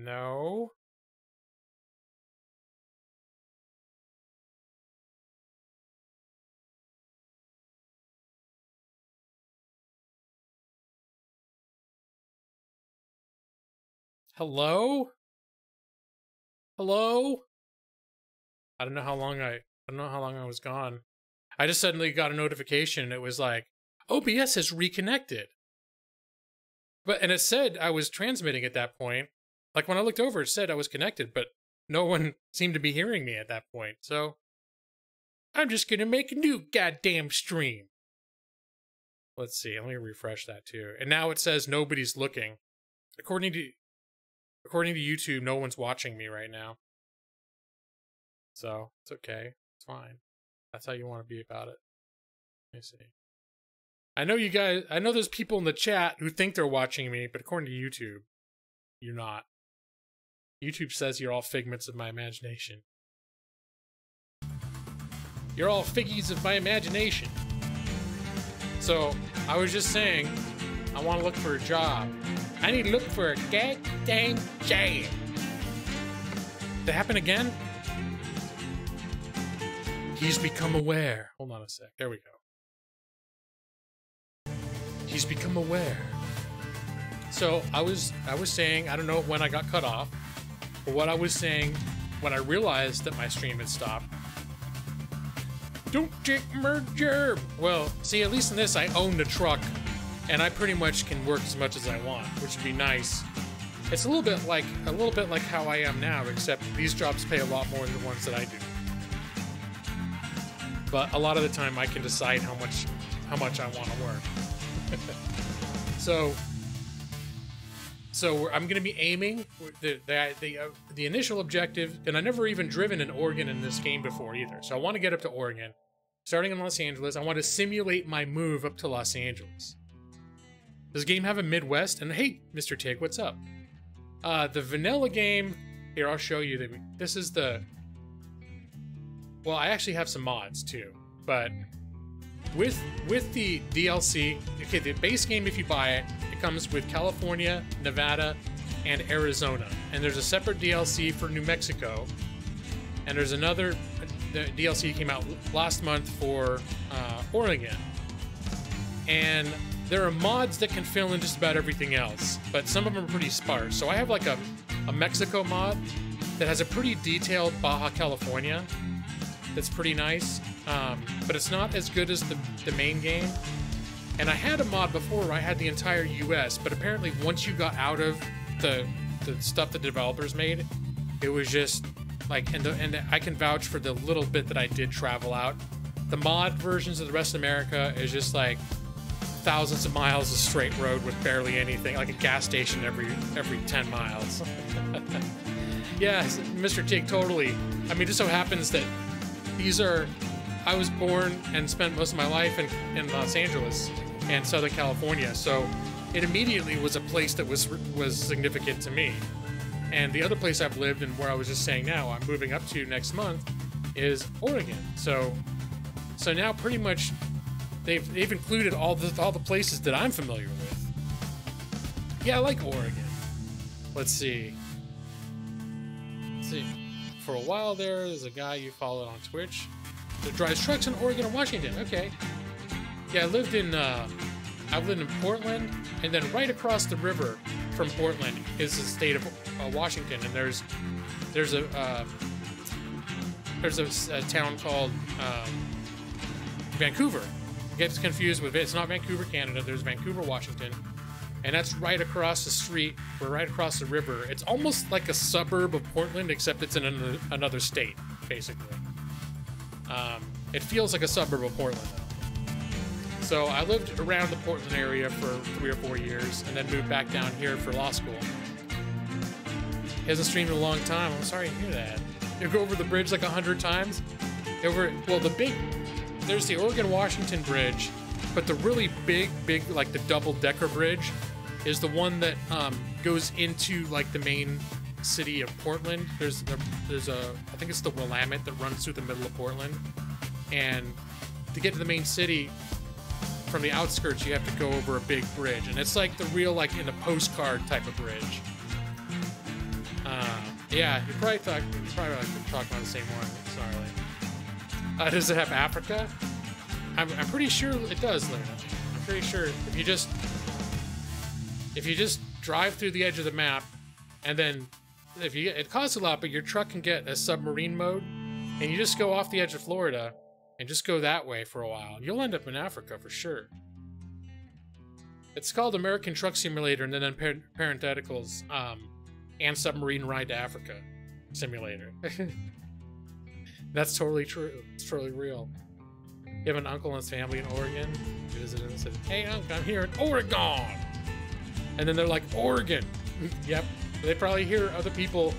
No. Hello? Hello? I don't know how long I was gone. I just suddenly got a notification. It was like, OBS has reconnected. And it said I was transmitting at that point. Like when I looked over, it said I was connected, but no one seemed to be hearing me at that point. So I'm just gonna make a new goddamn stream. Let's see. Let me refresh that too. And now it says nobody's looking. According to YouTube, no one's watching me right now. So it's okay. It's fine. That's how you want to be about it. Let me see. I know there's people in the chat who think they're watching me, but according to YouTube, you're not. YouTube says you're all figments of my imagination. You're all figgies of my imagination. So, I was just saying, I want to look for a job. I need to look for a goddamn job. That happen again? He's become aware. Hold on a sec. There we go. He's become aware. So I was saying, I don't know when I got cut off, but what I was saying when I realized that my stream had stopped. Don't take my job. Well, see, at least in this, I own the truck, and I pretty much can work as much as I want, which would be nice. It's a little bit like how I am now, except these jobs pay a lot more than the ones that I do. But a lot of the time, I can decide how much I want to work. So I'm going to be aiming the initial objective, and I never even driven in Oregon in this game before either. So I want to get up to Oregon, starting in Los Angeles. I want to simulate my move up to Los Angeles. Does the game have a Midwest? And hey, Mr. Tig, what's up? The vanilla game. Here, I'll show you. This is the. Well, I actually have some mods too, but. With the DLC, okay, the base game, if you buy it, it comes with California, Nevada, and Arizona. And there's a separate DLC for New Mexico. And there's another the DLC came out last month for Oregon. And there are mods that can fill in just about everything else, but some of them are pretty sparse. So I have like a Mexico mod that has a pretty detailed Baja California that's pretty nice. But it's not as good as the main game. And I had a mod before where I had the entire US, but apparently once you got out of the stuff the developers made, it was just like, and I can vouch for the little bit that I did travel out. The mod versions of the rest of America is just like thousands of miles of straight road with barely anything, like a gas station every 10 miles. Yeah, Mr. Tig, totally. I mean, it just so happens that I was born and spent most of my life in Los Angeles and Southern California, so it immediately was a place that was significant to me. And the other place I've lived and where I was just saying now I'm moving up to next month is Oregon. So now pretty much they've included all the places that I'm familiar with. Yeah, I like Oregon. Let's see. For a while there's a guy you followed on Twitch that drives trucks in Oregon and Washington. Okay. Yeah, I've lived in Portland, and then right across the river from Portland is the state of Washington, and there's a town called Vancouver. Gets confused with it. It's not Vancouver, Canada. There's Vancouver, Washington, and that's right across the street. We're right across the river. It's almost like a suburb of Portland, except it's in another state, basically. It feels like a suburb of Portland, though. So I lived around the Portland area for 3 or 4 years, and then moved back down here for law school. He hasn't streamed in a long time. I'm sorry to hear that. You go over the bridge like 100 times. There's the Oregon-Washington bridge, but the really big, like the double-decker bridge, is the one that goes into like the main city of Portland. There's I think it's the Willamette that runs through the middle of Portland, and to get to the main city from the outskirts, you have to go over a big bridge, and it's like the real, like in a postcard type of bridge. Yeah, you probably like talking about the same one. Sorry. Does it have Africa? I'm pretty sure it does, Luna. I'm pretty sure if you just drive through the edge of the map, and then it costs a lot, but your truck can get a submarine mode, and you just go off the edge of Florida and just go that way for a while, and you'll end up in Africa for sure. It's called American Truck Simulator, and then parentheticals, and Submarine Ride to Africa Simulator. That's totally true. It's totally real. You have an uncle and his family in Oregon. You visit him and said, "Hey, uncle, I'm here in Oregon." And then they're like, "Oregon." Yep. They probably hear other people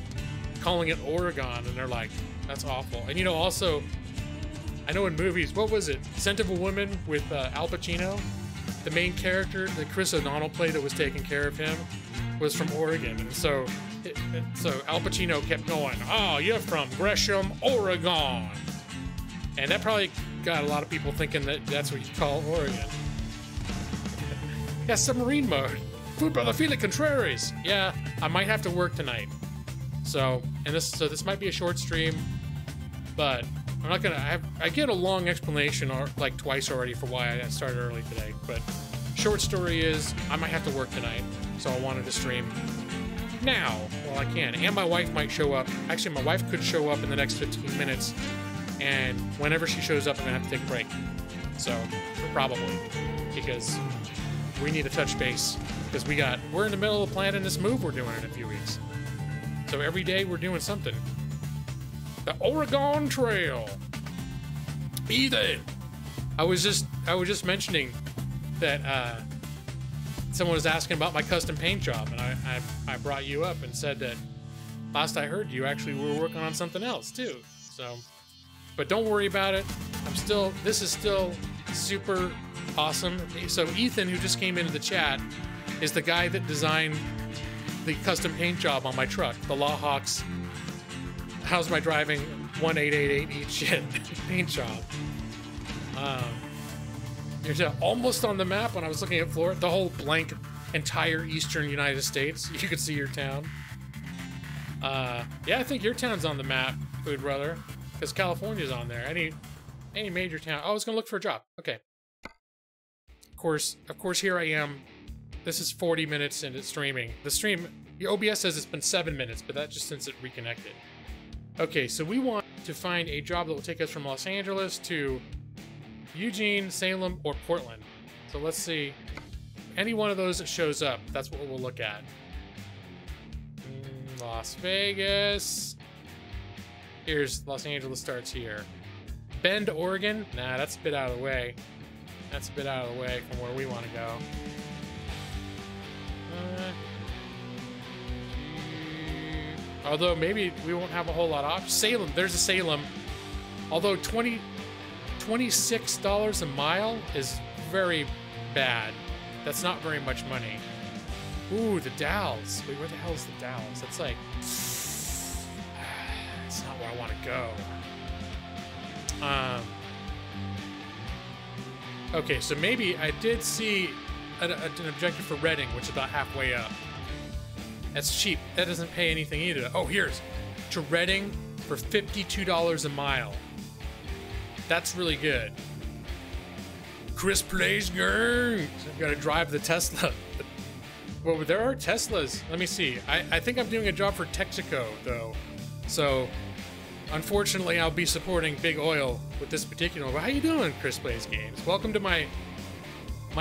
calling it Oregon, and they're like, "That's awful." And you know, also, I know in movies, what was it? Scent of a Woman with Al Pacino? The main character that Chris O'Donnell played that was taking care of him was from Oregon. And so Al Pacino kept going, "Oh, you're from Gresham, Oregon." And that probably got a lot of people thinking that that's what you call Oregon. Yeah, submarine mode. Food by the Felix Contreras. Yeah, I might have to work tonight. So this might be a short stream, but I'm not gonna. I get a long explanation like twice already for why I started early today. But short story is I might have to work tonight, so I wanted to stream now while I can. And my wife might show up. Actually, my wife could show up in the next 15 minutes, and whenever she shows up, I'm gonna have to take a break. So probably because we need to touch base because we're in the middle of planning this move we're doing in a few weeks. So every day we're doing something. The Oregon Trail. Ethan, I was just mentioning that someone was asking about my custom paint job, and I brought you up and said that last I heard you actually were working on something else too. So, but don't worry about it. This is still super awesome. So Ethan, who just came into the chat, is the guy that designed the custom paint job on my truck, the Lawhawks. How's my driving 1888 each shit paint job. You're almost on the map when I was looking at Florida, the whole blank entire eastern United States. You could see your town. Yeah, I think your town's on the map, Food Brother, because California's on there. Any major town. Oh, I was gonna look for a job. Okay. Of course, here I am. This is 40 minutes into streaming. The stream, the OBS says it's been 7 minutes, but that's just since it reconnected. Okay, so we want to find a job that will take us from Los Angeles to Eugene, Salem, or Portland. So let's see. Any one of those that shows up, that's what we'll look at. Las Vegas. Here's Los Angeles starts here. Bend, Oregon. Nah, that's a bit out of the way. That's a bit out of the way from where we want to go. Although maybe we won't have a whole lot of options. Salem, there's a Salem. Although $26 a mile is very bad. That's not very much money. Ooh, the Dalles. Wait, where the hell is the Dalles? That's like... That's not where I want to go. Okay, so maybe I did see an objective for Reading, which is about halfway up. That's cheap. That doesn't pay anything either. Oh, here's to Reading for $52 a mile. That's really good. Chris plays games. I've got to drive the Tesla. Well, there are Teslas. Let me see. I think I'm doing a job for Texaco, though. So, unfortunately, I'll be supporting Big Oil with this particular one. How you doing, Chris Plays Games? Welcome to my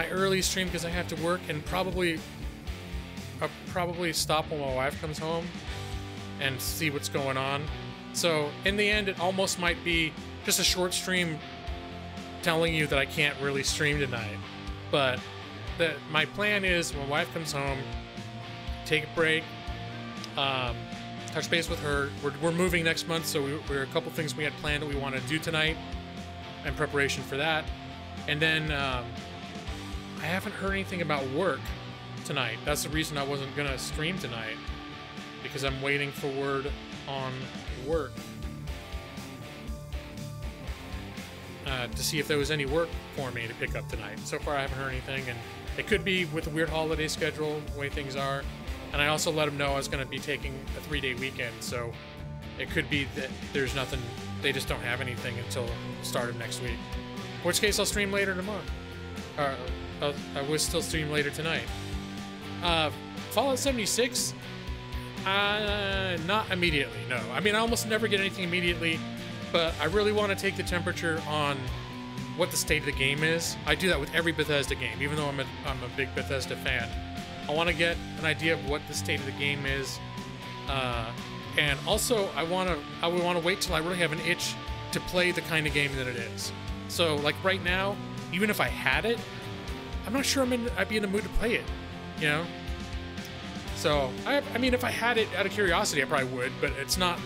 early stream because I have to work and I'll probably stop when my wife comes home and see what's going on. So, in the end, it almost might be just a short stream telling you that I can't really stream tonight. But my plan is when my wife comes home, take a break, touch base with her. We're moving next month, so we're a couple things we had planned that we want to do tonight in preparation for that. And then I haven't heard anything about work tonight. That's the reason I wasn't gonna stream tonight, because I'm waiting for word on work to see if there was any work for me to pick up tonight. So far I haven't heard anything, and it could be with the weird holiday schedule, the way things are. And I also let them know I was going to be taking a 3-day weekend, so it could be that there's nothing, they just don't have anything until the start of next week. In which case I'll stream later tomorrow. I will still stream later tonight. Fallout 76? Not immediately, no. I mean, I almost never get anything immediately, but I really want to take the temperature on what the state of the game is. I do that with every Bethesda game, even though I'm a big Bethesda fan. I want to get an idea of what the state of the game is, and also I would want to wait till I really have an itch to play the kind of game that it is. So, like right now, even if I had it, I'm not sure I'd be in the mood to play it, you know? So, I mean, if I had it out of curiosity, I probably would, but it's not.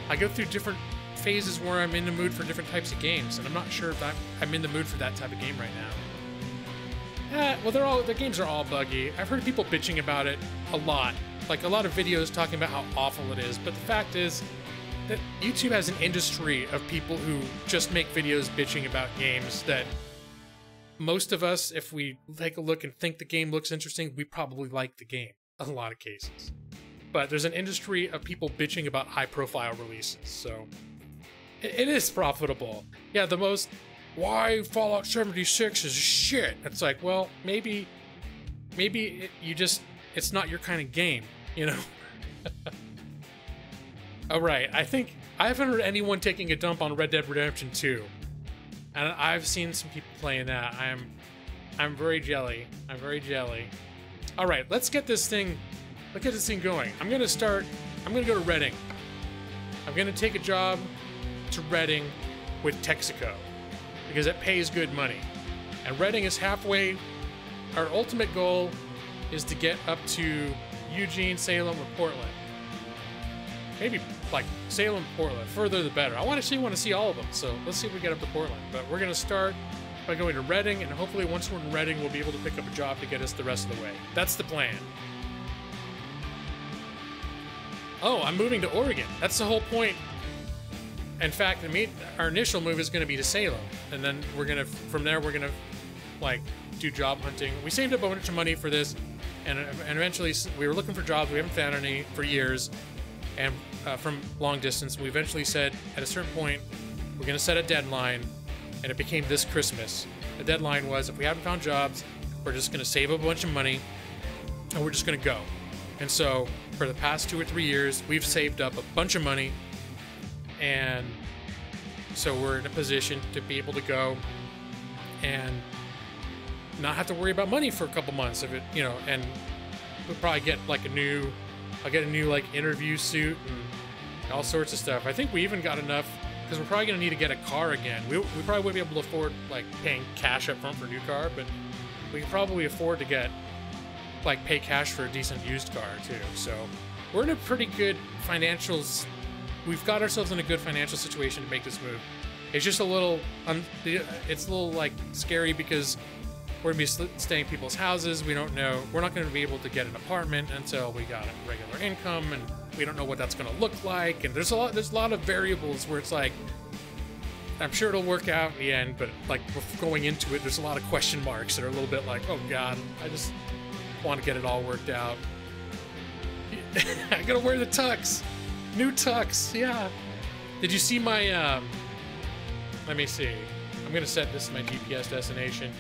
I go through different phases where I'm in the mood for different types of games, and I'm not sure if I'm in the mood for that type of game right now. Well, the games are all buggy. I've heard people bitching about it a lot. Like, a lot of videos talking about how awful it is, but the fact is that YouTube has an industry of people who just make videos bitching about games that most of us, if we take a look and think the game looks interesting, we probably like the game in a lot of cases. But there's an industry of people bitching about high-profile releases, so it is profitable. Yeah, why Fallout 76 is shit. It's like, well, maybe it's not your kind of game, you know? All right, I haven't heard anyone taking a dump on Red Dead Redemption 2. And I've seen some people playing that. I'm very jelly. I'm very jelly. All right, let's get this thing going. I'm going to go to Reading. I'm going to take a job to Reading with Texaco because it pays good money. And Reading is halfway. Our ultimate goal is to get up to Eugene, Salem, or Portland. Maybe like Salem, Portland. Further the better. I want to see all of them. So let's see if we get up to Portland. But we're going to start by going to Reading, and hopefully once we're in Reading, we'll be able to pick up a job to get us the rest of the way. That's the plan. Oh, I'm moving to Oregon. That's the whole point. In fact, our initial move is going to be to Salem, and then from there we're gonna like do job hunting. We saved up a bunch of money for this, and eventually we were looking for jobs. We haven't found any for years, and from long distance, we eventually said at a certain point we're going to set a deadline, and it became this Christmas. The deadline was, if we haven't found jobs, we're just going to save up a bunch of money, and we're just going to go. And so for the past 2 or 3 years, we've saved up a bunch of money, and so we're in a position to be able to go and not have to worry about money for a couple months of it, you know. And we'll probably get like I'll get a new like interview suit and all sorts of stuff. I think we even got enough, because we're probably going to need to get a car again. We probably wouldn't be able to afford like paying cash up front for a new car, but we can probably afford to get pay cash for a decent used car too. So we're in a pretty good we've got ourselves in a good financial situation to make this move. It's just a little like scary because we're gonna be staying in people's houses. We don't know. We're not going to be able to get an apartment until we got a regular income, and we don't know what that's going to look like. And there's a lot of variables where it's like, I'm sure it'll work out in the end, but like going into it, there's a lot of question marks that are a little bit like, oh God, I just want to get it all worked out. I gotta wear the tux, new tux, yeah. Did you see my? Let me see. I'm gonna set this as my GPS destination.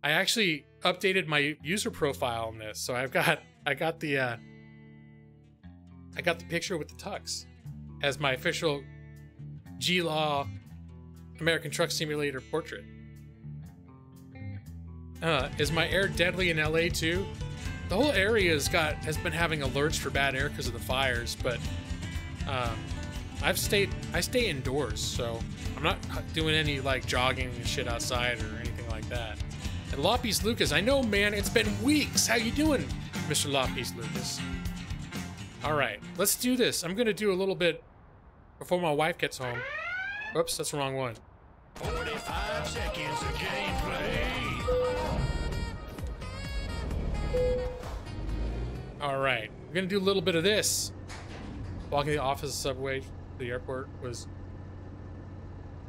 I actually updated my user profile on this, so I got the picture with the tux as my official G-Law American Truck Simulator portrait. Is my air deadly in LA too? The whole area has been having alerts for bad air because of the fires, but I stay indoors, so I'm not doing any like jogging and shit outside or anything like that. And Lopez Lucas, I know, man, it's been weeks. How you doing, Mr. Lopez Lucas? All right, let's do this. I'm gonna do a little bit before my wife gets home. Oops, that's the wrong one. 45 seconds of gameplay. All right, we're gonna do a little bit of this. Walking the office, subway, the airport was.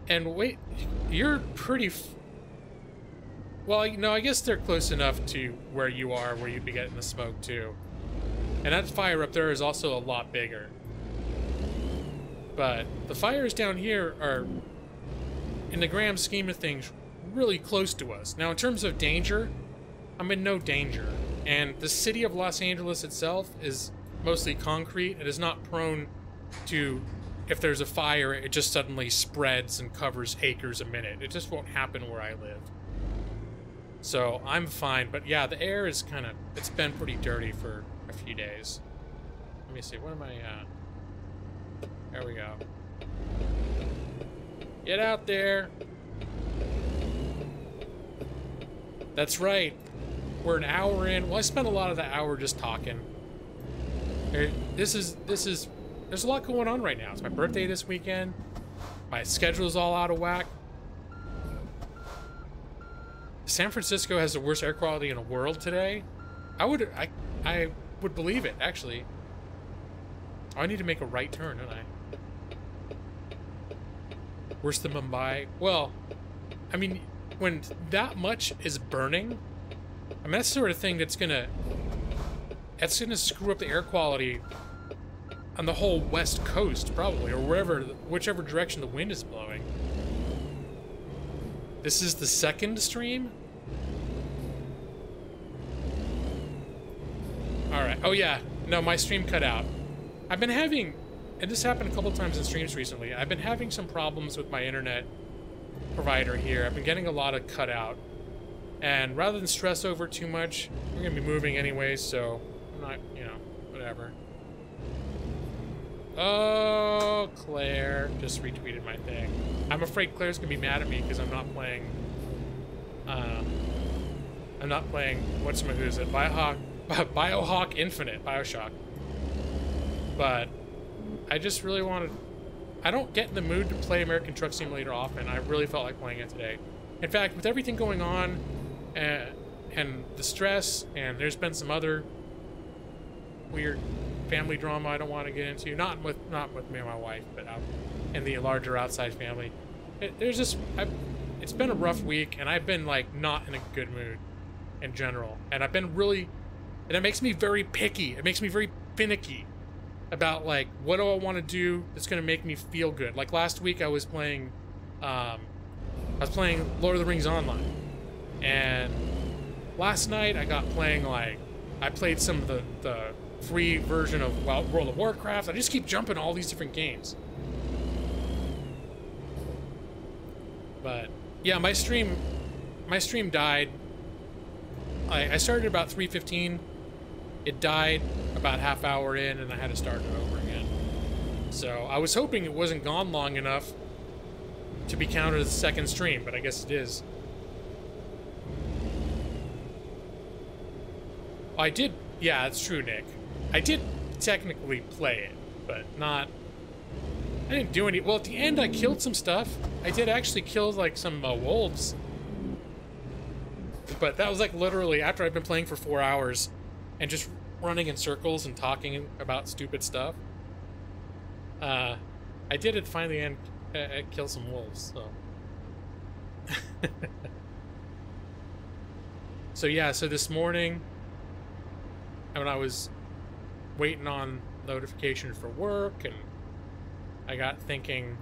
And wait, you're pretty. Well, no, I guess they're close enough to where you are, where you'd be getting the smoke too. And that fire up there is also a lot bigger. But the fires down here are, in the grand scheme of things, really close to us. Now, in terms of danger, I'm in no danger. And the city of Los Angeles itself is mostly concrete. It is not prone to, if there's a fire, it just suddenly spreads and covers acres a minute. It just won't happen where I live. So I'm fine. But yeah, the air is kind of, it's been pretty dirty for a few days. Let me see, what am I, there we go. Get out there. That's right. We're an hour in. Well, I spent a lot of the hour just talking. There's a lot going on right now. It's my birthday this weekend. My schedule's all out of whack. San Francisco has the worst air quality in the world today. I would believe it, actually. Oh, I need to make a right turn, don't I? Worse than Mumbai. Well, I mean, when that much is burning, I mean, that's the sort of thing that's gonna screw up the air quality on the whole West Coast, probably, or whichever direction the wind is blowing. This is the second stream? Alright, oh yeah, no, my stream cut out. I've been having, and this happened a couple times in streams recently, I've been having some problems with my internet provider here. I've been getting a lot of cutout. And rather than stress over too much, we're gonna be moving anyway, so I'm not, you know, whatever. Oh, Claire just retweeted my thing. I'm afraid Claire's gonna be mad at me because I'm not playing, what's-my-who's it? Biohawk Infinite, Bioshock. But I just really wanted, I don't get in the mood to play American Truck Simulator often. I really felt like playing it today. In fact, with everything going on, and the stress, and there's been some other weird family drama I don't want to get into. Not with me and my wife, but out in the larger outside family. It's been a rough week, and I've been like not in a good mood in general. And I've been really, and it makes me very picky. It makes me very finicky about like what do I want to do that's gonna make me feel good. Like last week, I was playing Lord of the Rings Online. And last night I got playing, like, I played some of the free version of World of Warcraft. I just keep jumping all these different games. But yeah, my stream died. I started about 3:15. It died about half hour in, and I had to start it over again. So I was hoping it wasn't gone long enough to be counted as a second stream, but I guess it is. I did, yeah, that's true, Nick. I did technically play it, but not, I didn't do any, well, at the end I killed some stuff. I did actually kill, like, some wolves. But that was, like, literally after I've been playing for 4 hours and just running in circles and talking about stupid stuff. I did finally end, kill some wolves, so. So yeah, so this morning, when I was waiting on notification for work, and I got thinking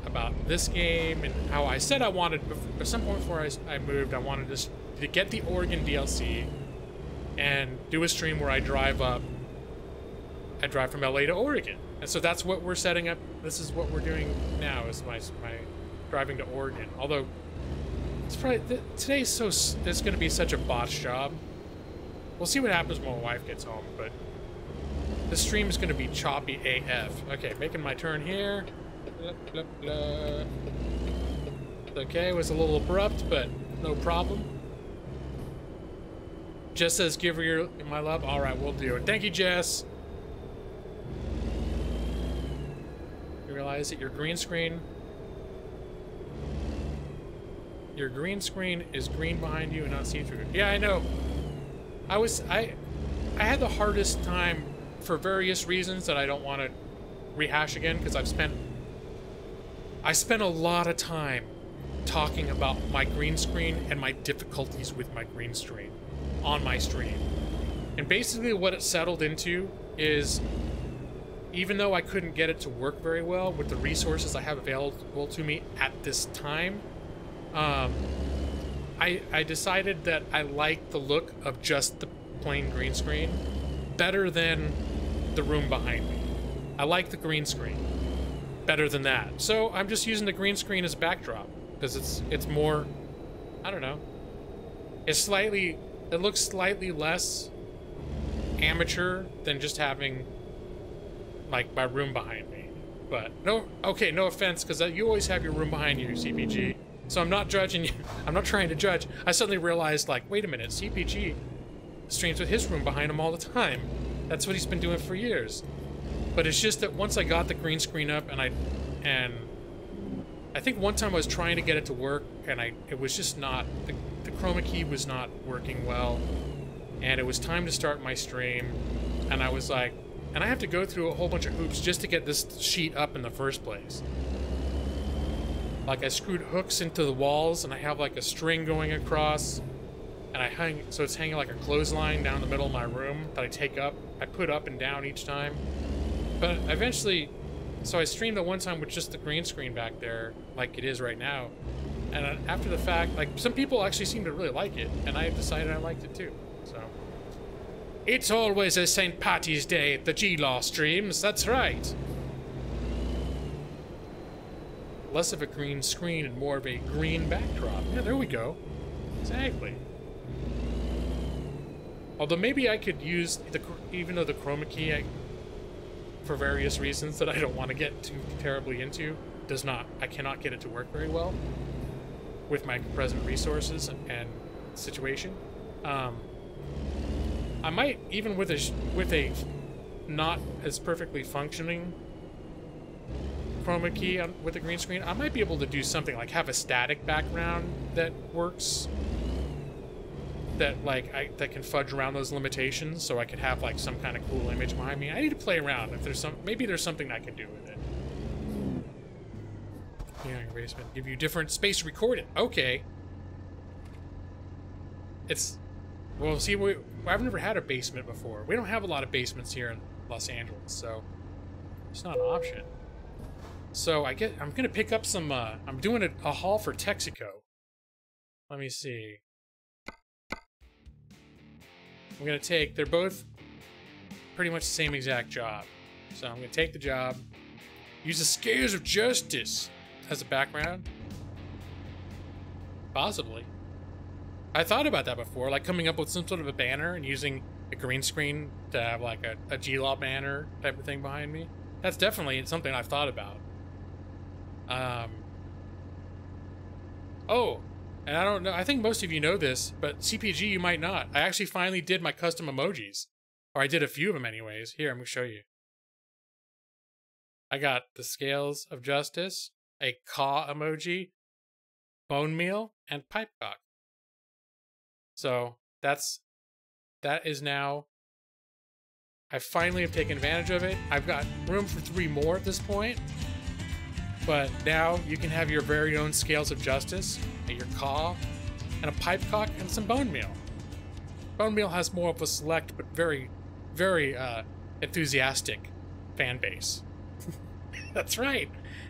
about this game and how I said I wanted, at some point before I moved, I wanted to get the Oregon DLC and do a stream where I drive from LA to Oregon. And so that's what we're setting up. This is what we're doing now, is my driving to Oregon. Although it's probably today's it's going to be such a botch job. We'll see what happens when my wife gets home, but the stream is going to be choppy AF. Okay, making my turn here. Blah, blah, blah. Okay, it was a little abrupt, but no problem. Jess says, give her my love. All right, we'll do it. Thank you, Jess. You realize that your green screen is green behind you and not see-through. Yeah, I know. I had the hardest time for various reasons that I don't want to rehash again, because I spent a lot of time talking about my green screen and my difficulties with my green screen on my stream. And basically what it settled into is, even though I couldn't get it to work very well with the resources I have available to me at this time, I decided that I like the look of just the plain green screen better than the room behind me. I like the green screen better than that. So I'm just using the green screen as a backdrop because it's more, I don't know. It looks slightly less amateur than just having like my room behind me. But no offense, because you always have your room behind you, CPG. So I'm not judging you. I'm not trying to judge. I suddenly realized, like, wait a minute, CPG streams with his room behind him all the time. That's what he's been doing for years. But it's just that once I got the green screen up, and I think one time I was trying to get it to work, and it was just not, the chroma key was not working well, and it was time to start my stream, and I was like, and I have to go through a whole bunch of hoops just to get this sheet up in the first place. Like, I screwed hooks into the walls, and I have like a string going across, and so it's hanging like a clothesline down the middle of my room that I put up and down each time. But eventually, so I streamed the one time with just the green screen back there, like it is right now. And after the fact, like, some people actually seem to really like it, and I decided I liked it too, so. It's always a St. Patty's Day at the G-Law streams, that's right. Less of a green screen and more of a green backdrop. Yeah, there we go. Exactly. Although maybe I could use even though the chroma key, for various reasons that I don't want to get too terribly into, I cannot get it to work very well with my present resources and situation. I might, even with a not as perfectly functioning chroma key with a green screen, I might be able to do something like have a static background that works, that that can fudge around those limitations, so I could have like some kind of cool image behind me. I need to play around. If there's maybe there's something I can do with it. Yeah, basement. Give you different space to record it. Okay. Well, see, I've never had a basement before. We don't have a lot of basements here in Los Angeles, so it's not an option. So I'm gonna pick up some, I'm doing a haul for Texaco. Let me see. I'm gonna they're both pretty much the same exact job. So I'm gonna take the job, use the scales of justice as a background. Possibly. I thought about that before, like coming up with some sort of a banner and using a green screen to have like a G-Law banner type of thing behind me. That's definitely something I've thought about. Oh, and I don't know, I think most of you know this, but CPG, you might not. I actually finally did my custom emojis. Or I did a few of them anyways. Here, I'm gonna show you. I got the scales of justice, a caw emoji, bone meal, and pipe cock. So that is now, I finally have taken advantage of it. I've got room for 3 more at this point. But now you can have your very own scales of justice, your caw, and a pipe cock, and some bone meal. Bone meal has more of a select but very, very enthusiastic fan base. That's right.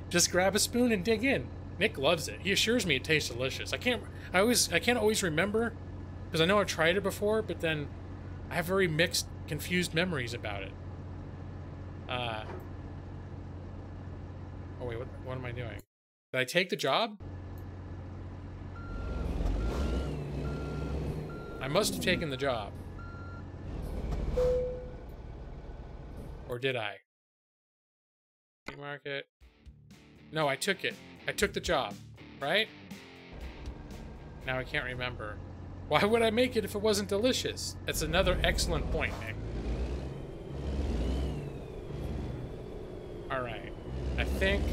Just grab a spoon and dig in. Nick loves it. He assures me it tastes delicious. I can't always remember, because I know I've tried it before, but then I have very mixed, confused memories about it. Oh wait, what am I doing? Did I take the job? I must have taken the job. Or did I? Market. No, I took it. I took the job, right? Now I can't remember. Why would I make it if it wasn't delicious? That's another excellent point, Nick. Alright. I think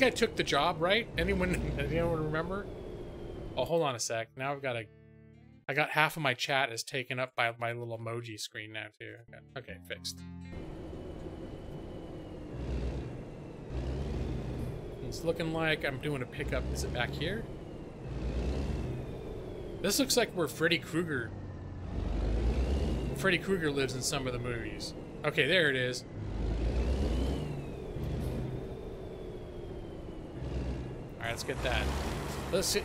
I took the job, right? Anyone remember? Oh, hold on a sec. Now I got half of my chat is taken up by my little emoji screen now too. Okay, fixed. It's looking like I'm doing a pickup. Is it back here? This looks like where Freddy Krueger lives in some of the movies. Okay, there it is. Alright, let's get that. Let's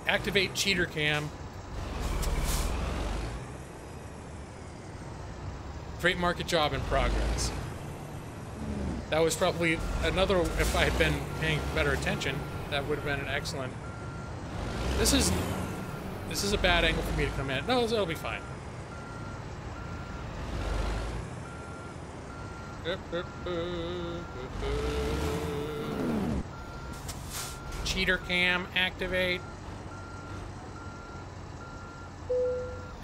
activate cheater cam. Freight market job in progress. That was probably another, if I had been paying better attention, that would have been an excellent. This is a bad angle for me to come in. No, it'll be fine. Cheater cam activate.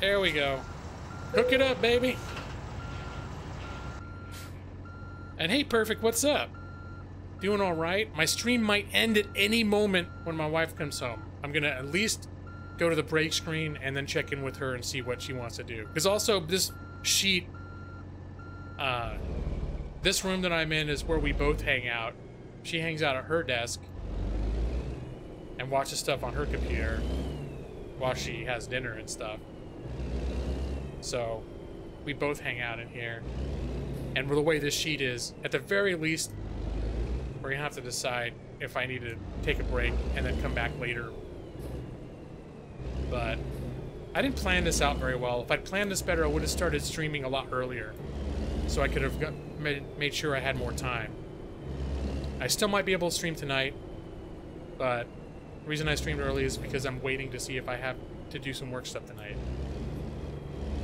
There we go. Hook it up, baby. And hey, Perfect, what's up? Doing all right? My stream might end at any moment when my wife comes home. I'm gonna at least go to the break screen and then check in with her and see what she wants to do. Because also, this sheet, this room that I'm in is where we both hang out. She hangs out at her desk and watches stuff on her computer while she has dinner and stuff. So, we both hang out in here. And the way this sheet is, at the very least, we're gonna have to decide if I need to take a break and then come back later. But I didn't plan this out very well. If I'd planned this better, I would have started streaming a lot earlier, so I could have made sure I had more time. I still might be able to stream tonight, but the reason I streamed early is because I'm waiting to see if I have to do some work stuff tonight.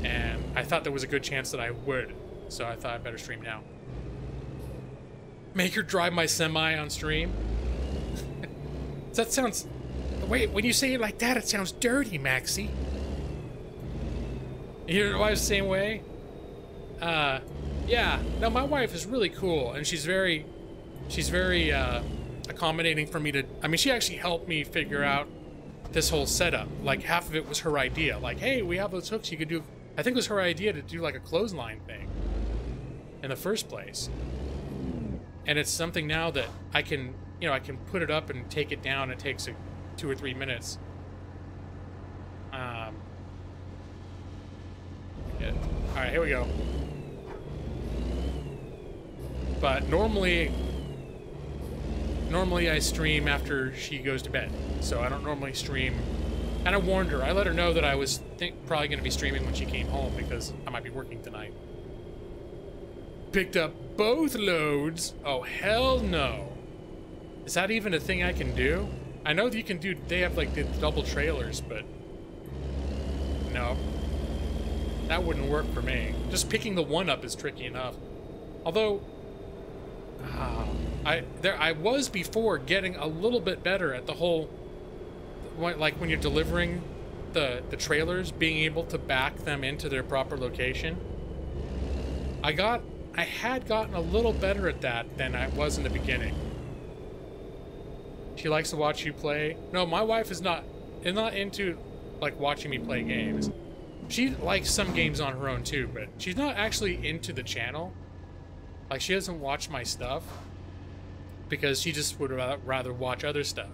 And I thought there was a good chance that I would, so I thought I'd better stream now. Make her drive my semi on stream? That sounds... Wait, when you say it like that, it sounds dirty, Maxie. Your wife's the same way? Yeah. No, my wife is really cool, and she's very accommodating for me to... I mean, she actually helped me figure out this whole setup. Like, half of it was her idea. Like, hey, we have those hooks you could do... I think it was her idea to do, like, a clothesline thing in the first place. And it's something now that I can, you know, I can put it up and take it down. It takes 2 or 3 minutes. Yeah. All right, here we go. But normally I stream after she goes to bed, so I don't normally stream. And I warned her. I let her know that I was probably going to be streaming when she came home because I might be working tonight. Picked up both loads. Oh, hell no. Is that even a thing I can do? I know that you can do, they have like the double trailers, but no. That wouldn't work for me. Just picking the one up is tricky enough. Although, I was before getting a little bit better at the whole, like when you're delivering the trailers, being able to back them into their proper location. I had gotten a little better at that than I was in the beginning. She likes to watch you play. No, my wife is not into like watching me play games. She likes some games on her own too, but she's not actually into the channel. Like, she doesn't watch my stuff because she just would rather watch other stuff.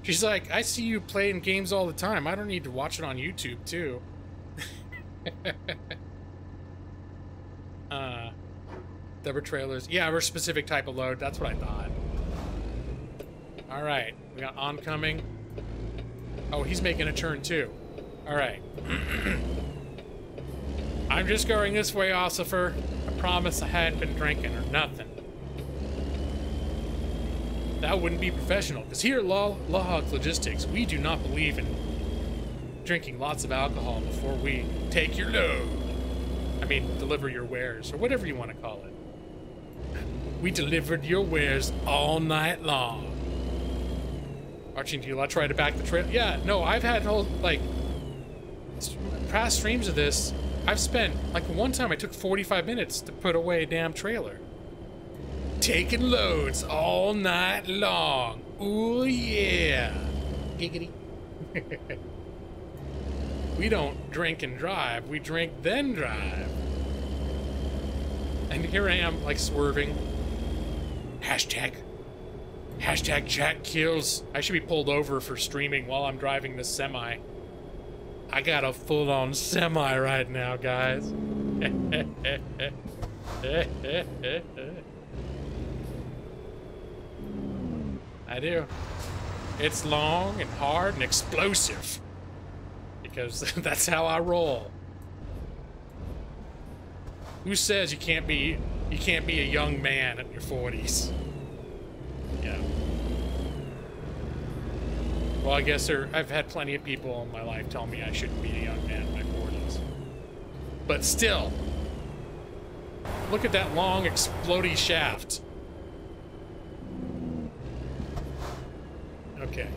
She's like, I see you playing games all the time. I don't need to watch it on YouTube too. There were trailers. Yeah, we're a specific type of load. That's what I thought. All right, we got oncoming. Oh, he's making a turn too. All right. I'm just going this way, Ossifer. I promise I hadn't been drinking or nothing. That wouldn't be professional, because here at Lawhawk Logistics, we do not believe in drinking lots of alcohol before we take your load. I mean, deliver your wares, or whatever you want to call it. We delivered your wares all night long. Archie and I tried to back the trail. Yeah, no, I've had whole, like, past streams of this. I've spent, like, one time I took 45 minutes to put away a damn trailer. Taking loads all night long. Ooh, yeah. Giggity. We don't drink and drive. We drink, then drive. And here I am, like, swerving. Hashtag Hashtag chat kills. I should be pulled over for streaming while I'm driving this semi. I got a full-on semi right now, guys. I do. It's long and hard and explosive. Because that's how I roll. Who says you can't be a young man in your 40s? Yeah. Well, I guess I've had plenty of people in my life tell me I shouldn't be a young man in my 40s. But still, look at that long explodey shaft. Okay.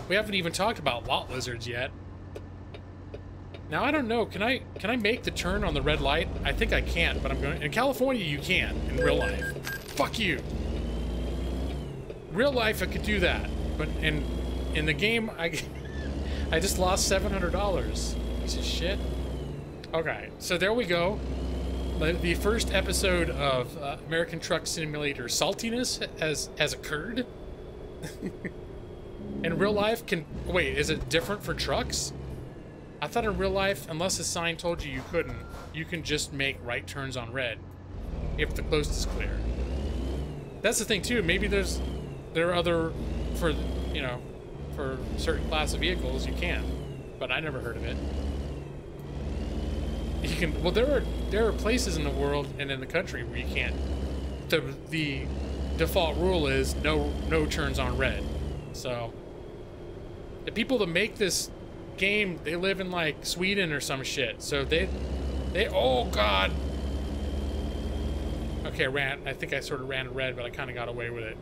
We haven't even talked about lot lizards yet. Now, I don't know, can I make the turn on the red light? I think I can't, but I'm going... In California, you can, in real life. Fuck you. Real life, I could do that. But in the game, I just lost $700. Piece of shit. Okay, so there we go. The first episode of American Truck Simulator Saltiness has occurred. In real life, wait, is it different for trucks? I thought in real life, unless a sign told you couldn't, you can just make right turns on red if the coast is clear. That's the thing too. Maybe there are other, for certain class of vehicles you can, but I never heard of it. You can. Well, there are places in the world and in the country where you can't. The default rule is no turns on red. So the people that make this game, they live in like Sweden or some shit. So they oh god. Okay, I think I sort of ran red, but I kind of got away with it.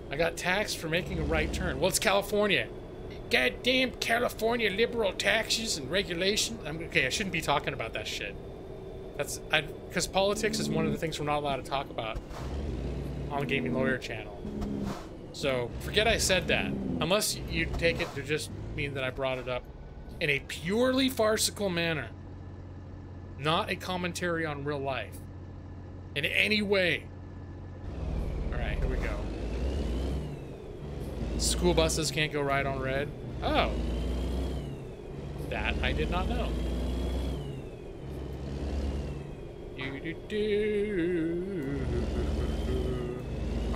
I got taxed for making a right turn. Well, it's California. Goddamn California liberal taxes and regulation. Okay, I shouldn't be talking about that shit. Because politics is one of the things we're not allowed to talk about on the Gaming Lawyer channel. So forget I said that. Unless you take it to just mean that I brought it up in a purely farcical manner. Not a commentary on real life. In any way. Alright, here we go. School buses can't go right on red. Oh. That I did not know.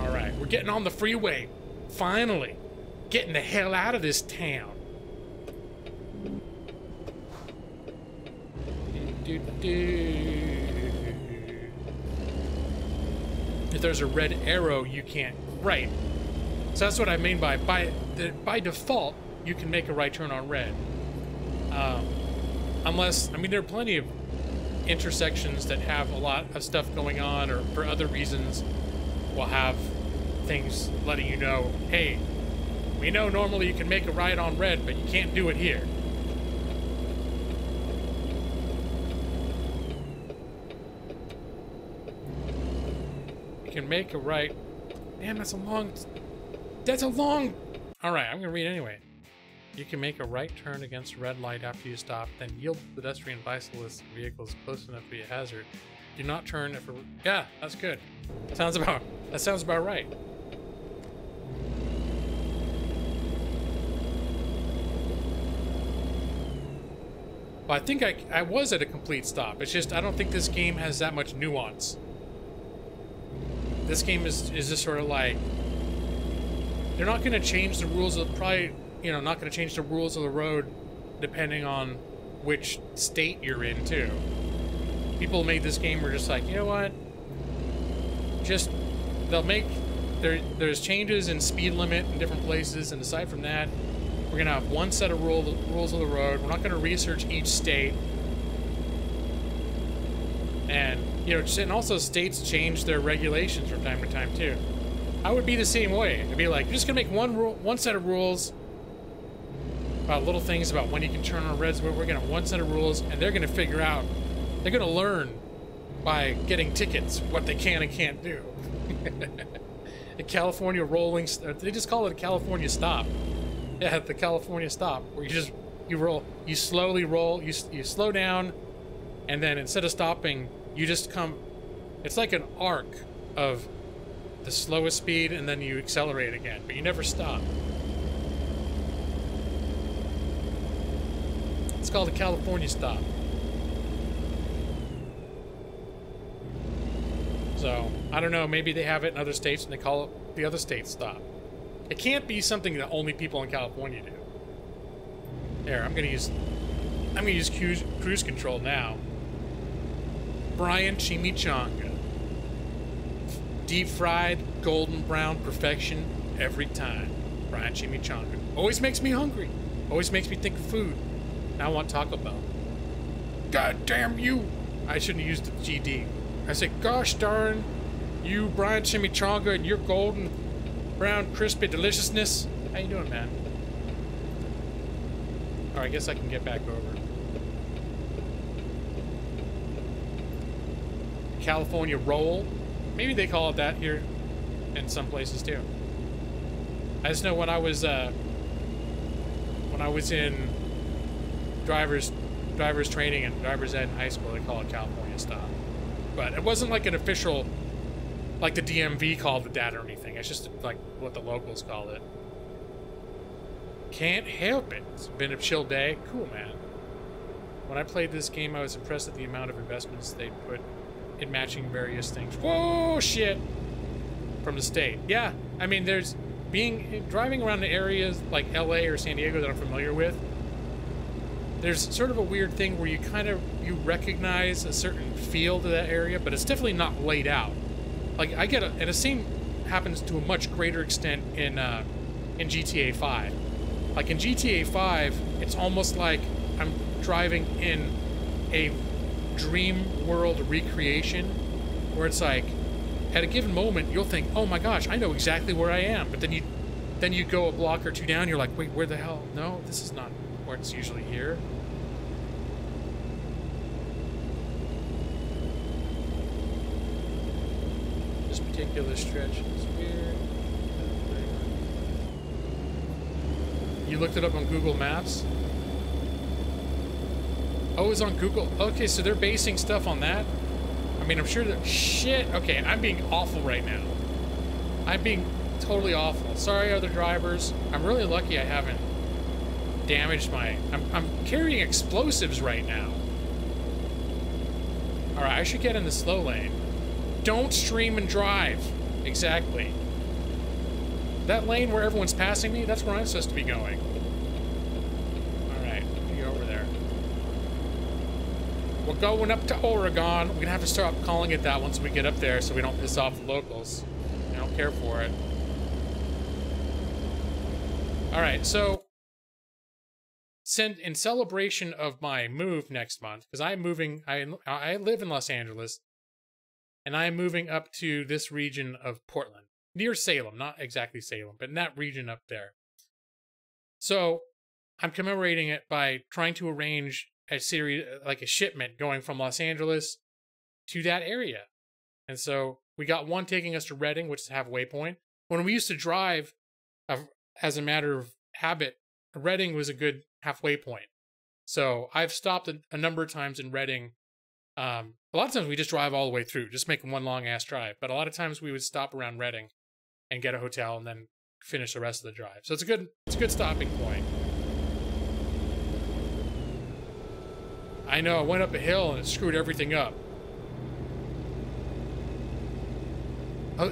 Alright, we're getting on the freeway. Finally. Getting the hell out of this town. If there's a red arrow, you can't. Right. So that's what I mean by default, you can make a right turn on red. Unless, I mean, there are plenty of intersections that have a lot of stuff going on, or for other reasons will have things letting you know, hey, we know normally you can make a right on red, but you can't do it here. You can make a right. Damn, that's a long... Alright, I'm gonna read anyway. You can make a right turn against a red light after you stop, then yield to pedestrian, bicyclist vehicles close enough to be a hazard. Do not turn if a... Yeah, that's good. That sounds about right. Well, I think I was at a complete stop. It's just, I don't think this game has that much nuance. This game is just sort of like... They're not going to change the rules of... Probably, you know, not going to change the rules of the road depending on which state you're in, too. People who made this game were just like, you know what? Just... They'll make... There's changes in speed limit in different places, and aside from that, we're going to have one set of rules of the road. We're not going to research each state. And, you know, and also states change their regulations from time to time, too. I would be the same way. I'd be like, you're just going to make one set of rules about little things about when you can turn on reds. We're going to have one set of rules, and they're going to figure out, they're going to learn by getting tickets what they can and can't do. The California rolling, they just call it a California stop. Yeah, the California stop, where you slowly roll, you slow down, and then instead of stopping, you just come, it's like an arc of the slowest speed and then you accelerate again, but you never stop. It's called a California stop. So, I don't know, maybe they have it in other states and they call it the other state stop. It can't be something that only people in California do. There, I'm gonna use cruise control now. Brian Chimichanga. Deep fried, golden brown perfection every time. Brian Chimichanga. Always makes me hungry. Always makes me think of food. Now I want Taco Bell. God damn you! I shouldn't have used the GD. I said, gosh darn you, Brian Chimichanga, and your golden brown crispy deliciousness. How you doing, man? Alright, I guess I can get back over. California roll. Maybe they call it that here in some places too. I just know when I was in driver's training and driver's ed in high school, they call it California stop. But it wasn't like an official, like the DMV called it that or anything. It's just like what the locals call it. Can't help it. It's been a chill day. Cool, man. When I played this game, I was impressed at the amount of investments they put in matching various things. Whoa, shit! From the state. Yeah, I mean, driving around the areas like LA or San Diego that I'm familiar with, there's sort of a weird thing where you recognize a certain feel to that area, but it's definitely not laid out. Like, and the same happens to a much greater extent in GTA 5. Like in GTA 5, it's almost like I'm driving in a dream world recreation where it's like at a given moment you'll think, oh my gosh, I know exactly where I am, but then you go a block or two down, you're like, wait, where the hell? No, this is not where it's usually here. This particular stretch is weird. You looked it up on Google Maps? Oh, it's on Google. Okay, so they're basing stuff on that? I mean, I'm sure that... Shit! Okay, I'm being awful right now. I'm being totally awful. Sorry, other drivers. I'm really lucky I haven't damaged my... I'm carrying explosives right now. Alright, I should get in the slow lane. Don't stream and drive. Exactly. That lane where everyone's passing me, that's where I'm supposed to be going. Alright, let me go over there. We're going up to Oregon. We're gonna have to start calling it that once we get up there so we don't piss off the locals. They don't care for it. Alright, so in celebration of my move next month, because I'm moving, I live in Los Angeles, and I am moving up to this region of Portland. Near Salem, not exactly Salem, but in that region up there. So I'm commemorating it by trying to arrange a series, like a shipment going from Los Angeles to that area. And so we got one taking us to Redding, which is a halfway point. When we used to drive, as a matter of habit, Redding was a good halfway point. So I've stopped a number of times in Redding. A lot of times we just drive all the way through, just making one long ass drive. But a lot of times we would stop around Redding and get a hotel and then finish the rest of the drive. So it's a good stopping point. I know, I went up a hill and it screwed everything up. Oh,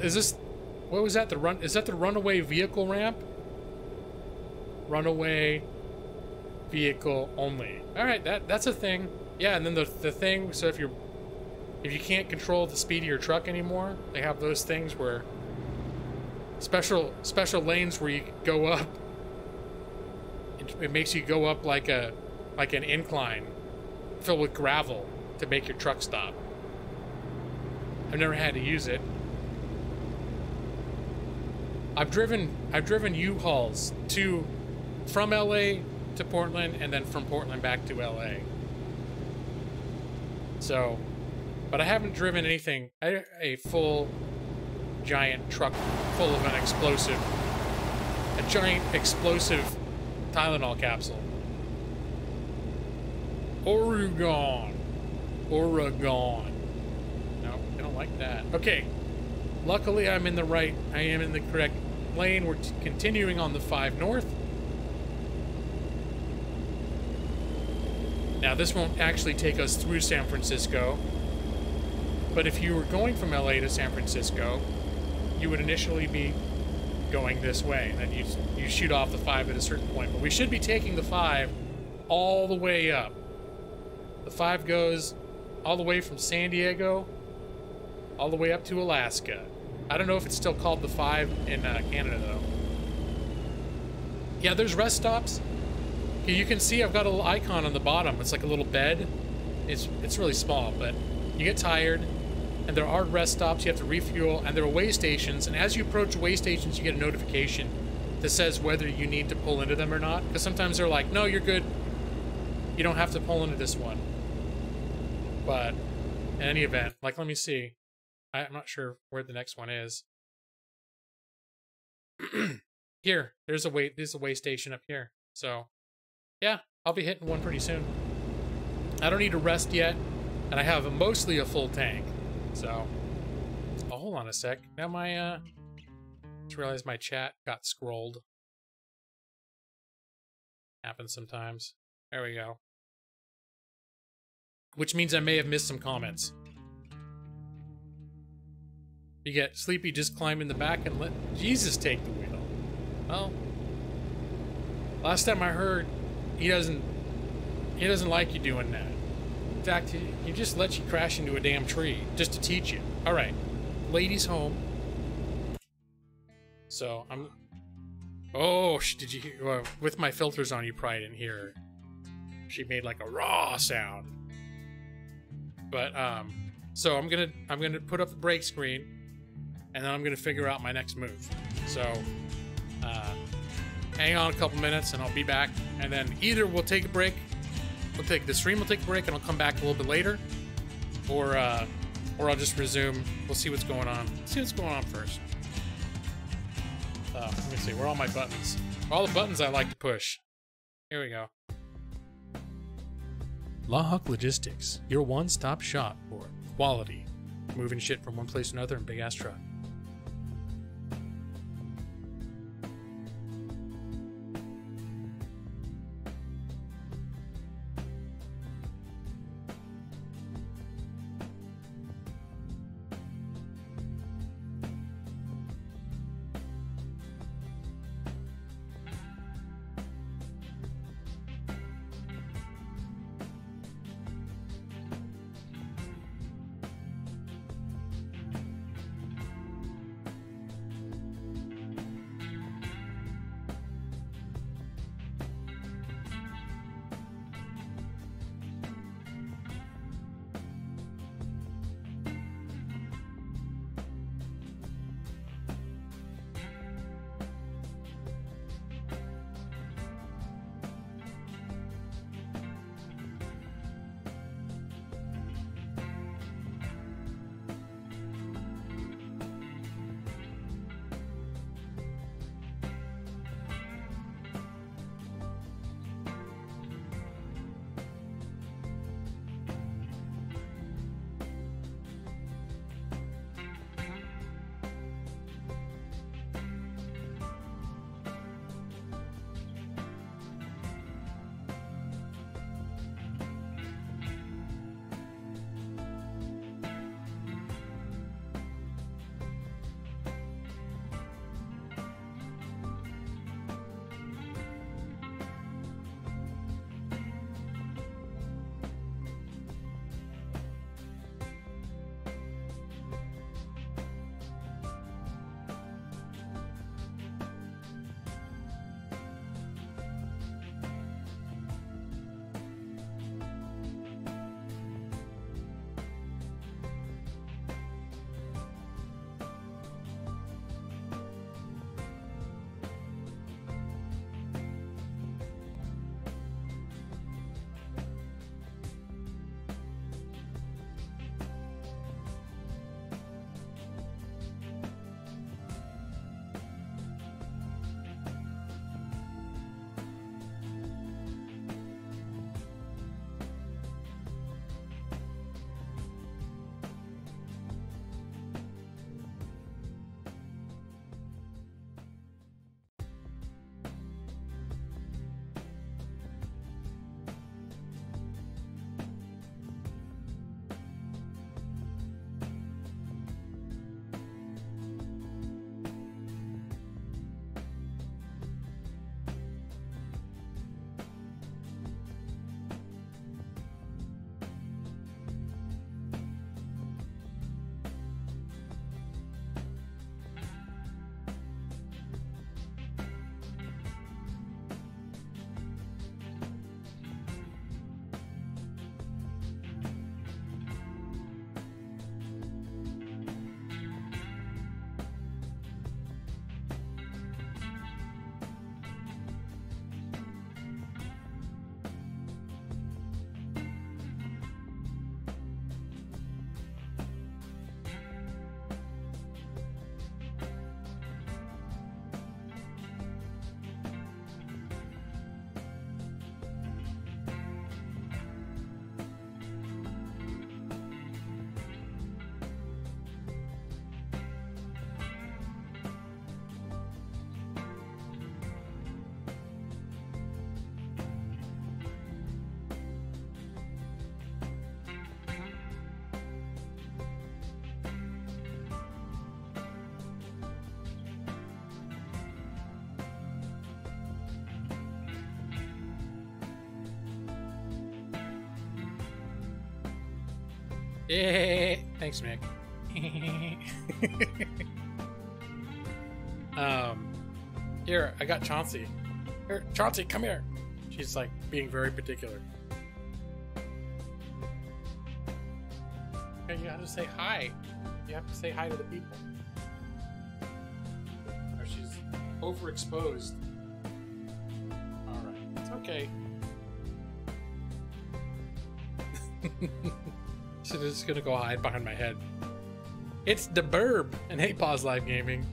what was that, is that the runaway vehicle ramp? Runaway vehicle only. Alright, that's a thing. Yeah, and then the thing, so if you can't control the speed of your truck anymore, they have those things where special lanes where you go up. It makes you go up like an incline filled with gravel to make your truck stop. I've never had to use it. I've driven U-Hauls from LA to Portland and then from Portland back to LA. So, but I haven't driven anything, a full giant truck full of an explosive, a giant explosive Tylenol capsule. Oregon. No, I don't like that. Okay. Luckily, I'm in the right. I am in the correct lane. We're continuing on the 5 north. Now, this won't actually take us through San Francisco. But if you were going from LA to San Francisco, you would initially be going this way. And then you shoot off the 5 at a certain point. But we should be taking the 5 all the way up. The 5 goes all the way from San Diego all the way up to Alaska. I don't know if it's still called the 5 in Canada, though. Yeah, there's rest stops. You can see I've got a little icon on the bottom. It's like a little bed. It's really small, but you get tired, and there are rest stops. You have to refuel, and there are way stations. And as you approach way stations, you get a notification that says whether you need to pull into them or not. Because sometimes they're like, no, you're good. You don't have to pull into this one. But in any event, like, let me see. I'm not sure where the next one is. Here, there's a way station up here. So, yeah, I'll be hitting one pretty soon. I don't need to rest yet, and I have mostly a full tank. So, oh, hold on a sec. Now my, just realized my chat got scrolled. Happens sometimes. There we go. Which means I may have missed some comments. You get Sleepy just climb in the back and let Jesus take the wheel. Well, last time I heard, he doesn't like you doing that. In fact, he just lets you crash into a damn tree just to teach you. All right, ladies home. So I'm. Oh, did you hear? Well, with my filters on, you probably didn't hear her. She made like a raw sound. But so I'm gonna put up the brake screen, and then I'm gonna figure out my next move. So hang on a couple minutes, and I'll be back. And then either we'll take a break, the stream will take a break, and I'll come back a little bit later, or I'll just resume. We'll see what's going on. Let's see what's going on first. Let me see. Where are all my buttons? All the buttons I like to push. Here we go. LawHawk Logistics, your one-stop shop for quality, moving shit from one place to another in a big-ass truck. Yeah, thanks, Mick. Here, I got Chauncey. Here, Chauncey, come here. She's like being very particular. Okay, you have to say hi. You have to say hi to the people. Or she's overexposed. Alright, it's okay. So this is gonna go hide behind my head. It's the Burb and Hey Pause Live Gaming.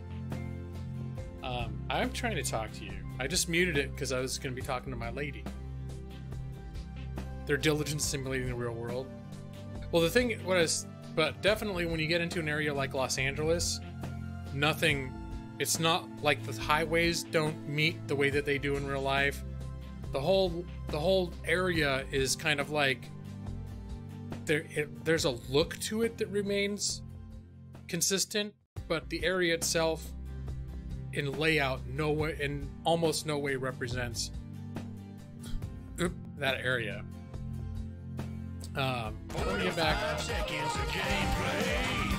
I'm trying to talk to you. I just muted it because I was gonna be talking to my lady. They're diligent simulating the real world. Well, the thing, but definitely when you get into an area like Los Angeles, it's not like the highways don't meet the way that they do in real life. The whole area is kind of like, there's a look to it that remains consistent, but the area itself in layout in almost no way represents that area. Let me get back. 5 seconds of gameplay.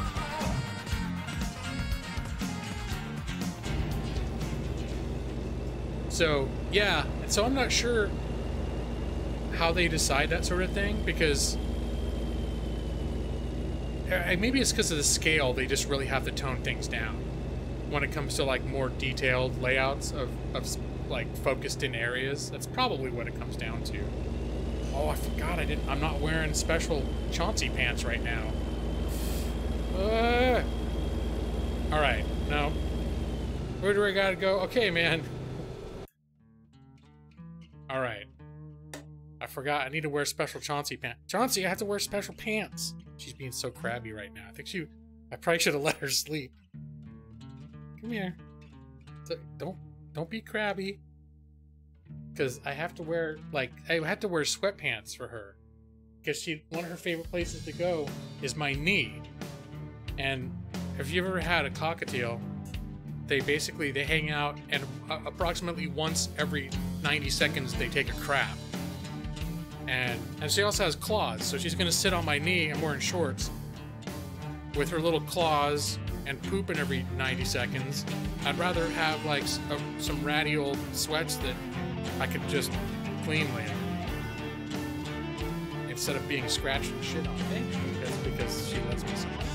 So yeah, so I'm not sure how they decide that sort of thing, because maybe it's because of the scale. They just really have to tone things down when it comes to like more detailed layouts of like focused in areas. That's probably what it comes down to. Oh, I forgot I'm not wearing special Chauncey pants right now. Alright, no. Where do I gotta go? Okay, man. Alright. I forgot, I need to wear special Chauncey pants. Chauncey, I have to wear special pants. She's being so crabby right now. I probably should have let her sleep. Come here. Don't be crabby. Because I have to wear, sweatpants for her. Because one of her favorite places to go is my knee. And if you've ever had a cockatiel, they hang out, and approximately once every 90 seconds they take a crap. And she also has claws, so she's gonna sit on my knee. I'm wearing shorts with her little claws and pooping every 90 seconds. I'd rather have like some ratty old sweats that I could just clean later, instead of being scratched and shit on. Thank you, because she loves me so much.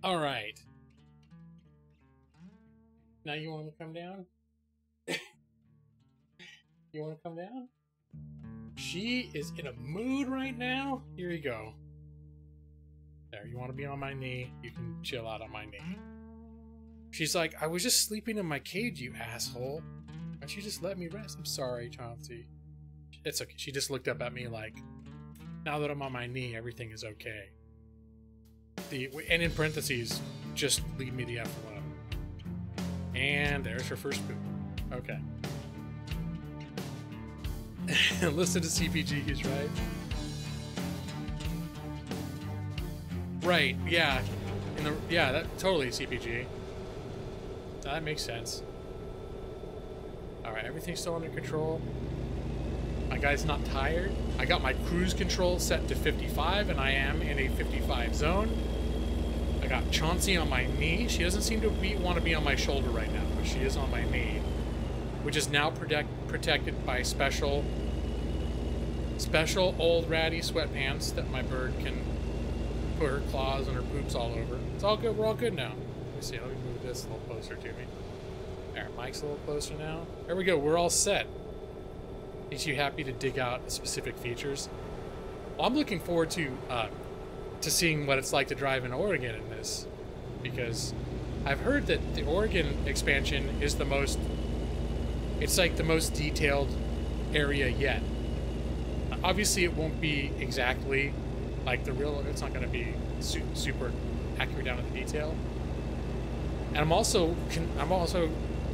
All right. Now you want to come down? You want to come down? She is in a mood right now. Here you go. There, you want to be on my knee? You can chill out on my knee. She's like, I was just sleeping in my cage, you asshole. Why don't you just let me rest? I'm sorry, Chauncey. It's okay. She just looked up at me like, now that I'm on my knee, everything is okay. And in parentheses, just leave me the F alone. And there's her first poop. Okay. Listen to CPGs, right? Right, yeah. That totally CPG. That makes sense. Alright, everything's still under control. My guy's not tired. I got my cruise control set to 55, and I am in a 55 zone. I got Chauncey on my knee. She doesn't seem to want to be on my shoulder right now, but she is on my knee, which is now protected by special old ratty sweatpants that my bird can put her claws and her poops all over. It's all good. We're all good now. Let me see. Let me move this a little closer to me. There, Mike's a little closer now. There we go. We're all set. Makes you happy to dig out the specific features. Well, I'm looking forward to seeing what it's like to drive in Oregon in this, because I've heard that the Oregon expansion is the most It's like the most detailed area yet. Obviously, it won't be exactly like the real. It's not going to be super accurate down to the detail. And I'm also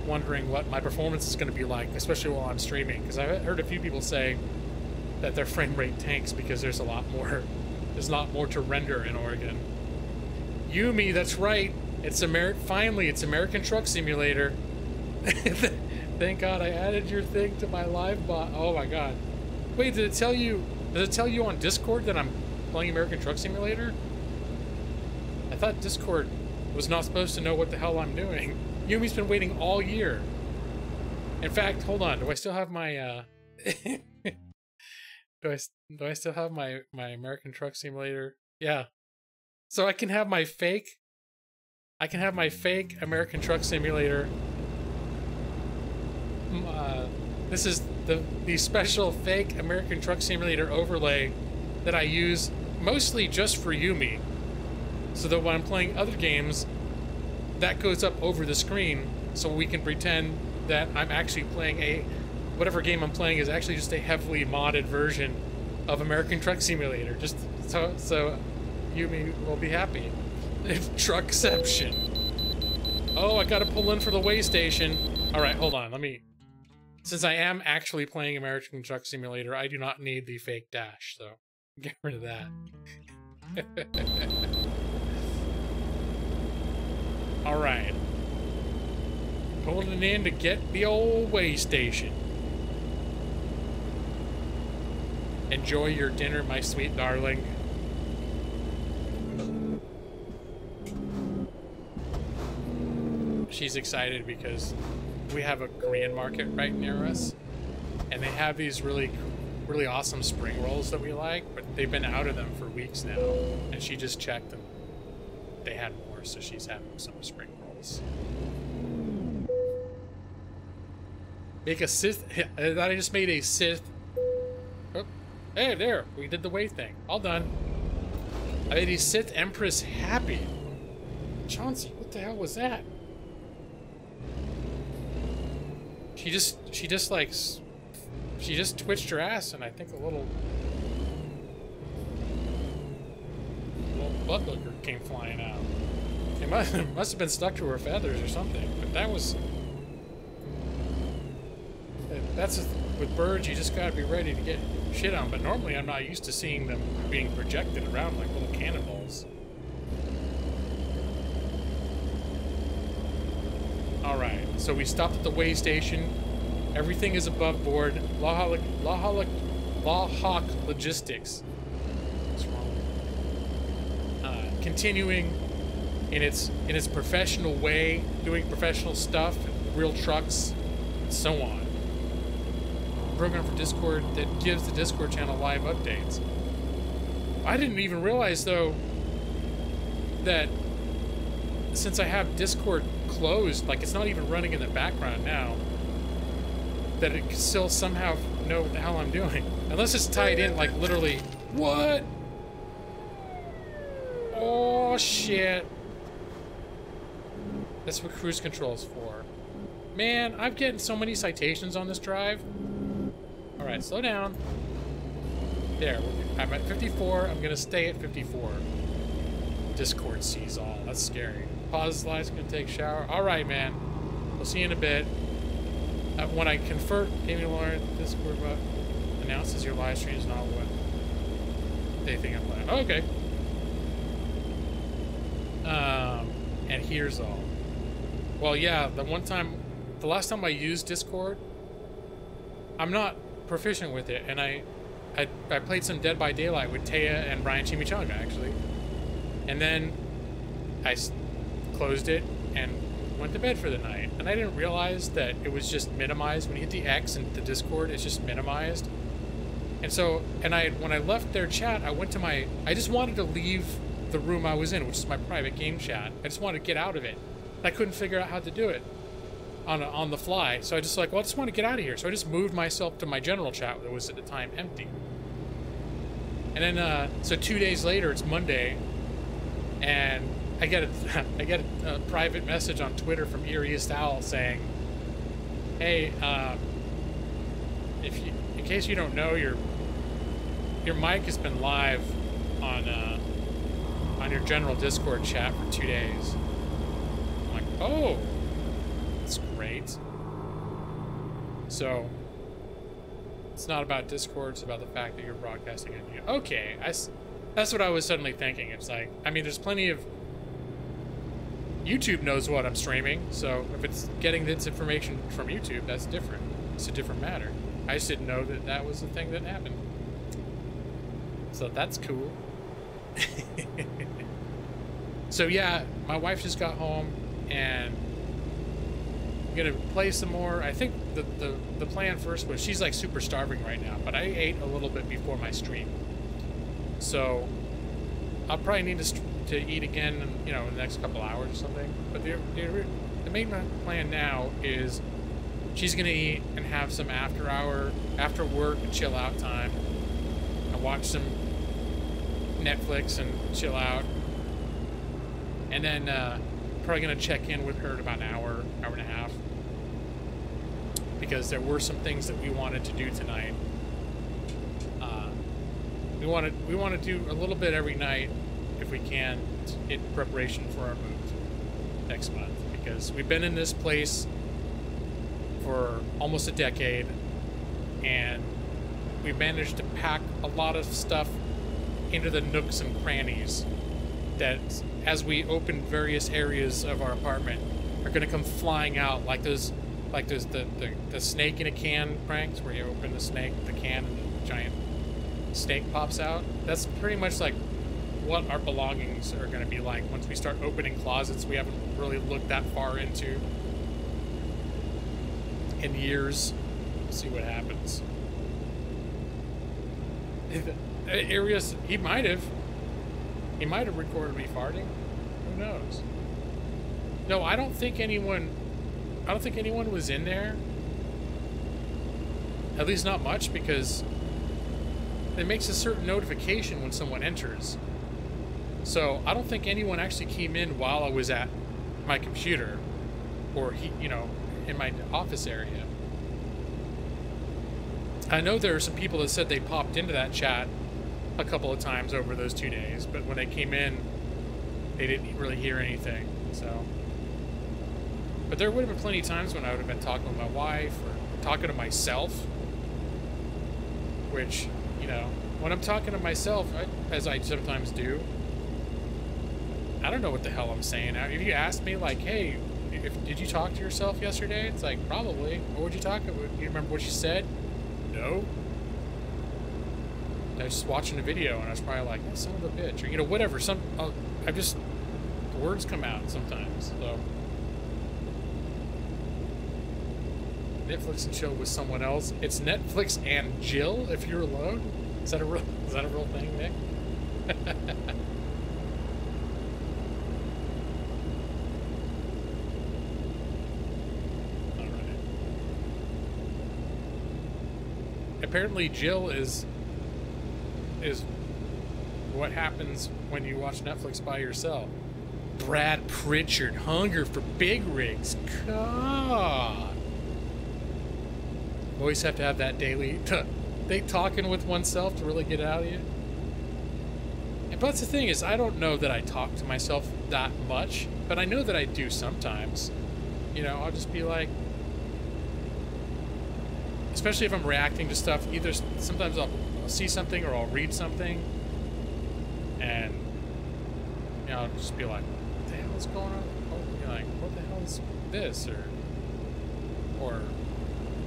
wondering what my performance is going to be like, especially while I'm streaming, because I've heard a few people say that their frame rate tanks because there's a lot more to render in Oregon. Yumi, that's right. It's finally, it's American Truck Simulator. Thank God I added your thing to my live bot. Oh my God. Wait, did it tell you on Discord that I'm playing American Truck Simulator? I thought Discord was not supposed to know what the hell I'm doing. Yumi's been waiting all year. In fact, hold on. Do I still have my do I still have my American Truck Simulator? Yeah. So I can have my fake American Truck Simulator. This is the special fake American Truck Simulator overlay that I use mostly just for Yumi, so that when I'm playing other games, that goes up over the screen, so we can pretend that I'm actually playing whatever game I'm playing is actually just a heavily modded version of American Truck Simulator, just so Yumi will be happy. Truckception. Oh, I gotta pull in for the way station. Alright, hold on, since I am actually playing American Truck Simulator, I do not need the fake dash, so get rid of that. Alright. Pulling in to get the old way station. Enjoy your dinner, my sweet darling. She's excited because we have a Korean market right near us, and they have these really awesome spring rolls that we like, but they've been out of them for weeks now, and she just checked them. They had more, so she's having some spring rolls. Make a Sith. I thought I just made a Sith. Oh, hey, there. We did the way thing. All done. I made a Sith Empress happy. Chauncey, what the hell was that? She just twitched her ass, and I think a little butt hooker came flying out. It must have been stuck to her feathers or something, but that's with birds, you just gotta be ready to get shit on, but normally I'm not used to seeing them being projected around like little cannonballs. Alright, so we stopped at the way station. Everything is above board. Lawhawk Logistics. What's wrong? Continuing in its professional way, doing professional stuff, real trucks, and so on. Program for Discord that gives the Discord channel live updates. I didn't even realize though that since I have Discord closed, like it's not even running in the background now, that it can still somehow know what the hell I'm doing. Unless it's tied in, like literally. What? Oh shit. That's what cruise control's for. Man, I'm getting so many citations on this drive. Alright, slow down. There, I'm at 54. I'm gonna stay at 54. Discord sees all. That's scary. Pause slides, gonna take a shower. Alright, man. We'll see you in a bit. When I convert Gaming Lauren, Discord announces your live stream is not what they think I'm playing. Oh, okay. And here's all. Well, yeah, the last time I used Discord, I'm not proficient with it, and I played some Dead by Daylight with Taya and Brian Chimichanga, actually. And then I closed it and went to bed for the night. And I didn't realize that it was just minimized. When you hit the X in the Discord, it's just minimized. And so, when I left their chat, I just wanted to leave the room I was in, which is my private game chat. I just wanted to get out of it. I couldn't figure out how to do it on the fly. So I just I just want to get out of here. So I just moved myself to my general chat that was at the time empty. And then, so 2 days later, it's Monday, and I get a private message on Twitter from Erie Owl saying, Hey, in case you don't know, your mic has been live on your general Discord chat for 2 days. I'm like, oh, that's great. So it's not about Discord, it's about the fact that you're broadcasting on YouTube. Okay, that's what I was suddenly thinking. It's like, I mean, there's plenty of... YouTube knows what I'm streaming, so if it's getting this information from YouTube, that's different. It's a different matter. I just didn't know that that was the thing that happened. So that's cool. So yeah, my wife just got home, and I'm gonna play some more. I think the plan first was, she's like super starving right now, but I ate a little bit before my stream, so I'll probably need to eat again, you know, in the next couple hours or something. But the main plan now is she's gonna eat and have some after work and chill out time, and watch some Netflix and chill out, and then probably gonna check in with her in about an hour and a half, because there were some things that we wanted to do tonight. We want to do a little bit every night if we can, in preparation for our move next month, because we've been in this place for almost a decade, and we've managed to pack a lot of stuff into the nooks and crannies that, as we open various areas of our apartment, are going to come flying out like those the snake in a can pranks, where you open the can and the giant snake pops out. That's pretty much like what our belongings are going to be like once we start opening closets we haven't really looked that far into in years. We'll see what happens. Areas he might have recorded me farting. Who knows? No, I don't think anyone was in there. At least not much, because it makes a certain notification when someone enters. So I don't think anyone actually came in while I was at my computer, or in my office area. I know there are some people that said they popped into that chat a couple of times over those 2 days, but when they came in, they didn't really hear anything. So, but there would have been plenty of times when I would have been talking with my wife or talking to myself, which, when I'm talking to myself, as I sometimes do, I don't know what the hell I'm saying. If you asked me, like, hey, did you talk to yourself yesterday? It's like, probably. What would you talk about? Do you remember what you said? No. I was just watching a video, and I was probably like, oh, son of a bitch, or, whatever. The words come out sometimes, so. Netflix and chill with someone else. It's Netflix and Jill if you're alone. Is that a real thing, Nick? All right. Apparently, Jill is what happens when you watch Netflix by yourself. Brad Pritchard, hunger for big rigs. God. Always have to have that daily they talking with oneself to really get it out of you. But that's the thing, is I don't know that I talk to myself that much, but I know that I do sometimes. I'll just be like, especially if I'm reacting to stuff, either sometimes I'll see something or I'll read something, and I'll just be like, what the hell is going on? Like, what the hell is this, or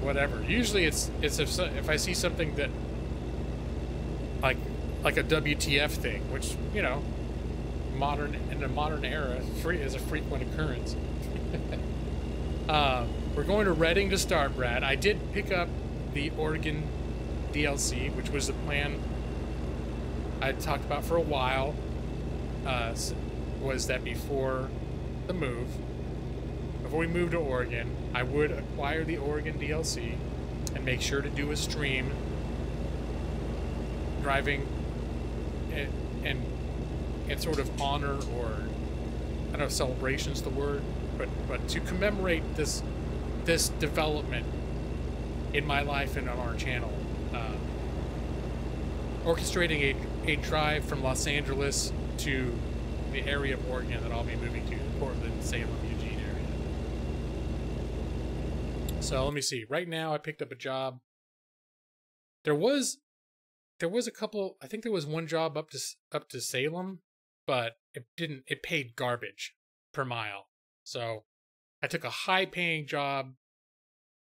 whatever. Usually it's if I see something that like a WTF thing, which in a modern era is a frequent occurrence. We're going to Reading to start, Brad. I did pick up the Oregon DLC, which was the plan I talked about for a while. Was that before the move, before we moved to Oregon, I would acquire the Oregon DLC and make sure to do a stream driving and sort of honor, or I don't know if celebration's the word, but to commemorate this this development in my life and on our channel. Orchestrating a drive from Los Angeles to the area of Oregon that I'll be moving to, the Portland, Salem, Eugene area. So let me see. Right now, I picked up a job. There was a couple. I think there was one job up to Salem, but it paid garbage per mile. So I took a high-paying job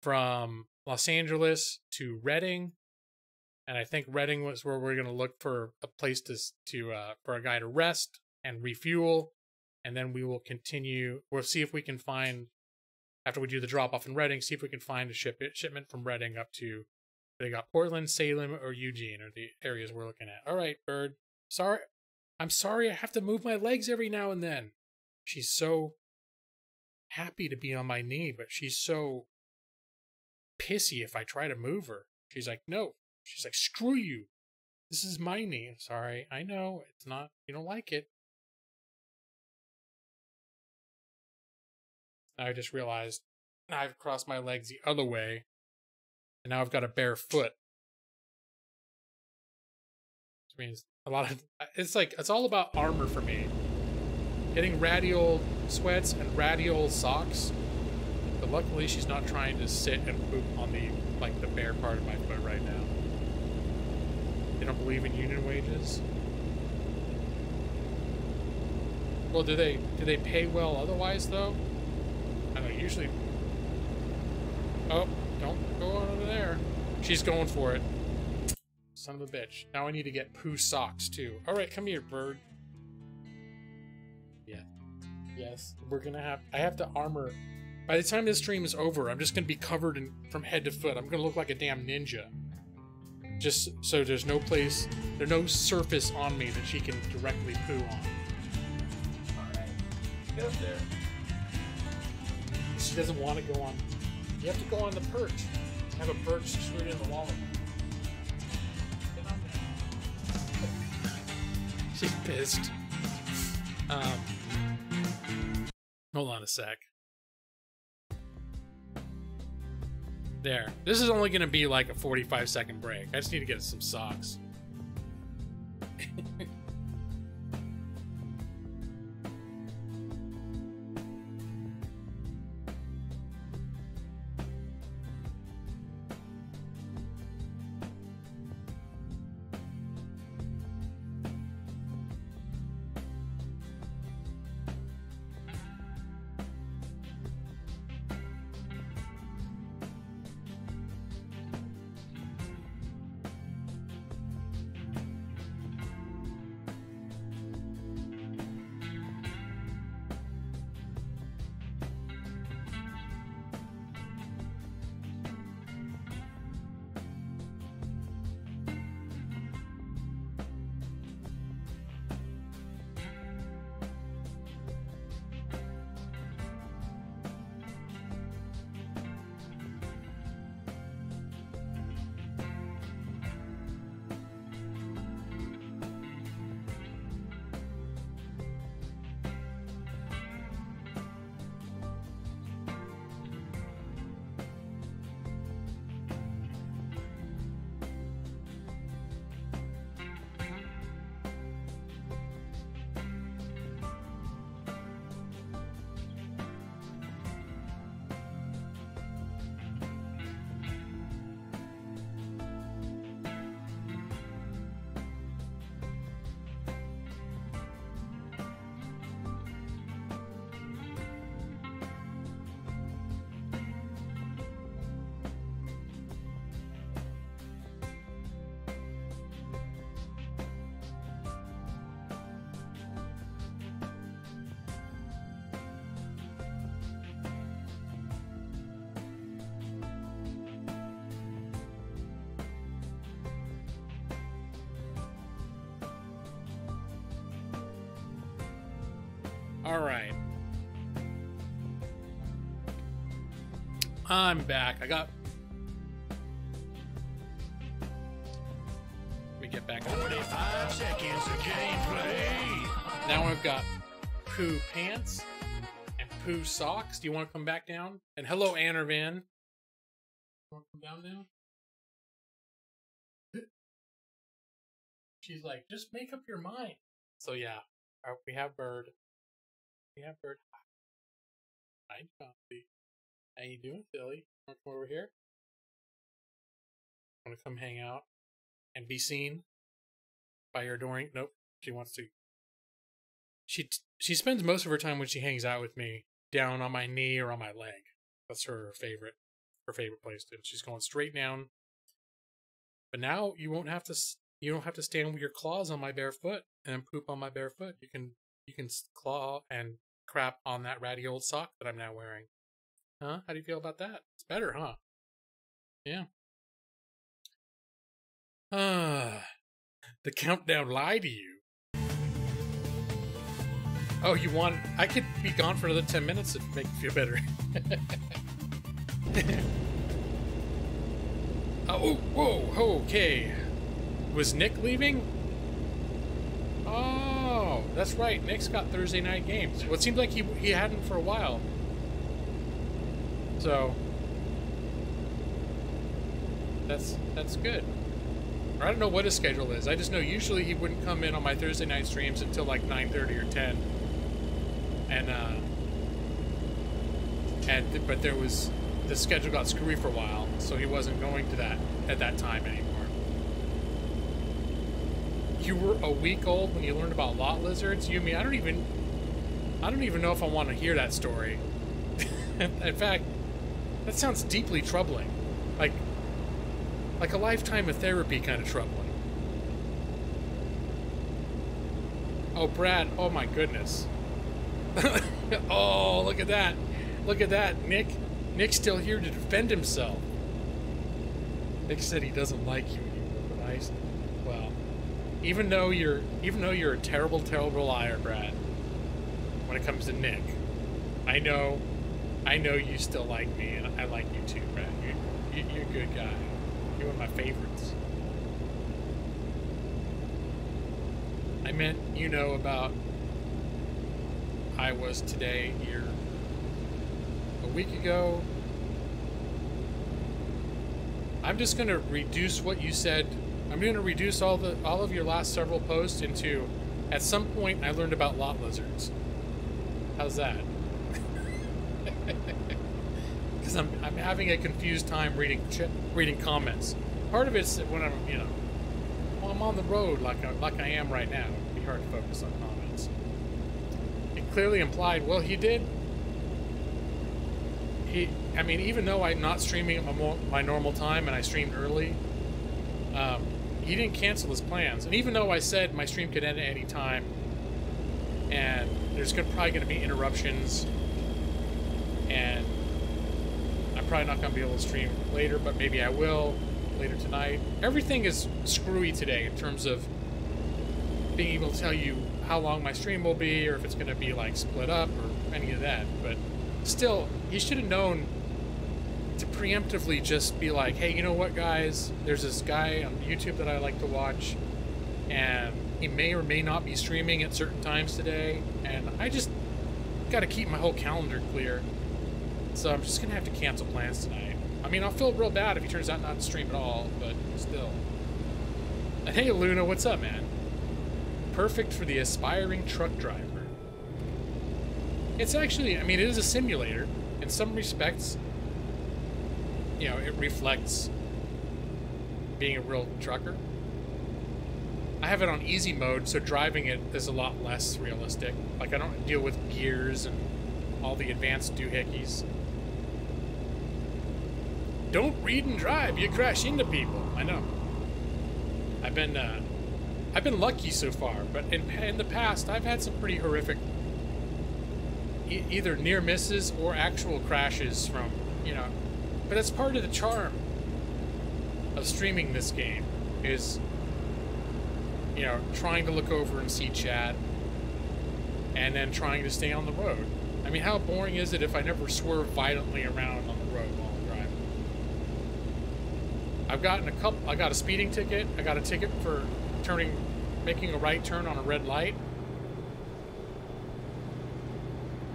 from Los Angeles to Redding. And I think Redding was where we're going to look for a place for a guy to rest and refuel. And then we will continue. We'll see if we can find, after we do the drop off in Redding, see if we can find a shipment from Redding up to, they got Portland, Salem, or Eugene are the areas we're looking at. All right, Bird. I'm sorry I have to move my legs every now and then. She's so happy to be on my knee, but she's so pissy if I try to move her. She's like, no. She's like, screw you. This is my knee. Sorry, I know. It's not, you don't like it. I just realized I've crossed my legs the other way. And now I've got a bare foot. Which means it's all about armor for me. Getting radial sweats and radial socks. But luckily she's not trying to sit and poop on the bare part of my foot right now. They don't believe in union wages. Well, do they pay well otherwise though? I don't know, usually. Oh, don't go over there. She's going for it. Son of a bitch. Now I need to get poo socks too. Alright, come here, Bird. Yeah. Yes. I have to armor. By the time this stream is over, I'm just gonna be covered from head to foot. I'm gonna look like a damn ninja. Just so there's no surface on me that she can directly poo on. Alright. Get up there. She doesn't want to go on. You have to go on the perch. Have a perch screwed in the wall. Get on there. She's pissed. Hold on a sec. There. This is only going to be like a 45-second break. I just need to get some socks. All right. I'm back. Let me get back on. 45 seconds of gameplay. Now I've got poo pants and Pooh Socks, do you want to come back down? And hello, Annervan. Want to come down now? She's like, just make up your mind. So yeah, we have Bird. We have Bird. Hi, Chauncey. How you doing, Silly? Want to come over here? Want to come hang out and be seen by your adoring? Nope. She wants to. She spends most of her time when she hangs out with me down on my knee or on my leg. That's her favorite place to. She's going straight down. But now you won't have to. You don't have to stand with your claws on my bare foot and poop on my bare foot. You can claw and crap on that ratty old sock that I'm now wearing. Huh? How do you feel about that? It's better, huh? Yeah. The countdown lied to you. Oh, you want... I could be gone for another 10 minutes to make you feel better. Oh, whoa, okay. Was Nick leaving? Oh, that's right. Nick's got Thursday night games. Well, it seems like he hadn't for a while. So... That's good. I don't know what his schedule is. I just know usually he wouldn't come in on my Thursday night streams until like 9:30 or 10. But there was the schedule got screwy for a while, so he wasn't going to that at that time anymore. You were a week old when you learned about lot lizards? You mean I don't even know if I want to hear that story. In fact, that sounds deeply troubling. Like a lifetime of therapy kind of troubling. Oh, Brad, oh my goodness. Oh, look at that. Look at that. Nick's still here to defend himself. Nick said he doesn't like you anymore, but well, even though you're a terrible, terrible liar, Brad, when it comes to Nick, I know you still like me, and I like you too, Brad. You're a good guy. You're one of my favorites. I meant, about I was today here a week ago. I'm just going to reduce what you said. I'm going to reduce all of your last several posts into, at some point I learned about lot lizards. How's that? Because I'm having a confused time reading comments. Part of it's when I'm on the road like I am right now. It'd be hard to focus on comments. It clearly implied, well, he did. Even though I'm not streaming at my normal time and I streamed early, he didn't cancel his plans. And even though I said my stream could end at any time, and there's probably going to be interruptions, and I'm probably not going to be able to stream later, but maybe I will later tonight. Everything is screwy today in terms of being able to tell you how long my stream will be, or if it's going to be like split up or any of that. But still, he should have known to preemptively just be like, hey, you know what, guys? There's this guy on YouTube that I like to watch, and he may or may not be streaming at certain times today, and I just got to keep my whole calendar clear. So I'm just going to have to cancel plans tonight. I'll feel real bad if he turns out not to stream at all, but still. And hey, Luna, what's up, man? Perfect for the aspiring truck driver. It's actually, it is a simulator. In some respects, it reflects being a real trucker. I have it on easy mode, so driving it is a lot less realistic. Like, I don't deal with gears and all the advanced doohickeys. Don't read and drive, you crash into people. I know. I've been lucky so far, but in the past, I've had some pretty horrific either near misses or actual crashes from, but that's part of the charm of streaming this game is, trying to look over and see chat and then trying to stay on the road. How boring is it if I never swerve violently around on the road while I'm driving? I got a speeding ticket. I got a ticket for making a right turn on a red light.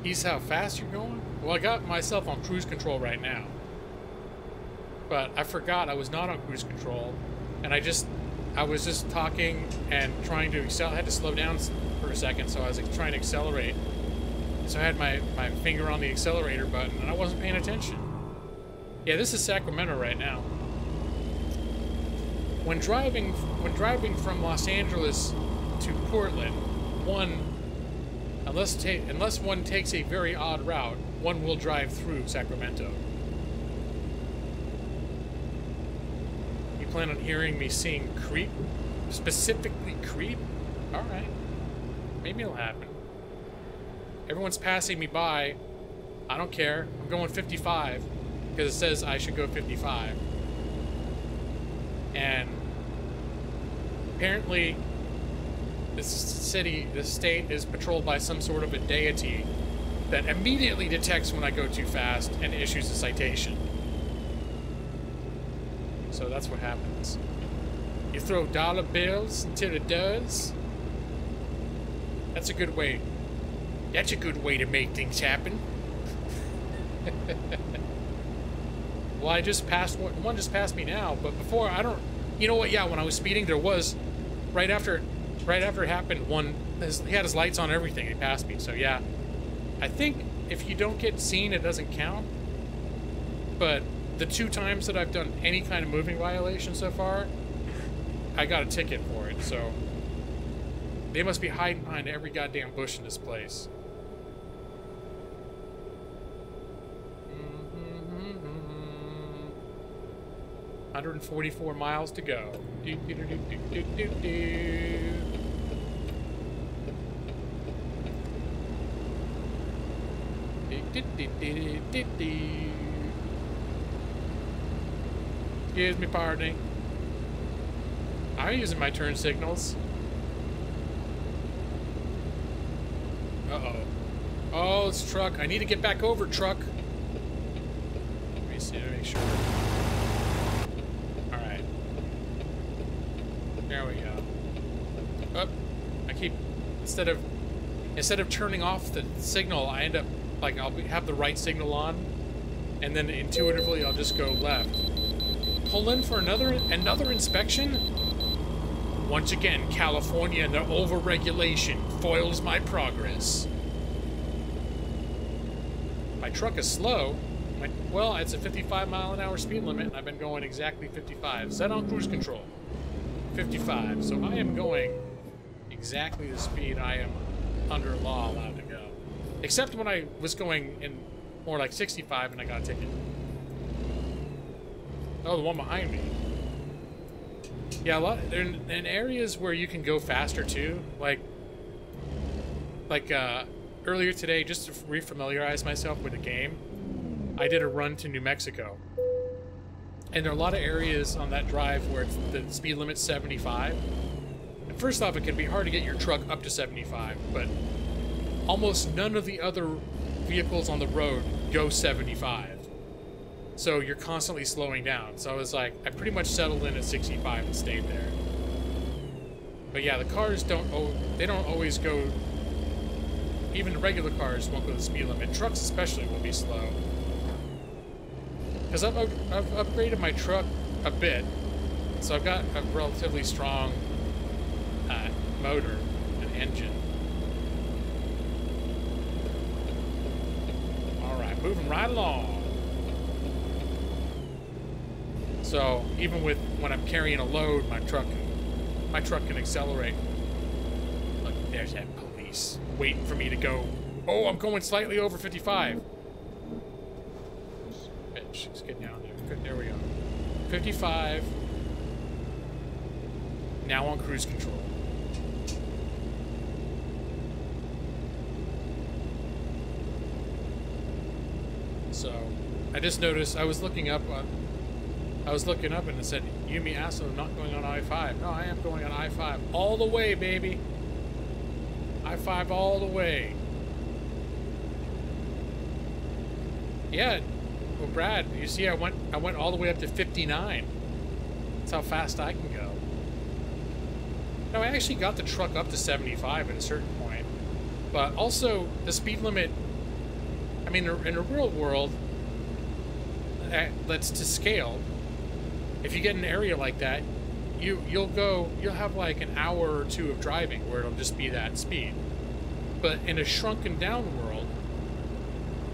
Ease how fast you're going? Well, I got myself on cruise control right now. But I forgot I was not on cruise control. And I was just talking and trying to I had to slow down for a second, so I was like, trying to accelerate. So I had my finger on the accelerator button, and I wasn't paying attention. Yeah, this is Sacramento right now. When driving from Los Angeles to Portland, unless one takes a very odd route, one will drive through Sacramento. You plan on hearing me sing Creep? Specifically Creep? Alright. Maybe it'll happen. Everyone's passing me by. I don't care. I'm going 55 because it says I should go 55. And apparently this state is patrolled by some sort of a deity that immediately detects when I go too fast and issues a citation. So that's what happens. You throw dollar bills until it does. That's a good way. That's a good way to make things happen. Well, I just passed one just passed me now, but before I don't. You know what? Yeah, when I was speeding, there was right after it happened. He had his lights on and everything. He passed me. So yeah, I think if you don't get seen, it doesn't count. But the 2 times that I've done any kind of moving violation so far, I got a ticket for it. So they must be hiding behind every goddamn bush in this place. 144 miles to go. Excuse me, pardon. I'm using my turn signals. Uh-oh. Oh, it's truck. I need to get back over, truck. Let me see to make sure. Alright. There we go. Oh, I keep instead of turning off the signal, I end up like I'll have the right signal on, and then intuitively I'll just go left. Pull in for another inspection? Once again, California and their overregulation foils my progress. My truck is slow. Well, it's a 55-mile-an-hour speed limit, and I've been going exactly 55. Set on cruise control. 55. So I am going exactly the speed I am under law allowed to go. Except when I was going in more like 65 and I got a ticket. Oh, the one behind me. Yeah, they're in areas where you can go faster too. Like earlier today, just to refamiliarize myself with the game, I did a run to New Mexico. And there are a lot of areas on that drive where the speed limit's 75. And first off, it can be hard to get your truck up to 75, but almost none of the other vehicles on the road go 75. So you're constantly slowing down. So I was like, I pretty much settled in at 65 and stayed there. But yeah, the cars don't always go, even the regular cars won't go the speed limit. Trucks especially will be slow. Because I've upgraded my truck a bit. So I've got a relatively strong motor and engine. Alright, moving right along. So even when I'm carrying a load, my truck can accelerate. Look, there's that police waiting for me to go. Oh, I'm going slightly over 55. Bitch, let's get down there. Good, there we go. 55. Now on cruise control. So I just noticed I was looking up and it said, Yumi Asso not going on I-5. No, I am going on I-5 all the way, baby. I-5 all the way. Yeah, well, Brad, you see, I went all the way up to 59. That's how fast I can go. No, I actually got the truck up to 75 at a certain point, but also the speed limit I mean, in a real world, that's to scale. If you get an area like that, you'll have like an hour or two of driving where it'll just be that speed. But in a shrunken down world,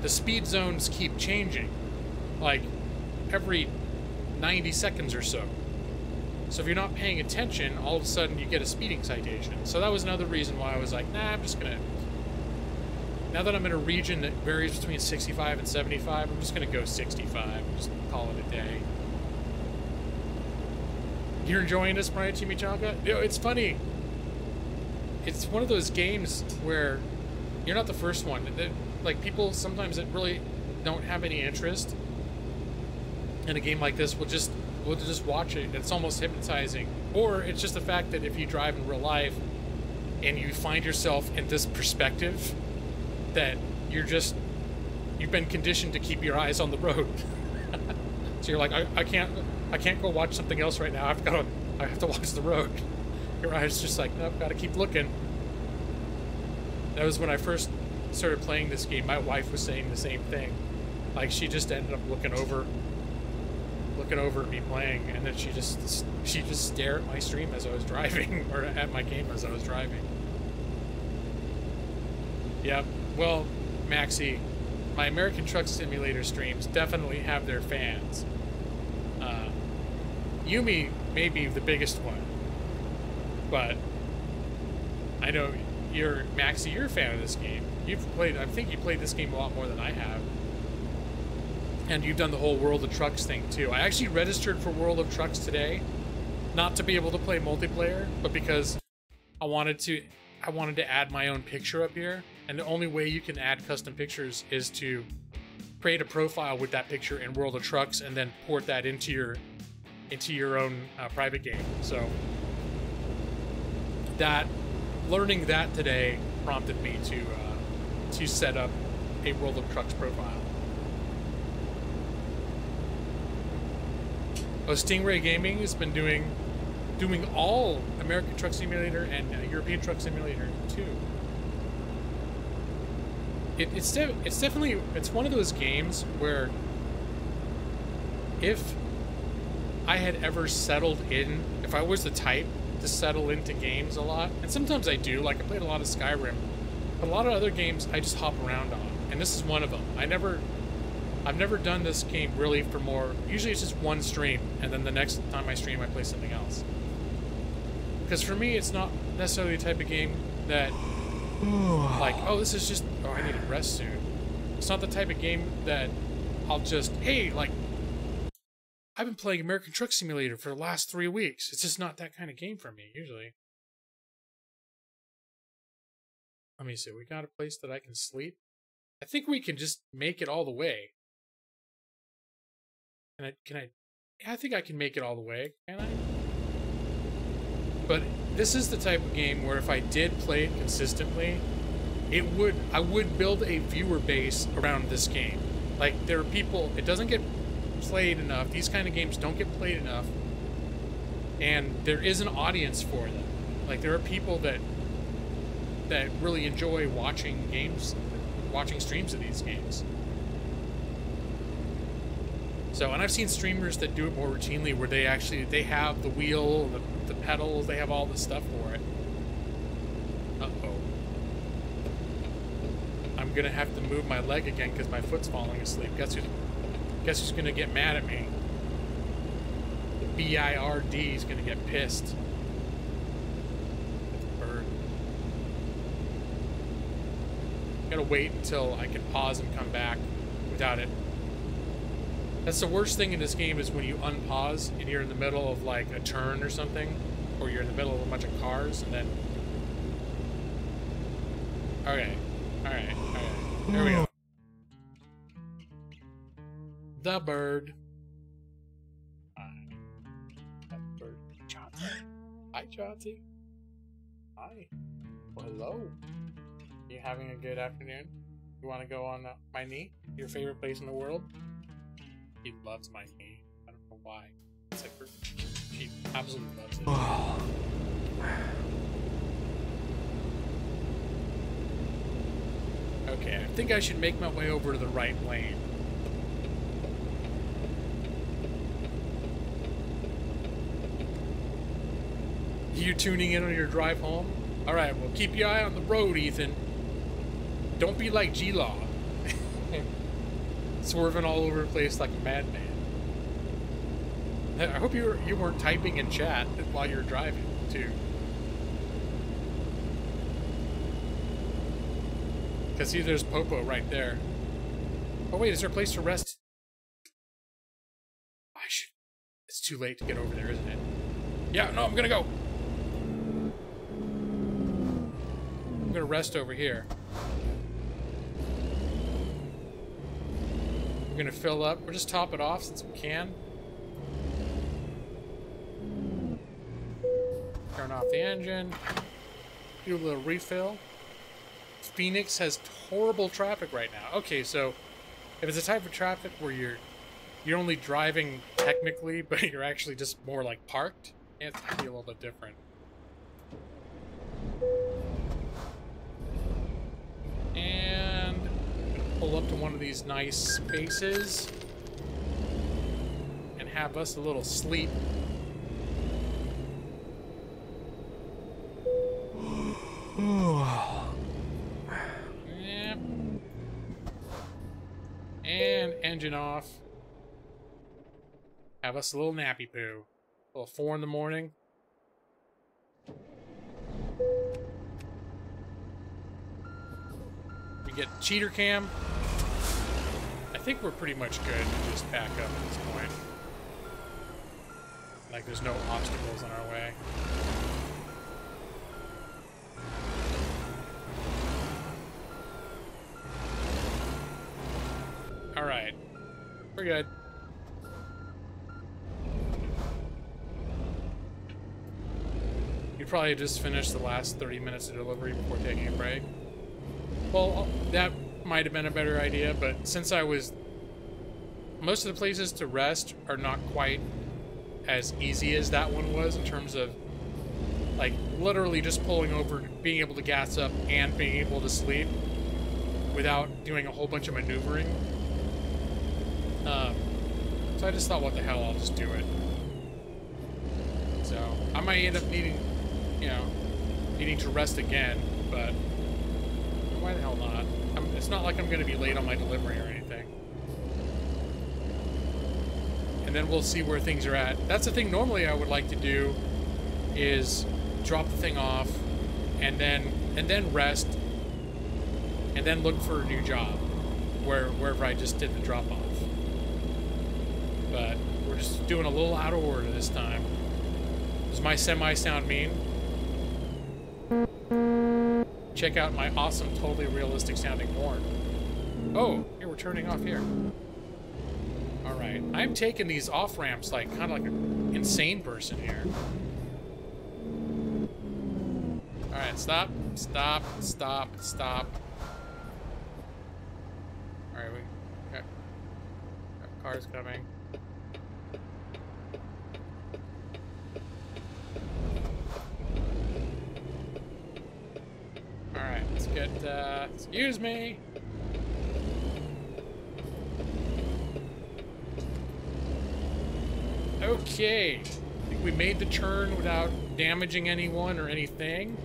the speed zones keep changing, like every 90 seconds or so. So if you're not paying attention, all of a sudden you get a speeding citation. So that was another reason why I was like, nah, I'm just gonna, now that I'm in a region that varies between 65 and 75, I'm just gonna go 65, just call it a day. You're enjoying this, Brian Chimichanga? You know, it's funny. It's one of those games where you're not the first one. Like, people sometimes that really don't have any interest in a game like this will just watch it. It's almost hypnotizing. Or it's just the fact that if you drive in real life and you find yourself in this perspective, that you've been conditioned to keep your eyes on the road. So you're like, I can't go watch something else right now. I have to watch the road. Your eyes just like, nope, gotta keep looking. That was when I first started playing this game. My wife was saying the same thing. Like, she just ended up looking over at me playing, and then she just stared at my stream as I was driving, or at my game as I was driving. Yeah, well, Maxie, my American Truck Simulator streams definitely have their fans. Yumi may be the biggest one, but I know Maxie, you're a fan of this game. I think you played this game a lot more than I have. And you've done the whole World of Trucks thing too. I actually registered for World of Trucks today, not to be able to play multiplayer, but because I wanted to add my own picture up here. And the only way you can add custom pictures is to create a profile with that picture in World of Trucks and then port that into your own private game. So learning that today prompted me to set up a World of Trucks profile. Stingray Gaming has been doing all American Truck Simulator and European Truck Simulator too. It's definitely one of those games where if I had ever settled in, if I was the type to settle into games a lot, and sometimes I do, like I played a lot of Skyrim, but a lot of other games I just hop around on, and this is one of them. I've never done this game really for more. Usually it's just one stream, and then the next time I stream, I play something else. Because for me, it's not necessarily the type of game that, like, oh, this is just, oh, I need a rest soon. It's not the type of game that I'll just, hey, like, I've been playing American Truck Simulator for the last 3 weeks. It's just not that kind of game for me, usually. Let me see, we got a place that I can sleep? I think we can just make it all the way. Yeah, I think I can make it all the way, can I? But this is the type of game where if I did play it consistently, I would build a viewer base around this game. Like, there are people, it doesn't get played enough. These kind of games don't get played enough. And there is an audience for them. Like, there are people that really enjoy watching streams of these games. So, and I've seen streamers that do it more routinely where they have the wheel, the pedals, they have all the stuff for it. Uh-oh. I'm gonna have to move my leg again because my foot's falling asleep. Guess who's gonna get mad at me? The BIRD is gonna get pissed. It's a bird. Gotta wait until I can pause and come back without it. That's the worst thing in this game is when you unpause and you're in the middle of like a turn or something, or you're in the middle of a bunch of cars and then... Okay. Alright. There we go. The bird. That bird. Chauncey. Hi, Chauncey. Hi. Well, hello. You having a good afternoon? You want to go on my knee? Your favorite place in the world? He loves my knee. I don't know why. It's like she absolutely loves it. Okay, I think I should make my way over to the right lane. You tuning in on your drive home? Alright, well, keep your eye on the road, Ethan. Don't be like G-Law. Swerving all over the place like a madman. I hope you weren't typing in chat while you were driving, too. Because see, there's Popo right there. Oh wait, is there a place to rest? I should... It's too late to get over there, isn't it? Yeah, no, I'm gonna go. I'm gonna rest over here. We're gonna fill up. We'll just top it off since we can. Turn off the engine. Do a little refill. Phoenix has horrible traffic right now. Okay, so if it's a type of traffic where you're only driving technically, but you're actually just more like parked, it's gonna be a little bit different. And pull up to one of these nice spaces and have us a little sleep. Yep. And engine off. Have us a little nappy poo. A little 4 in the morning. We get cheater cam. I think we're pretty much good to just back up at this point. Like there's no obstacles in our way. Alright. We're good. You probably just finished the last 30 minutes of delivery before taking a break. Well, that might have been a better idea, but since I was... Most of the places to rest are not quite as easy as that one was in terms of, like, literally just pulling over, being able to gas up, and being able to sleep without doing a whole bunch of maneuvering. So I just thought, what the hell, I'll just do it. So, I might end up needing, you know, needing to rest again, but why the hell not? It's not like I'm going to be late on my delivery or anything. And then we'll see where things are at. That's the thing normally I would like to do, is drop the thing off, and then rest, and then look for a new job, wherever I just did the drop off. But we're just doing a little out of order this time. Does my semi sound mean? Check out my awesome, totally realistic sounding horn. Oh, here, we're turning off here. Alright, I'm taking these off ramps like kind of like an insane person here. Alright, stop, stop, stop, stop. Alright, we got cars coming. Alright, let's get, excuse me! Okay, I think we made the turn without damaging anyone or anything.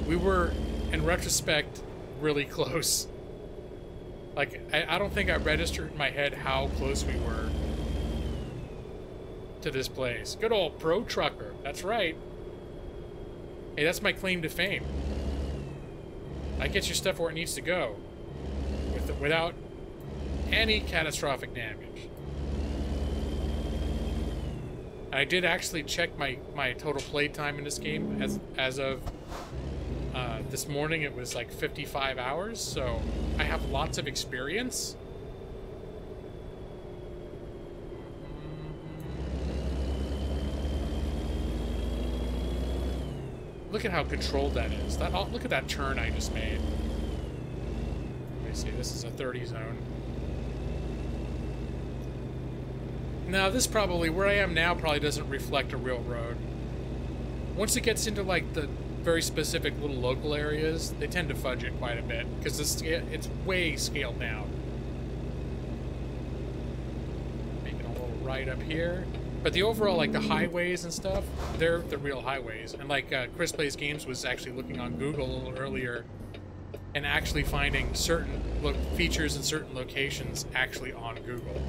We were, in retrospect, really close. Like, I don't think I registered in my head how close we were to this place. Good old pro trucker. That's right. Hey, that's my claim to fame. I get your stuff where it needs to go, without any catastrophic damage. I did actually check my total play time in this game as of this morning. It was like 55 hours, so I have lots of experience. Look at how controlled that is. Look at that turn I just made. Let me see, this is a 30 zone. Now, this probably, where I am now, probably doesn't reflect a real road. once it gets into like the very specific little local areas, they tend to fudge it quite a bit because it's way scaled down. Making a little right up here. But the overall, like the highways and stuff, they're the real highways. And like Chris Plays Games was actually looking on Google a little earlier and actually finding certain features in certain locations actually on Google.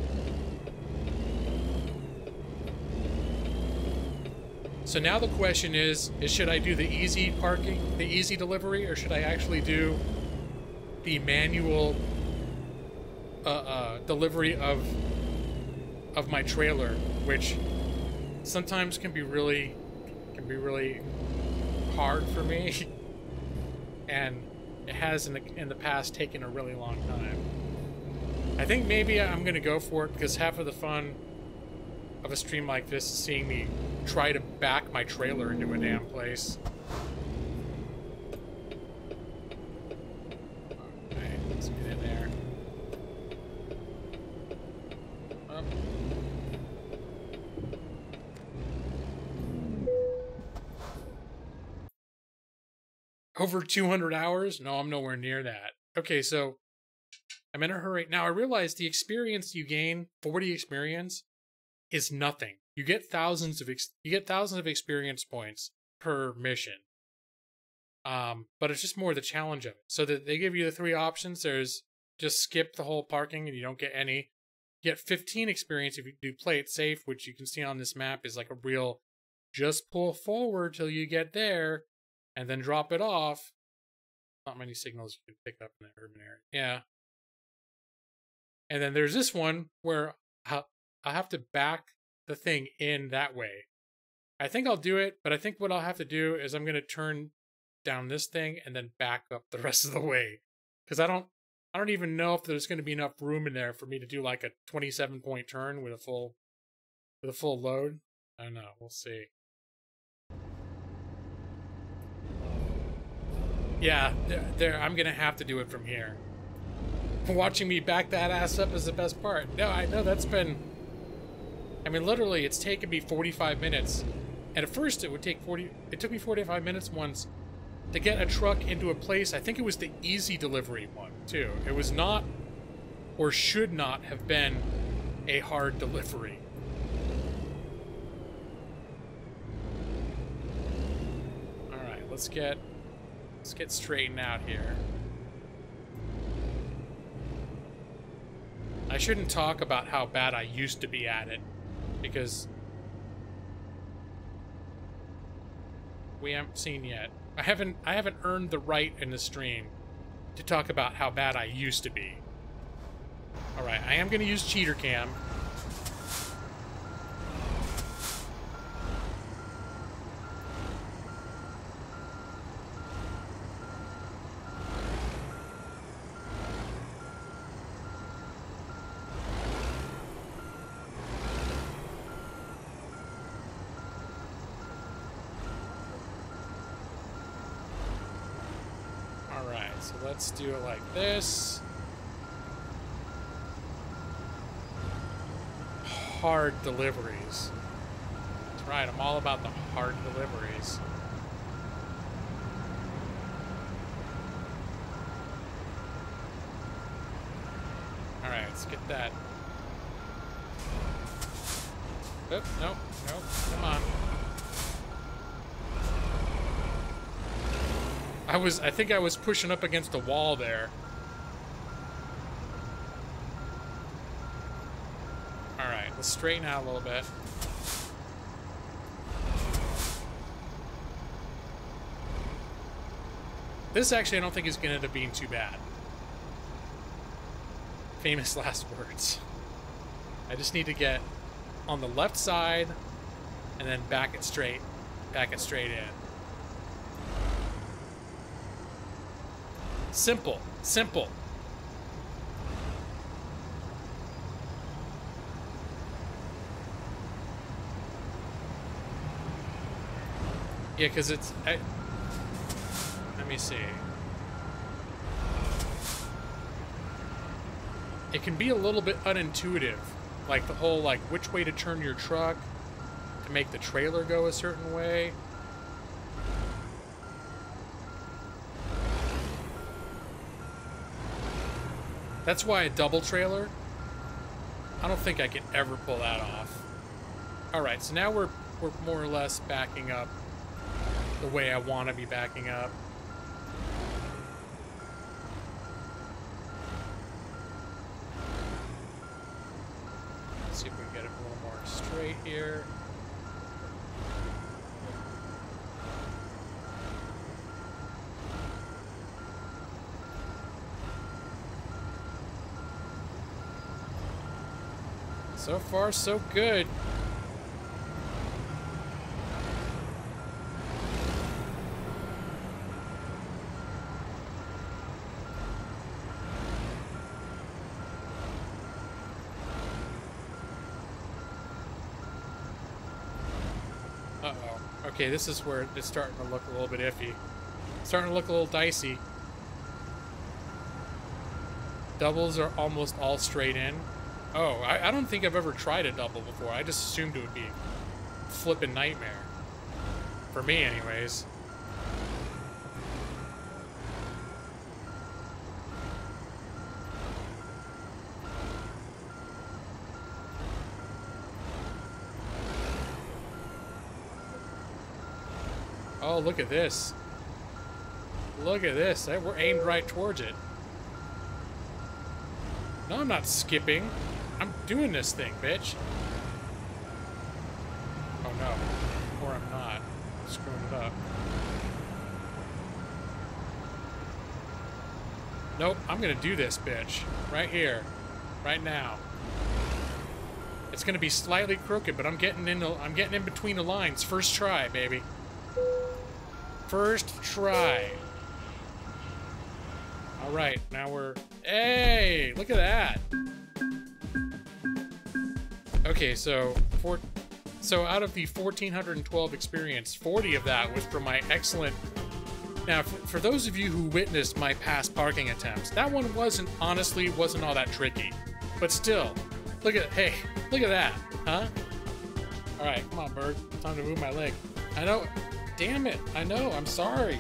So now the question is should I do the easy parking, the easy delivery, or should I actually do the manual delivery of my trailer, which sometimes can be really hard for me, and it has in the past taken a really long time. I think maybe I'm gonna go for it because half of the fun of a stream like this is seeing me try to back my trailer into a damn place. Alright, let's get in there. Up. Over 200 hours? No, I'm nowhere near that. Okay, so I'm in a hurry. Now I realize the experience you gain, 40 experience, is nothing. You get thousands of experience points per mission. But it's just more the challenge of it. So that they give you the 3 options. There's just skip the whole parking and you don't get any. You get 15 experience if you do play it safe, which you can see on this map is like a real just pull forward till you get there and then drop it off. Not many signals you can pick up in that urban area. Yeah. And then there's this one where I have to back the thing in that way. I think I'll do it, but I think what I'll have to do is I'm going to turn down this thing and then back up the rest of the way. Because I don't even know if there's going to be enough room in there for me to do like a 27-point turn with a full load. I don't know. We'll see. Yeah, there. I'm going to have to do it from here. Watching me back that ass up is the best part. No, I know that's been... I mean, literally, it's taken me 45 minutes. And at first, it took me 45 minutes once to get a truck into a place. I think it was the easy delivery one, too. It was not, or should not have been, a hard delivery. Alright, let's get straightened out here. I shouldn't talk about how bad I used to be at it, because we haven't seen yet. I haven't earned the right in the stream to talk about how bad I used to be. Alright, I am going to use cheater cam. So let's do it like this. Hard deliveries. That's right, I'm all about the hard deliveries. Alright, let's get that. Oop, nope, come on. I think I was pushing up against a wall there. Alright, let's straighten out a little bit. This actually I don't think is going to end up being too bad. Famous last words. I just need to get on the left side and then back it straight in. Simple. Yeah, because it's... let me see. It can be a little bit unintuitive. Like the whole, like, which way to turn your truck to make the trailer go a certain way. That's why a double trailer, I don't think I can ever pull that off. Alright, so now we're more or less backing up the way I want to be backing up. Let's see if we can get it a little more straight here. So far, so good. Uh-oh. Okay, this is where it's starting to look a little bit iffy. Starting to look a little dicey. Doubles are almost all straight in. Oh, I don't think I've ever tried a double before. I just assumed it would be a flippin' nightmare. For me, anyways. Oh, look at this. Look at this. We're aimed right towards it. No, I'm not skipping. I'm doing this thing, bitch. Oh no. Or I'm not. I'm screwing it up. Nope, I'm gonna do this, bitch. Right here. Right now. It's gonna be slightly crooked, but I'm getting in between the lines. First try, baby. First try. Alright, now we're... Hey! Look at that! Okay, so out of the 1,412 experience, 40 of that was from my excellent... Now, for those of you who witnessed my past parking attempts, that one honestly wasn't all that tricky. But still, look at that, huh? Alright, come on, bird. Time to move my leg. I know, damn it, I know, I'm sorry.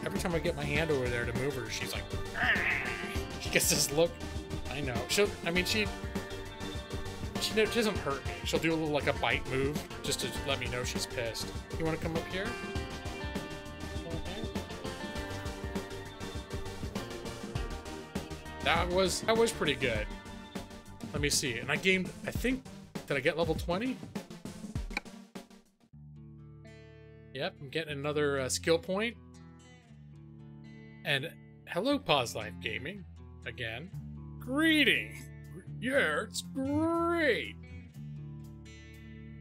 Every time I get my hand over there to move her, she's like... She gets this look. I know. She doesn't hurt me. She'll do a little, like, a bite move, just to let me know she's pissed. You want to come up here? Okay. That was pretty good. Let me see. And I gained, I think, did I get level 20? Yep, I'm getting another skill point. And hello, Pause Life Gaming. Again. Greeting! Yeah, it's great!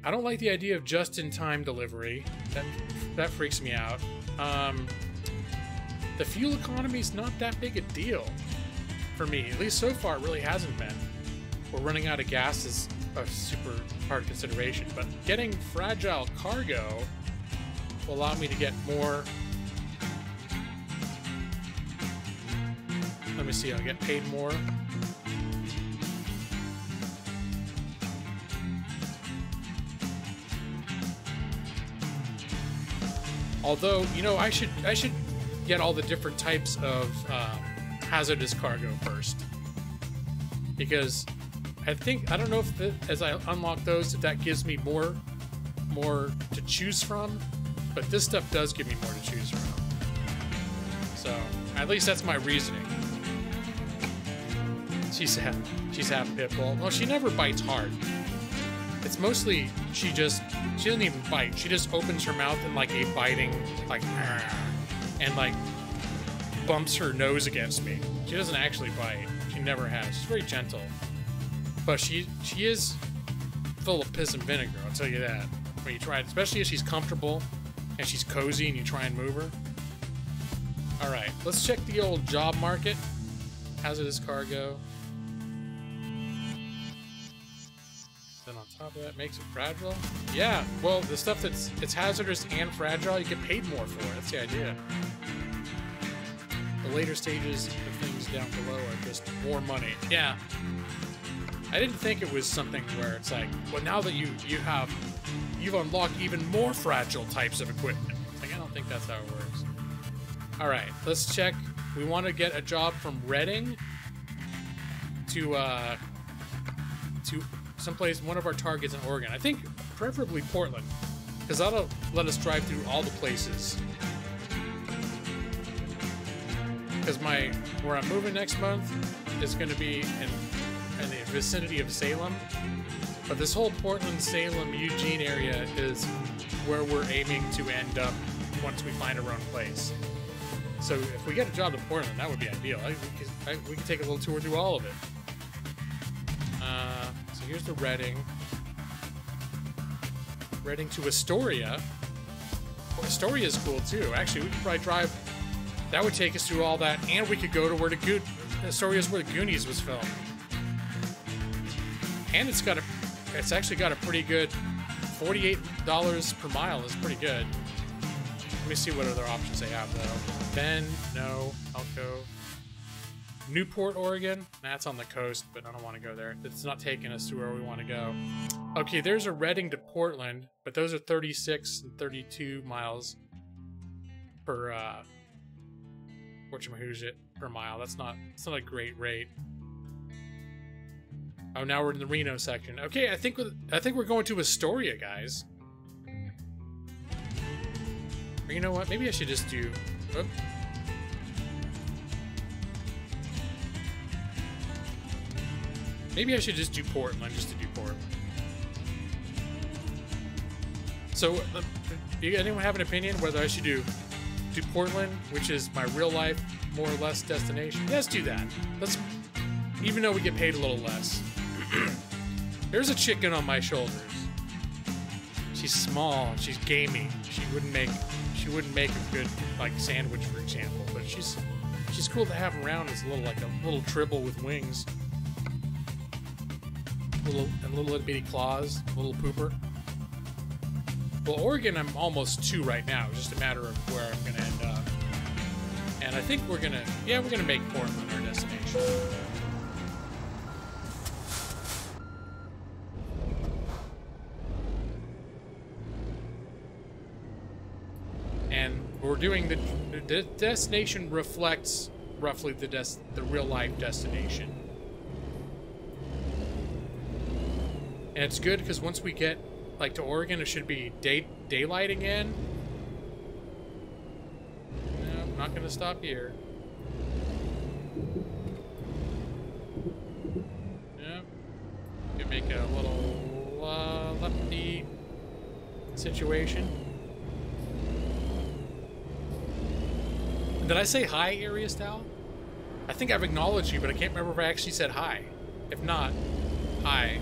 I don't like the idea of just-in-time delivery. That freaks me out. The fuel economy's not that big a deal for me. At least so far, it really hasn't been. We're running out of gas is a super hard consideration, but getting fragile cargo will allow me to get more... Let me see, I'll get paid more. Although, you know, I should get all the different types of hazardous cargo first. Because I don't know if as I unlock those, if that gives me more to choose from, but this stuff does give me more to choose from. So, at least that's my reasoning. She's half pit bull. Well, she never bites hard. It's mostly she doesn't even bite. She just opens her mouth in like a biting, like, and like bumps her nose against me. She doesn't actually bite. She never has. She's very gentle, but she is full of piss and vinegar. I'll tell you that. When you try it, especially if she's comfortable and she's cozy and you try and move her. All right, let's check the old job market. Hazardous cargo. Then on top of that, makes it fragile. Yeah, well, the stuff it's hazardous and fragile, you get paid more for it. That's the idea. The later stages of things down below are just more money. Yeah. I didn't think it was something where it's like, well, now that you've unlocked even more fragile types of equipment. Like, I don't think that's how it works. All right, let's check. We want to get a job from Reading. to someplace, one of our targets in Oregon. I think preferably Portland, because that'll let us drive through all the places. Because where I'm moving next month is going to be in the vicinity of Salem, but this whole Portland, Salem, Eugene area is where we're aiming to end up once we find our own place. So if we get a job in Portland, that would be ideal. We can take a little tour through all of it. So here's the Reading. Reading to Astoria. Well, Astoria is cool too. Actually, we could probably drive. That would take us through all that, and we could go to where Astoria is where the Goonies was filmed. And it's actually got a pretty good $48 per mile is pretty good. Let me see what other options they have though. Bend, no, Elko. Newport, Oregon. That's on the coast, but I don't want to go there. It's not taking us to where we want to go. Okay, there's a Reading to Portland, but those are 36 and 32 miles per whatchamahooshit per mile. That's not a great rate. Oh, now we're in the Reno section. Okay, I think we're going to Astoria, guys. Or you know what? Maybe I should just do. Whoop. Maybe I should just do Portland, just to do Portland. So, anyone have an opinion whether I should do Portland, which is my real life, more or less destination? Let's do that. Even though we get paid a little less. There's a chicken on my shoulders. She's small. She's gamey. She wouldn't make a good like sandwich, for example. But she's cool to have around as a little tribble with wings. Little bitty claws, little pooper. Well, Oregon, I'm almost to right now. It's just a matter of where I'm gonna end up. And I think we're gonna make Portland our destination. And we're doing the destination reflects roughly the real life destination. And it's good because once we get like to Oregon, it should be daylighting in. No, I'm not gonna stop here. Yep. You make a little lefty situation. Did I say hi, Area Style? I think I've acknowledged you, but I can't remember if I actually said hi. If not, hi.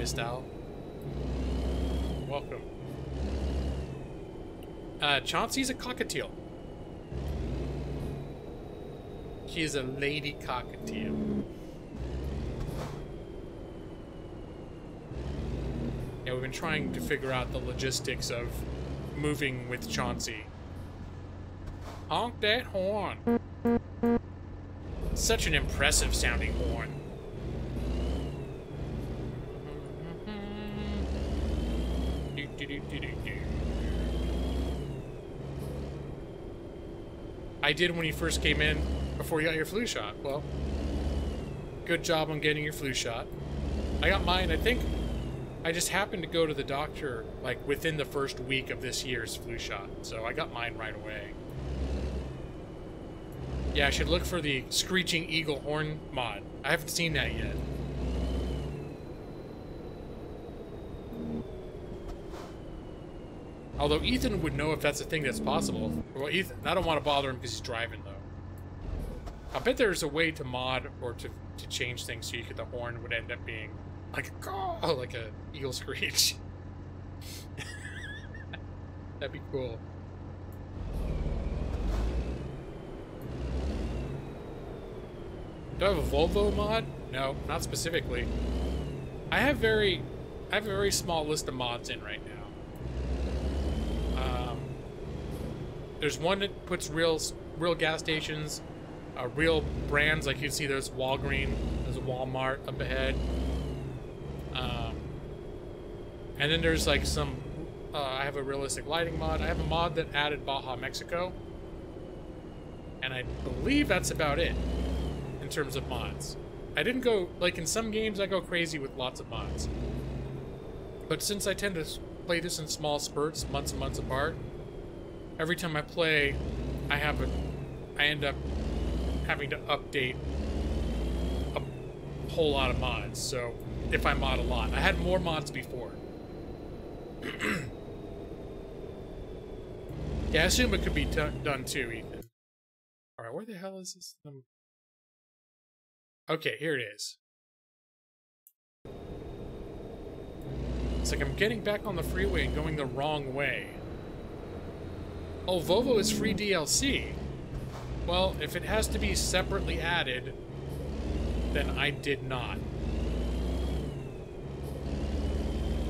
Style. Welcome. Chauncey's a cockatiel. She is a lady cockatiel. Yeah, we've been trying to figure out the logistics of moving with Chauncey. Honk that horn. Such an impressive sounding horn. I did when you first came in before you got your flu shot. Well, good job on getting your flu shot. I got mine, I think I just happened to go to the doctor like within the first week of this year's flu shot. So I got mine right away. Yeah, I should look for the Screeching Eagle Horn mod. I haven't seen that yet. Although Ethan would know if that's a thing that's possible. Well, Ethan, I don't want to bother him because he's driving, though. I bet there's a way to mod or to change things so you could, the horn would end up being like a caw, like a eagle screech. That'd be cool. Do I have a Volvo mod? No, not specifically. I have a very small list of mods in right now. There's one that puts real gas stations, real brands, like you can see there's Walgreens, there's a Walmart up ahead. And then there's like some, I have a realistic lighting mod. I have a mod that added Baja, Mexico. And I believe that's about it. And terms of mods. I didn't go, like in some games I go crazy with lots of mods. But since I tend to play this in small spurts, months and months apart, every time I play, I end up having to update a whole lot of mods. So if I mod a lot, I had more mods before. Yeah, I assume it could be done too, Ethan. Alright, where the hell is this? Okay, here it is. It's like I'm getting back on the freeway and going the wrong way. Oh, Vovo is free DLC. Well, if it has to be separately added, then I did not.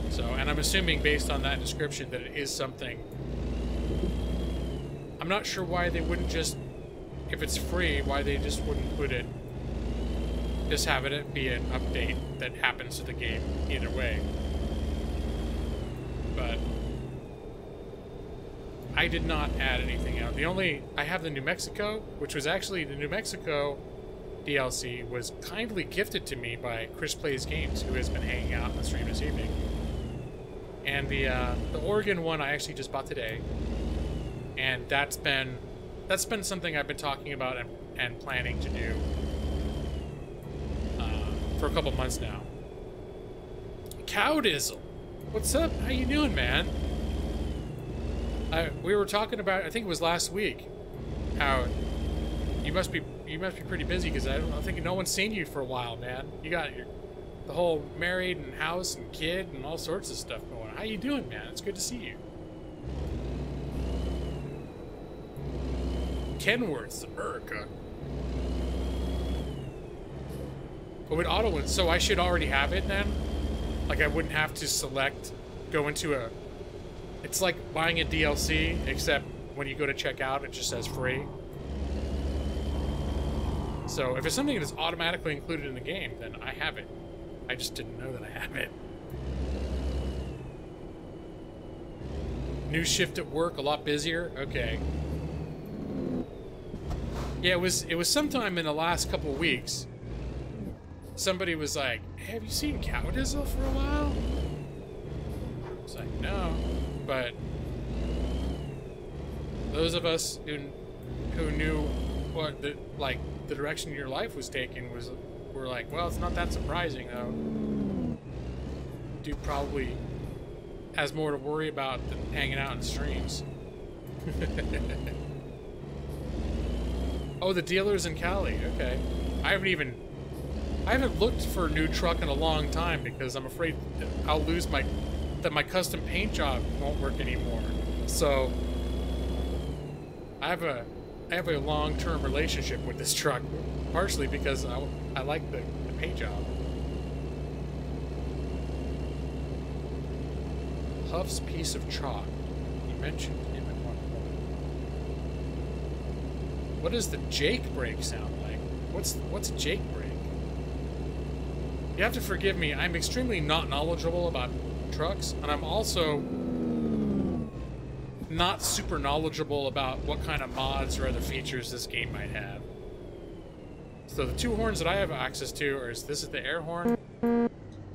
So, and I'm assuming based on that description that it is something. I'm not sure why they wouldn't just, if it's free, why they just wouldn't put it, just have it be an update that happens to the game either way. But I did not add anything out. I have the New Mexico, which was actually the New Mexico DLC was kindly gifted to me by Chris Plays Games, who has been hanging out on the stream this evening. And the Oregon one I actually just bought today. And that's been something I've been talking about and planning to do for a couple months now. Cowdizzle, what's up? How you doing, man? We were talking about, I think it was last week, how you must be pretty busy because I think no one's seen you for a while, man. You got the whole married and house and kid and all sorts of stuff going on. How you doing, man? It's good to see you. Kenworth's America. Oh, it auto wins. So I should already have it then? Like I wouldn't have to select, go into a... It's like buying a DLC, except when you go to check out, it just says free. So if it's something that's automatically included in the game, then I have it. I just didn't know that I have it. New shift at work, a lot busier. Okay. Yeah, it was sometime in the last couple of weeks. Somebody was like, hey, have you seen Cowdizzle for a while? I was like, no. But those of us who knew what the direction your life was taking were like, well, it's not that surprising though. Dude probably has more to worry about than hanging out in streams. Oh, the dealers in Cali. Okay. I haven't looked for a new truck in a long time because I'm afraid that I'll lose that my custom paint job won't work anymore. So I have a long-term relationship with this truck, partially because I like the paint job. Huff's piece of chalk. You mentioned him at one point. What does the Jake brake sound like? What's a Jake brake? You have to forgive me. I'm extremely not knowledgeable about trucks, and I'm also not super knowledgeable about what kind of mods or other features this game might have. So the two horns that I have access to are this is the air horn, and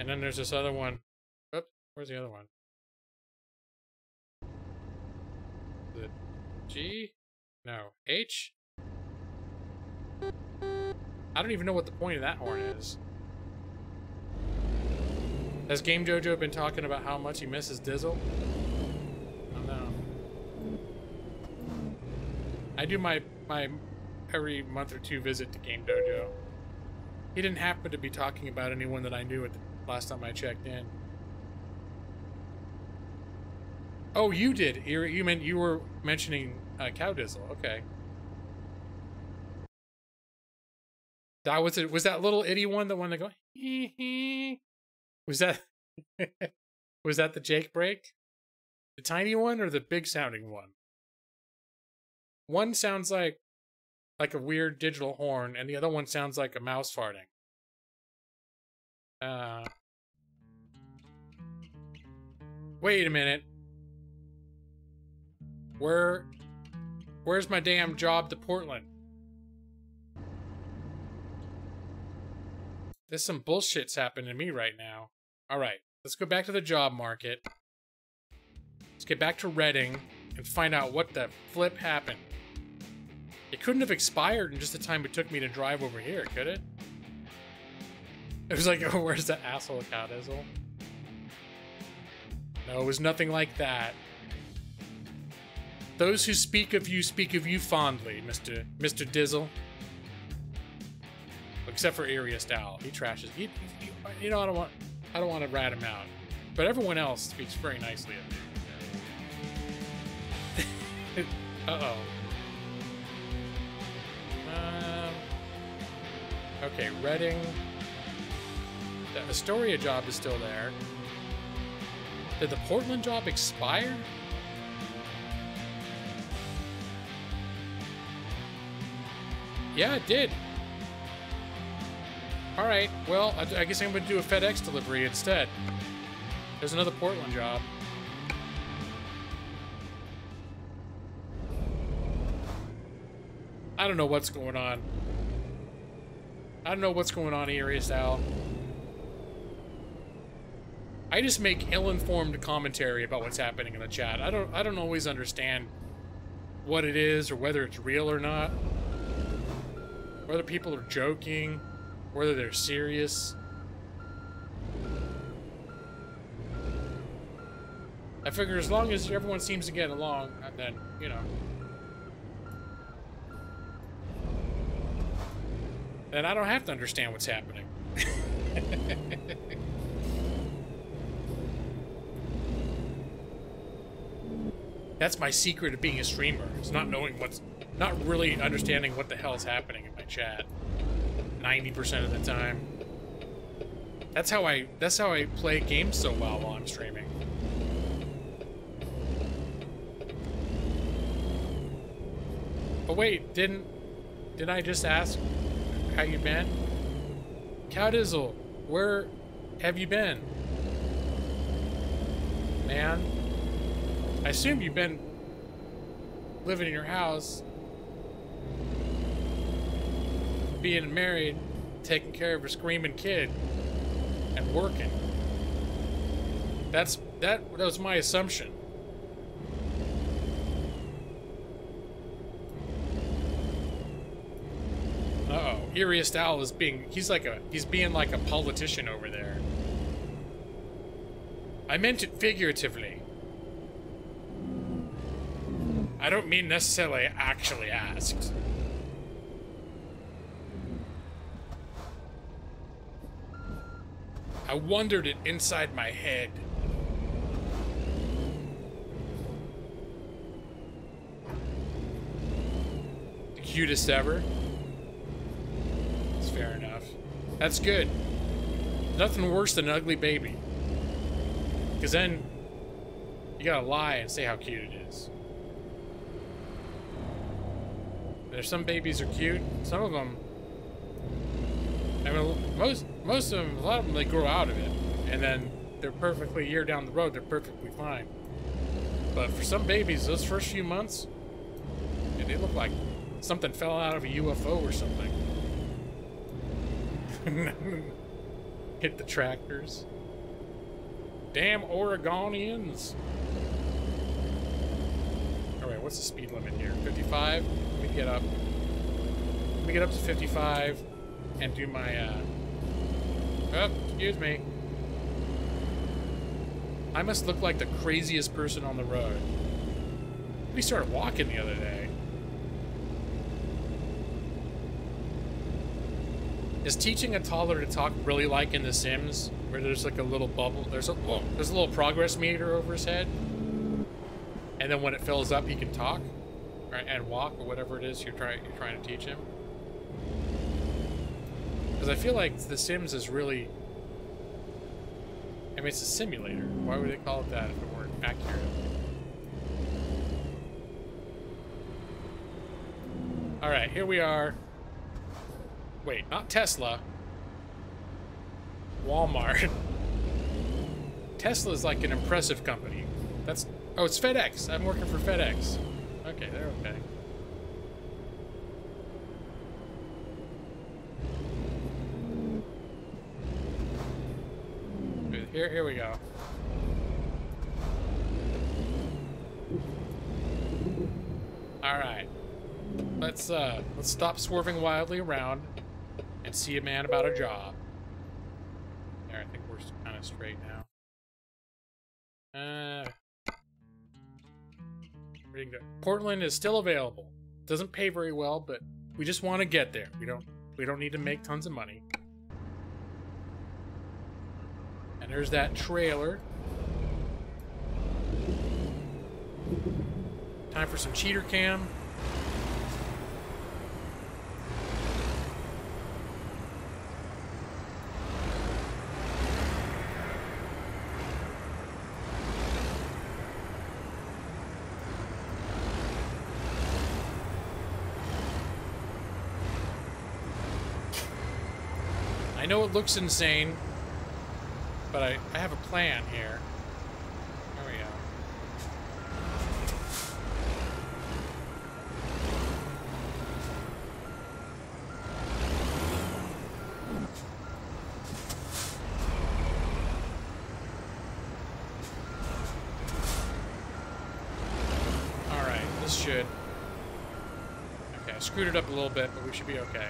then there's this other one. Oops, where's the other one? Is it G? No, H? I don't even know what the point of that horn is. Has Game Jojo been talking about how much he misses Dizzle? I don't know. I do my every month or two visit to Game Dojo. He didn't happen to be talking about anyone that I knew at the last time I checked in. Oh, you did. You were mentioning Cowdizzle. Okay. That was it. Was that little itty one the one that go? Was that was that the Jake brake? The tiny one or the big sounding one? One sounds like a weird digital horn, and the other one sounds like a mouse farting. Wait a minute. Where's my damn job to Portland? There's some bullshit's happening to me right now. All right, let's go back to the job market. Let's get back to Reading and find out what the flip happened. It couldn't have expired in just the time it took me to drive over here, could it? It was like, oh, where's the asshole Cowdizzle? No, it was nothing like that. Those who speak of you fondly, Mr. Dizzle. Except for Arius Dowl. He trashes. You know, I don't want to rat him out. But everyone else speaks very nicely of me. Uh-oh. Okay, Reading. The Astoria job is still there. Did the Portland job expire? Yeah, it did. Alright, well, I guess I'm going to do a FedEx delivery instead. There's another Portland job. I don't know what's going on. I don't know what's going on, Arius Owl. I just make ill-informed commentary about what's happening in the chat. I don't always understand what it is or whether it's real or not. Whether people are joking, whether they're serious. I figure as long as everyone seems to get along, then, you know. Then I don't have to understand what's happening. That's my secret of being a streamer. It's not knowing not really understanding what the hell is happening in my chat. 90% of the time. That's how I play games so well while I'm streaming. Oh wait, didn't I just ask how you been? Cowdizzle, where have you been? Man, I assume you've been living in your house, being married, taking care of a screaming kid, and working. That was my assumption. Uh-oh. Arius Owl is he's being like a politician over there. I meant it figuratively. I don't mean necessarily actually asked. I wondered it inside my head. The cutest ever. That's fair enough. That's good. Nothing worse than an ugly baby. Because then you gotta lie and say how cute it is. There's some babies are cute. Some of them, I mean, most of them, a lot of them, they grow out of it, and then they're perfectly, a year down the road, they're perfectly fine. But for some babies, those first few months, they look like something fell out of a UFO or something. Hit the tractors. Damn Oregonians. Alright, what's the speed limit here? 55? Let me get up. Let me get up to 55 and do my, oh, excuse me. I must look like the craziest person on the road. We started walking the other day. Is teaching a toddler to talk really like in The Sims, where there's like a little bubble? There's a little progress meter over his head, and then when it fills up, he can talk, right, and walk, or whatever it is you're trying to teach him. Because I feel like The Sims is really, I mean, it's a simulator. Why would they call it that if it weren't accurate? All right, here we are. Wait, not Tesla. Walmart. Tesla's like an impressive company. That's... Oh, it's FedEx. I'm working for FedEx. Okay, they're okay. Here we go. All right. Let's stop swerving wildly around and see a man about a job. There, I think we're kind of straight now. Portland is still available. Doesn't pay very well, but we just want to get there. We don't need to make tons of money. And there's that trailer. Time for some cheater cam. I know it looks insane, but I have a plan here. There we go. Alright, this should... Okay, I screwed it up a little bit, but we should be okay.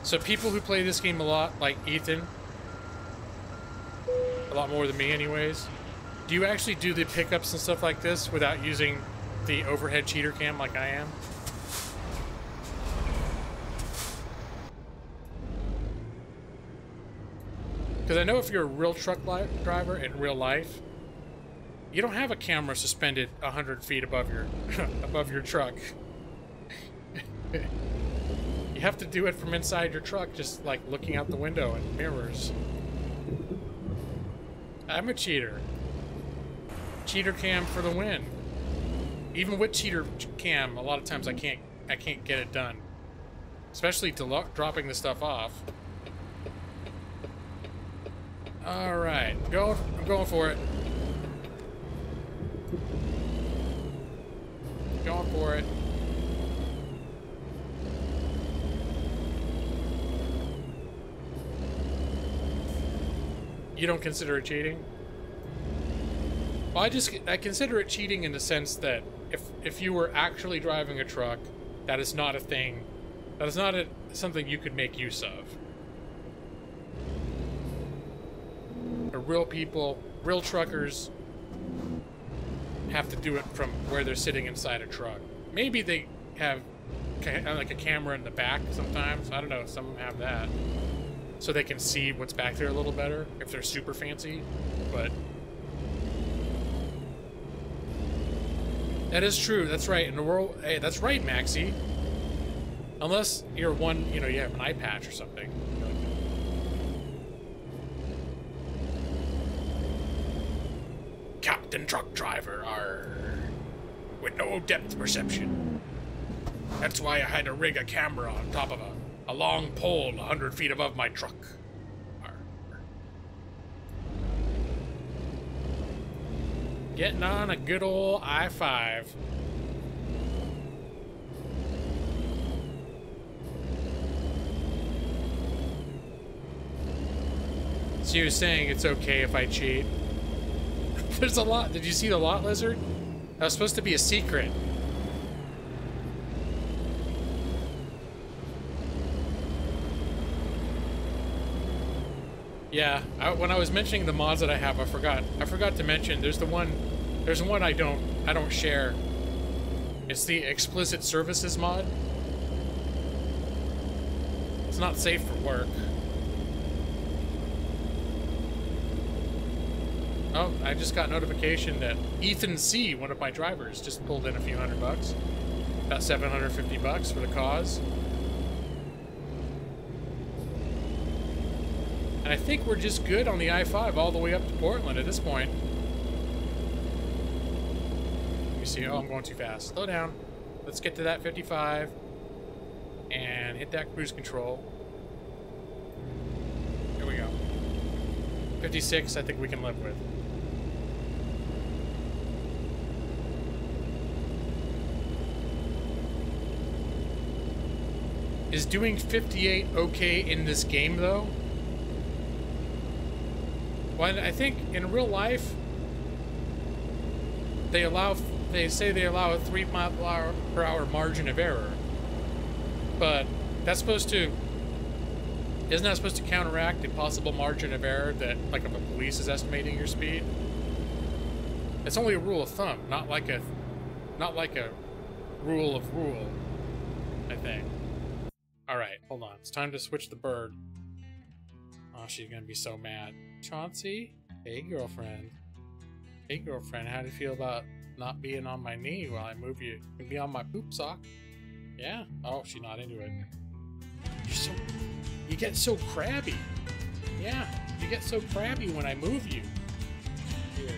So people who play this game a lot, like Ethan, a lot more than me anyways, do you actually do the pickups and stuff like this without using the overhead cheater cam like I am? Because I know if you're a real truck driver in real life, you don't have a camera suspended 100 feet above your above your truck. You have to do it from inside your truck, just like looking out the window and mirrors. I'm a cheater. Cheater cam for the win. Even with cheater cam, a lot of times I can't get it done. Especially dropping the stuff off. All right, I'm going for it. Going for it. You don't consider it cheating? Well, I consider it cheating in the sense that if you were actually driving a truck, that is not a thing. That is not something you could make use of. Real people, real truckers have to do it from where they're sitting inside a truck. Maybe they have like a camera in the back sometimes. I don't know, some of them have that. So they can see what's back there a little better if they're super fancy, but that is true. That's right. In the world, hey, that's right, Maxie. Unless you're one, you have an eye patch or something. Captain Truck Driver, with no depth perception. That's why I had to rig a camera on top of a long pole 100 feet above my truck. Getting on a good old I-5. So you're saying it's okay if I cheat? There's a lot. Did you see the lot lizard? That was supposed to be a secret. Yeah, when I was mentioning the mods that I have, I forgot to mention there's one I don't share. It's the explicit services mod. It's not safe for work. Oh, I just got notification that Ethan C., one of my drivers, just pulled in a few $100. About $750 for the cause. And I think we're just good on the I-5 all the way up to Portland at this point. You see, oh, I'm going too fast. Slow down. Let's get to that 55 and hit that cruise control. Here we go. 56, I think we can live with. Is doing 58 okay in this game, though? Well, I think in real life, they say they allow a 3 mile per hour margin of error. But that's supposed to, isn't that supposed to counteract the possible margin of error that, like, if a police is estimating your speed? It's only a rule of thumb, not like a rule of rule, I think. Alright, hold on. It's time to switch the bird. Oh, she's gonna be so mad. Chauncey? Hey, girlfriend. Hey, girlfriend, how do you feel about not being on my knee while I move you? You can be on my poop sock. Yeah? Oh, she's not into it. You get so crabby. Yeah, you get so crabby when I move you. Here.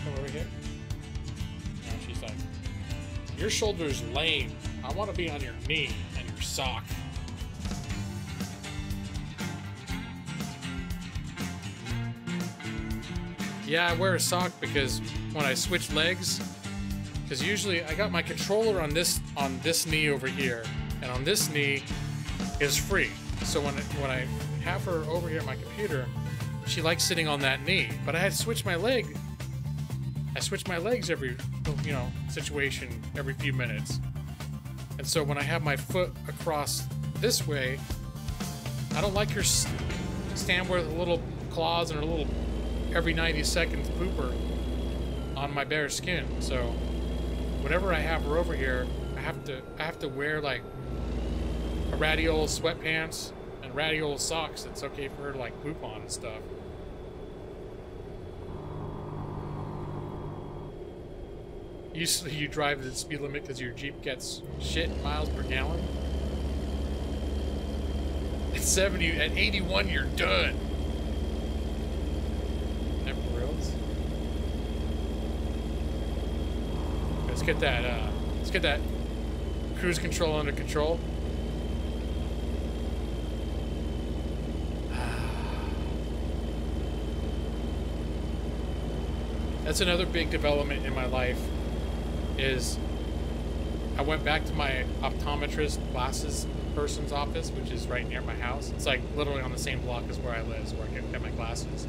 Come over here. Oh, she's like, your shoulder's lame. I want to be on your knee and your sock. Yeah, I wear a sock because when I switch legs, because usually I got my controller on this knee over here, and on this knee is free. So when I have her over here at my computer, she likes sitting on that knee. But I had to switch my leg. I switch my legs every, situation every few minutes. And so when I have my foot across this way, I don't like her stand with a little claws and her little every 90 seconds pooper on my bare skin. So whenever I have her over here, I have to wear like a ratty old sweatpants and ratty old socks that's okay for her to like poop on and stuff. You drive the speed limit because your Jeep gets shit miles per gallon. At 70, at 81, you're done. Never grills. Let's get that cruise control under control. That's another big development in my life. Is I went back to my optometrist glasses person's office, which is right near my house. It's like literally on the same block as where I live, where I get my glasses.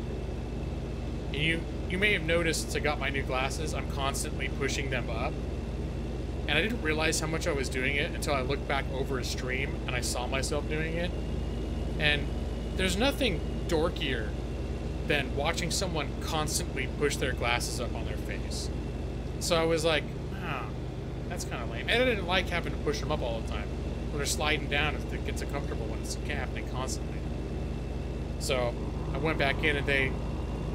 And you may have noticed since I got my new glasses, I'm constantly pushing them up. And I didn't realize how much I was doing it until I looked back over a stream and I saw myself doing it. And there's nothing dorkier than watching someone constantly push their glasses up on their face. So I was like, that's kind of lame. And I didn't like having to push them up all the time. When they're sliding down, if it gets uncomfortable when it's happening constantly. So I went back in and they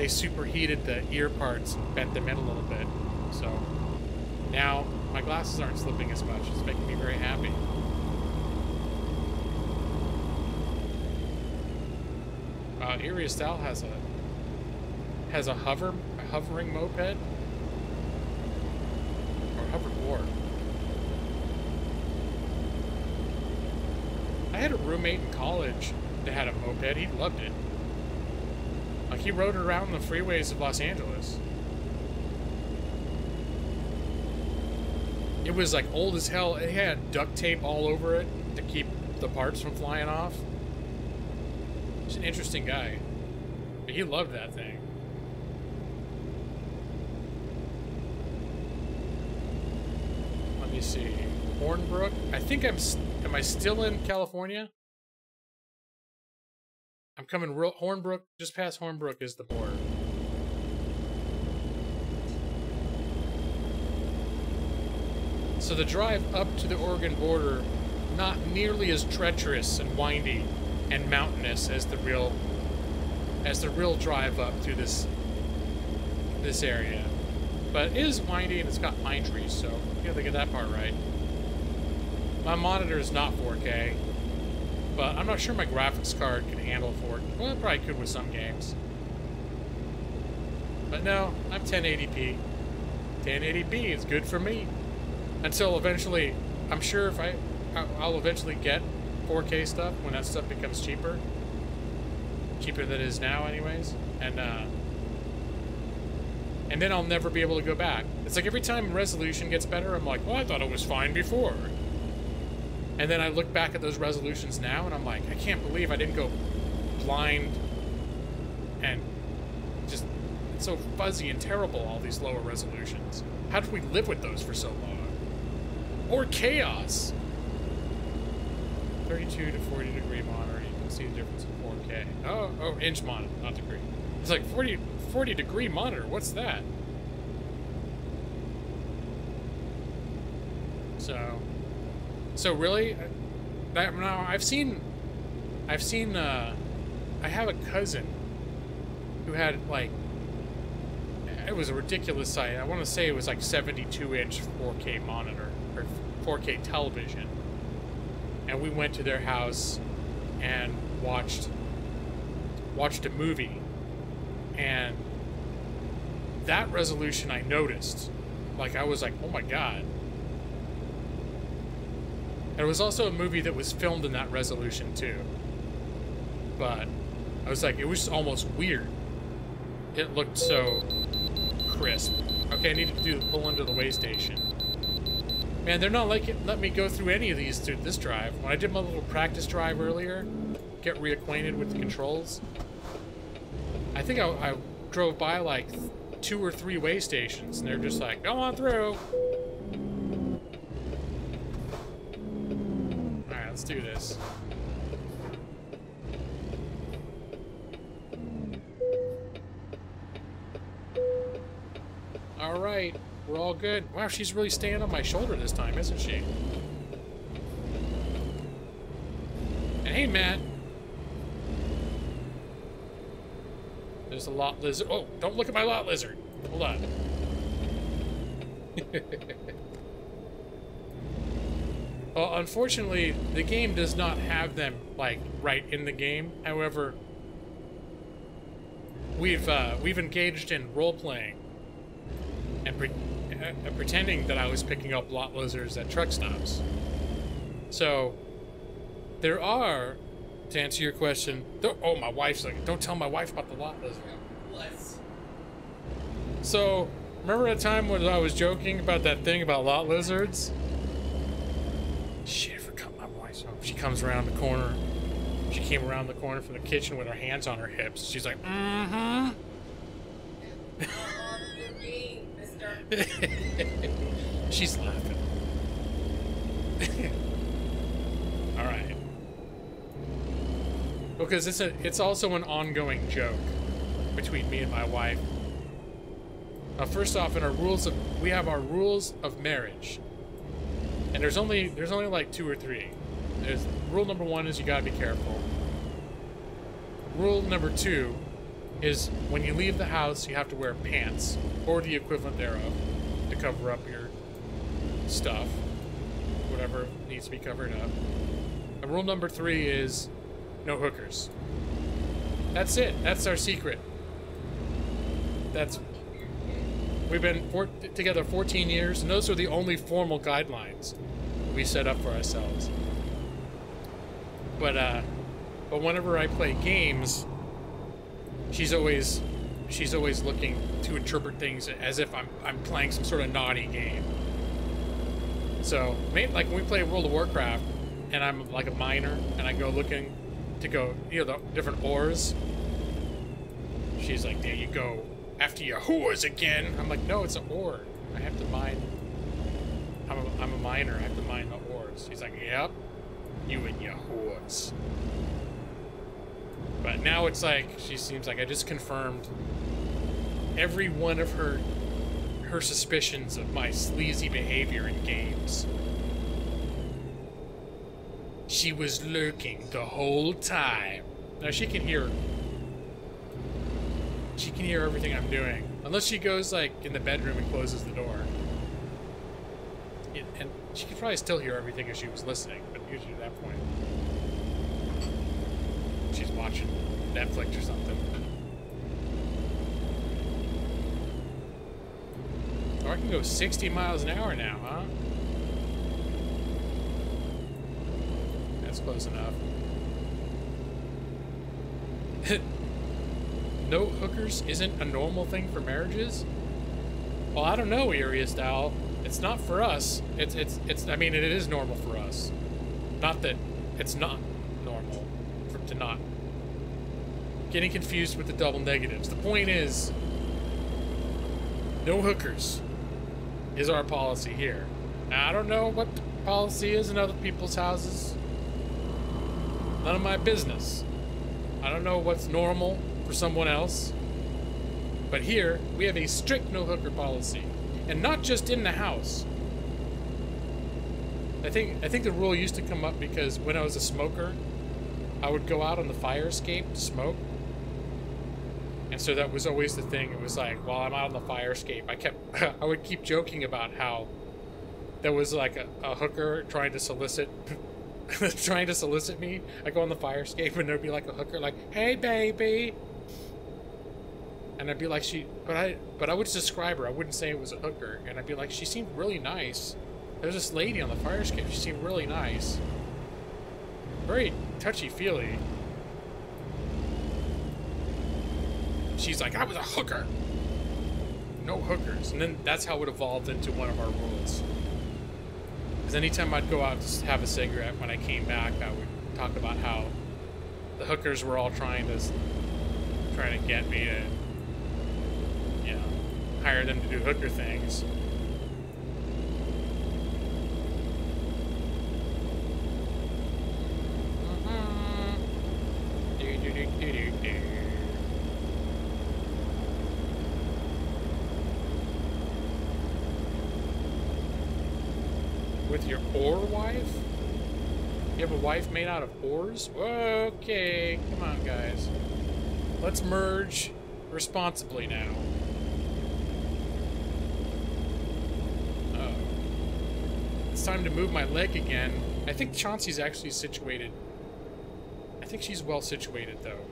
superheated the ear parts and bent them in a little bit. So now my glasses aren't slipping as much. It's making me very happy. Erie Estelle has a hovering moped or hoverboard. I had a roommate in college that had a moped. He loved it. Like, he rode it around the freeways of Los Angeles. It was like old as hell. It had duct tape all over it to keep the parts from flying off. He's an interesting guy. But he loved that thing. Let me see. Hornbrook. I think am I still in California? I'm coming Hornbrook, just past Hornbrook is the border. So the drive up to the Oregon border, not nearly as treacherous and windy and mountainous as the real drive up through this area. But it is windy and it's got pine trees, so you have to get that part right. My monitor is not 4K, but I'm not sure my graphics card can handle 4K. Well, it probably could with some games. But no, I'm 1080p. 1080p is good for me. Until eventually, I'm sure if I'll eventually get 4K stuff when that stuff becomes cheaper. Cheaper than it is now anyways. And then I'll never be able to go back. It's like every time resolution gets better, I'm like, well, I thought it was fine before. And then I look back at those resolutions now, and I'm like, I can't believe I didn't go blind and just, it's so fuzzy and terrible, all these lower resolutions. How did we live with those for so long? Or chaos. 32 to 40 degree monitor, you can see the difference in 4K. Oh, inch monitor, not degree. It's like 40 degree monitor, what's that? So really, now I have a cousin who had, like, it was a ridiculous size. I want to say it was like 72-inch 4K monitor, or 4K television. And we went to their house and watched a movie. And that resolution I noticed. Like, I was like, oh my god. And it was also a movie that was filmed in that resolution too. But I was like, it was almost weird. It looked so crisp. Okay, I need to pull into the way station. Man, they're not letting me go through any of these through this drive. When I did my little practice drive earlier, get reacquainted with the controls, I think I drove by like 2 or 3 way stations, and they're just like, go on through. Alright, let's do this. Alright, we're all good. Wow, she's really staying on my shoulder this time, isn't she? And hey, Matt. There's a lot lizard. Oh, don't look at my lot lizard. Hold on. Well, unfortunately, the game does not have them, like, right in the game. However, we've engaged in role-playing and pretending that I was picking up lot lizards at truck stops. So, there are, to answer your question, oh, my wife's like, don't tell my wife about the lot lizard. So, remember that time when I was joking about that thing about lot lizards? Shit, I forgot my voice. Oh, she comes around the corner. She came around the corner from the kitchen with her hands on her hips. She's like, mm-hmm. She's laughing. All right. Because it's also an ongoing joke between me and my wife. First off, in our we have our rules of marriage, and there's only like 2 or 3. There's rule number 1 is you gotta be careful. Rule number 2 is when you leave the house, you have to wear pants or the equivalent thereof to cover up your stuff, whatever needs to be covered up. And rule number 3 is no hookers. That's it. That's our secret. We've been together 14 years, and those are the only formal guidelines we set up for ourselves. But whenever I play games, she's always looking to interpret things as if I'm playing some sort of naughty game. So, like when we play World of Warcraft, and I'm like a miner, and I go looking to go, the different ores. She's like, there you go. After your whores again. I'm like, no, it's an ore. I have to mine. I'm a miner. I have to mine the ores. She's like, yep. You and your whores. But now it's like, she seems like I just confirmed every one of her suspicions of my sleazy behavior in games. She was lurking the whole time. Now she can hear everything I'm doing. Unless she goes, like, in the bedroom and closes the door. And she could probably still hear everything if she was listening, but usually at that point, she's watching Netflix or something. Or I can go 60 miles an hour now, huh? That's close enough. No hookers isn't a normal thing for marriages? Well, I don't know, Area Style. It's not for us. I mean, it is normal for us. Not that it's not normal to not. Getting confused with the double negatives. The point is, no hookers is our policy here. Now, I don't know what the policy is in other people's houses. None of my business. I don't know what's normal for someone else. But here, we have a strict no hooker policy. And not just in the house. I think the rule used to come up because when I was a smoker, I would go out on the fire escape to smoke. And so that was always the thing. It was like, while I'm out on the fire escape, I would keep joking about how there was like a hooker trying to solicit me. I go on the fire escape and there'd be like a hooker like, "Hey baby." And I'd be like, but I would describe her. I wouldn't say it was a hooker. And I'd be like, she seemed really nice. There's this lady on the fire escape. She seemed really nice. Very touchy-feely. She's like, "I was a hooker." No hookers. And then that's how it evolved into one of our rules. Because anytime I'd go out to have a cigarette, when I came back, I would talk about how the hookers were all trying to get me to, you know, hire them to do hooker things. With your ore wife? You have a wife made out of ores? Okay, come on, guys. Let's merge responsibly now. Uh-oh. It's time to move my leg again. I think Chauncey's actually situated. I think she's well situated, though.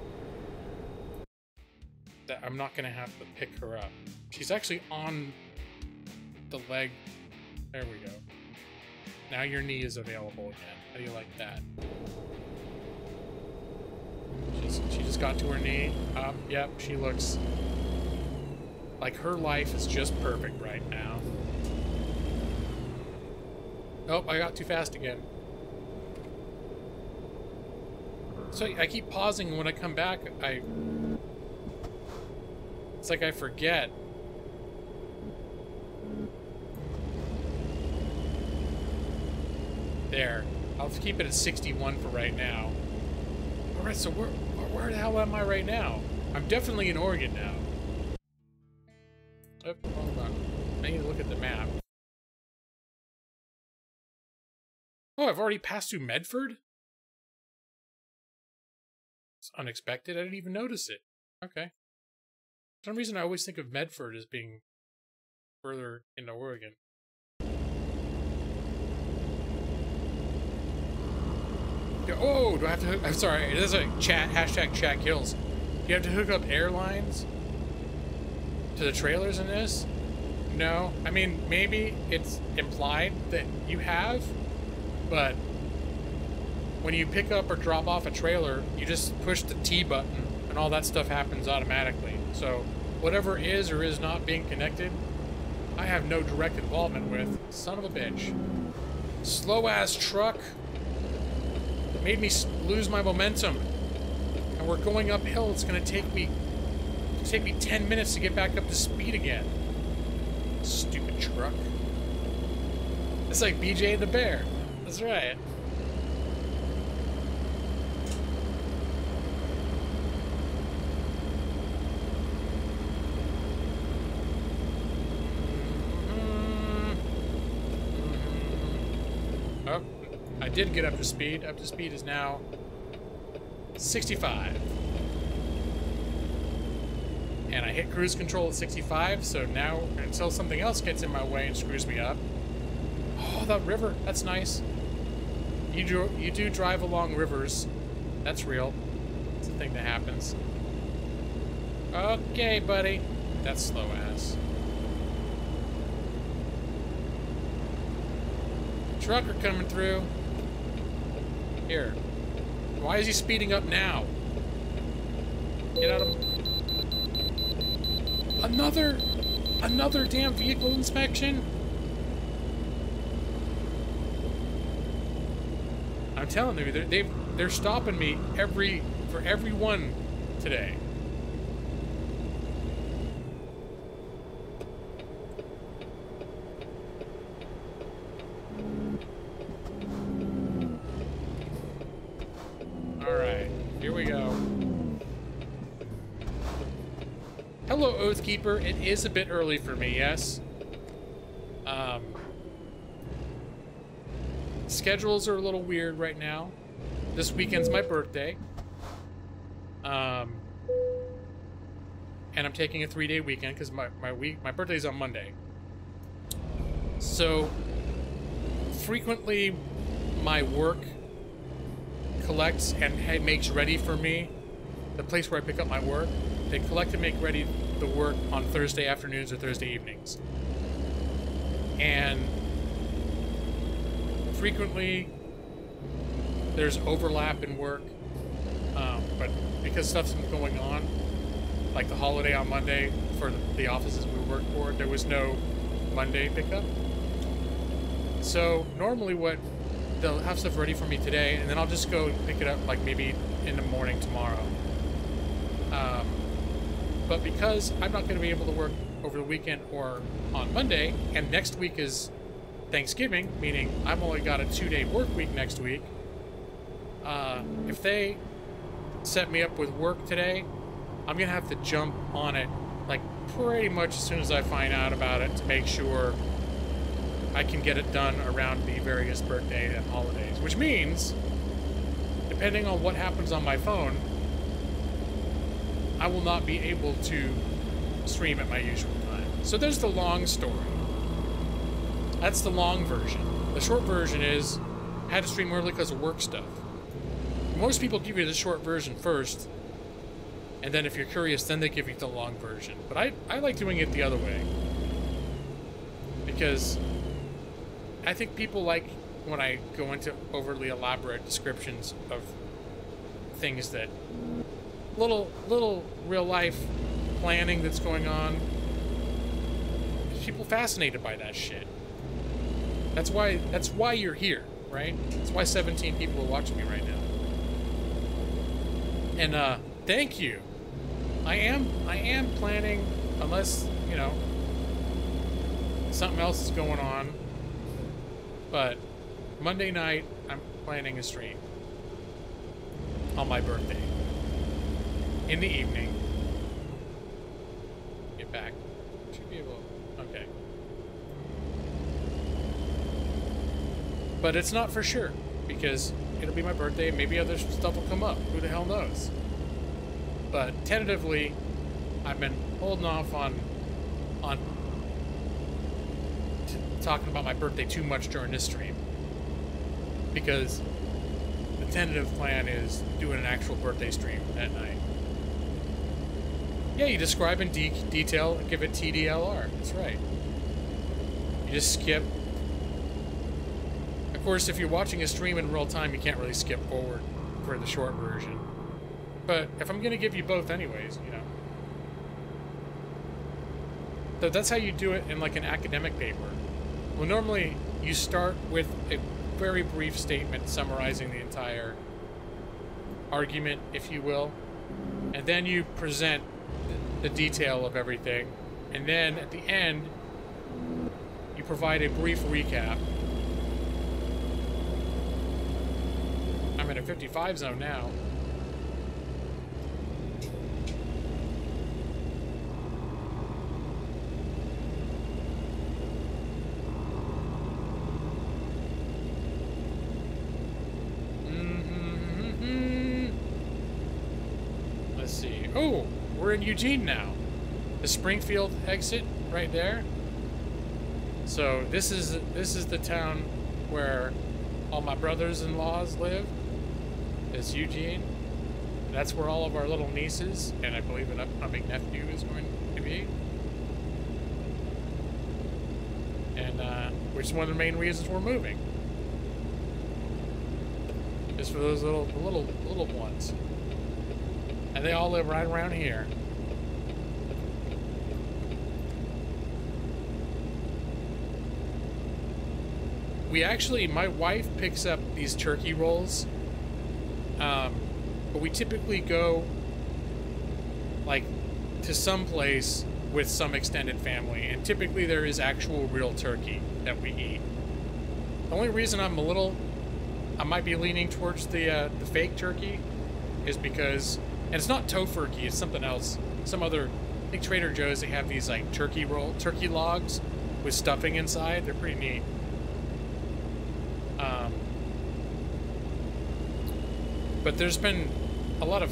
That I'm not gonna have to pick her up. She's actually on the leg. There we go. Now your knee is available again. How do you like that? She just got to her knee. Yep, she looks like her life is just perfect right now. Oh, I got too fast again. So I keep pausing, and when I come back, it's like I forget. There. I'll keep it at 61 for right now. Alright, so where the hell am I right now? I'm definitely in Oregon now. Oh, hold on. I need to look at the map. Oh, I've already passed through Medford? It's unexpected. I didn't even notice it. Okay. For some reason, I always think of Medford as being further into Oregon. Oh, do I have to hook? I'm sorry, it is a chat, hashtag chat kills. You have to hook up airlines to the trailers in this? No. I mean, maybe it's implied that you have, but when you pick up or drop off a trailer, you just push the T button and all that stuff happens automatically. So whatever is or is not being connected, I have no direct involvement with. Son of a bitch. Slow ass truck. Made me lose my momentum. And we're going uphill. It's gonna take me 10 minutes to get back up to speed again. Stupid truck. It's like BJ the Bear. That's right. Oh, I did get up to speed. Up to speed is now 65. And I hit cruise control at 65, so now, until something else gets in my way and screws me up. Oh, that river, that's nice. You do drive along rivers. That's real. It's a thing that happens. Okay, buddy. That's slow ass. Trucker coming through. Here. Why is he speeding up now? Get out of... Another damn vehicle inspection? I'm telling you, they're stopping me for every one today. All right, here we go. Hello, Oathkeeper. It is a bit early for me, yes. Schedules are a little weird right now. This weekend's my birthday. And I'm taking a 3-day weekend because my birthday's on Monday. So frequently my work collects and makes ready for me the place where I pick up my work. They collect and make ready the work on Thursday afternoons or Thursday evenings. And frequently there's overlap in work, but because stuff's been going on, like the holiday on Monday for the offices we work for, there was no Monday pickup. So normally they'll have stuff ready for me today, and then I'll just go pick it up like maybe in the morning tomorrow. But because I'm not going to be able to work over the weekend or on Monday, and next week is Thanksgiving, meaning I've only got a 2-day work week next week, if they set me up with work today, I'm going to have to jump on it like pretty much as soon as I find out about it to make sure I can get it done around the various birthday and holidays, which means, depending on what happens on my phone, I will not be able to stream at my usual time. So there's the long story. That's the long version. The short version is, I had to stream early because of work stuff. Most people give you the short version first, and then if you're curious, then they give you the long version. But I like doing it the other way. Because I think people like when I go into overly elaborate descriptions of things that little real life planning that's going on. People fascinated by that shit. That's why you're here, right? That's why 17 people are watching me right now. And thank you. I am planning, unless, you know, something else is going on. But Monday night, I'm planning a stream on my birthday. In the evening. Get back. Should be able. Okay. But it's not for sure, because it'll be my birthday. Maybe other stuff will come up. Who the hell knows? But tentatively, I've been holding off on talking about my birthday too much during this stream, because the tentative plan is doing an actual birthday stream at night. Yeah, you describe in detail and give it TDLR. That's right. You just skip. Of course, if you're watching a stream in real time, you can't really skip forward for the short version. But if I'm going to give you both anyways, you know. So that's how you do it in like an academic paper. Well, normally you start with a very brief statement summarizing the entire argument, if you will. And then you present the detail of everything, and then at the end you provide a brief recap. I'm in a 55 zone now. Let's see. Oh, we're in Eugene now. The Springfield exit right there. So this is the town where all my brothers-in-laws live. Is Eugene. That's where all of our little nieces and I believe an upcoming nephew is going to be. And which is one of the main reasons we're moving. Just for those little ones. And they all live right around here. we actually, my wife picks up these turkey rolls, but we typically go like to some place with some extended family, and typically there is actual real turkey that we eat. The only reason I might be leaning towards the fake turkey is because, and it's not tofurkey, it's something else, some other, I think Trader Joe's, they have these like turkey logs with stuffing inside. They're pretty neat. But there's been a lot of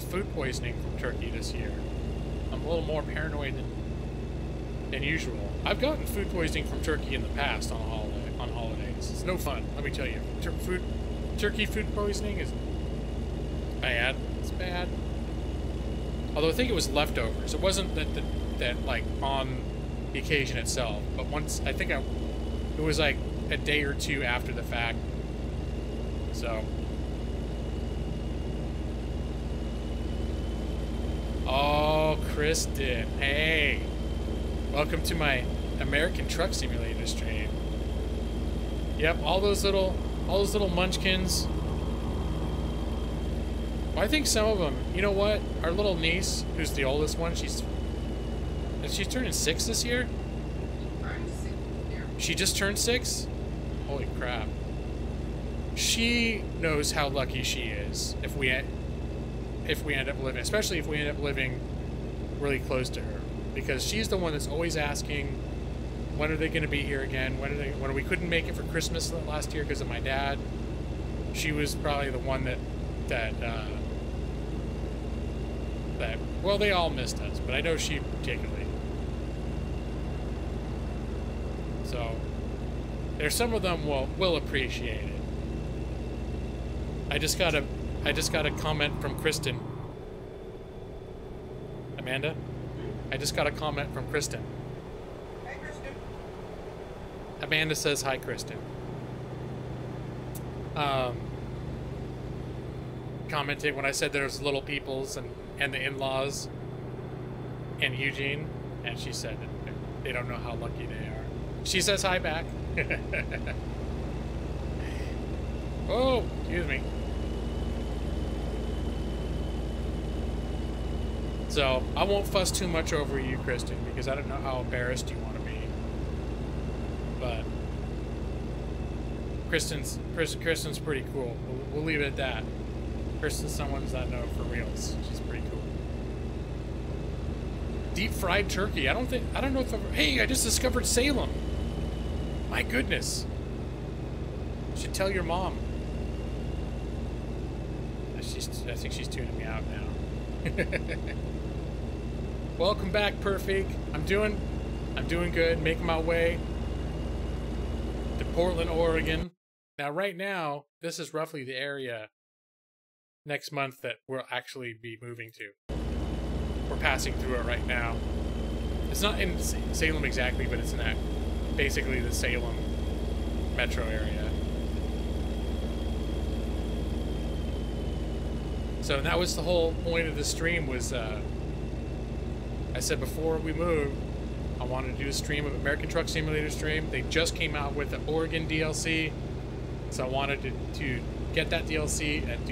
food poisoning from turkey this year. I'm a little more paranoid than usual. I've gotten food poisoning from turkey in the past on holidays. It's no fun, let me tell you. Turkey food poisoning is bad. It's bad. Although I think it was leftovers. It wasn't that like on the occasion itself, but once I think it was like a day or two after the fact. So. Oh, Kristen. Hey. Welcome to my American Truck Simulator stream. Yep, all those little munchkins. Well, I think some of them, you know what? Our little niece, who's the oldest one, she's turning 6 this year? She just turned 6? Holy crap. She knows how lucky she is if we end up living, especially if we end up living really close to her, because she's the one that's always asking, when are they going to be here again? When we couldn't make it for Christmas last year because of my dad. She was probably the one that well, they all missed us, but I know she particularly. So there's some of them will appreciate it. I just got a comment from Kristen. Amanda? I just got a comment from Kristen. Hey, Kristen. Amanda says, hi, Kristen. Commenting when I said there's little peoples and the in-laws and Eugene, and she said that they don't know how lucky they are. She says hi back. Oh, excuse me. So, I won't fuss too much over you, Kristen, because I don't know how embarrassed you want to be. But Kristen's pretty cool. We'll leave it at that. Kristen's someone I know for reals. She's pretty cool. Deep fried turkey. I don't know if I've... Hey, I just discovered Salem. My goodness. You should tell your mom. I think she's tuning me out now. Welcome back, Perfect. I'm doing good. Making my way to Portland, Oregon. Now, right now, this is roughly the area next month that we'll actually be moving to. We're passing through it right now. It's not in Salem exactly, but it's in that basically the Salem metro area. So that was the whole point of the stream was, I said before we moved, I wanted to do a stream of American Truck Simulator stream. They just came out with the Oregon DLC, so I wanted to get that DLC and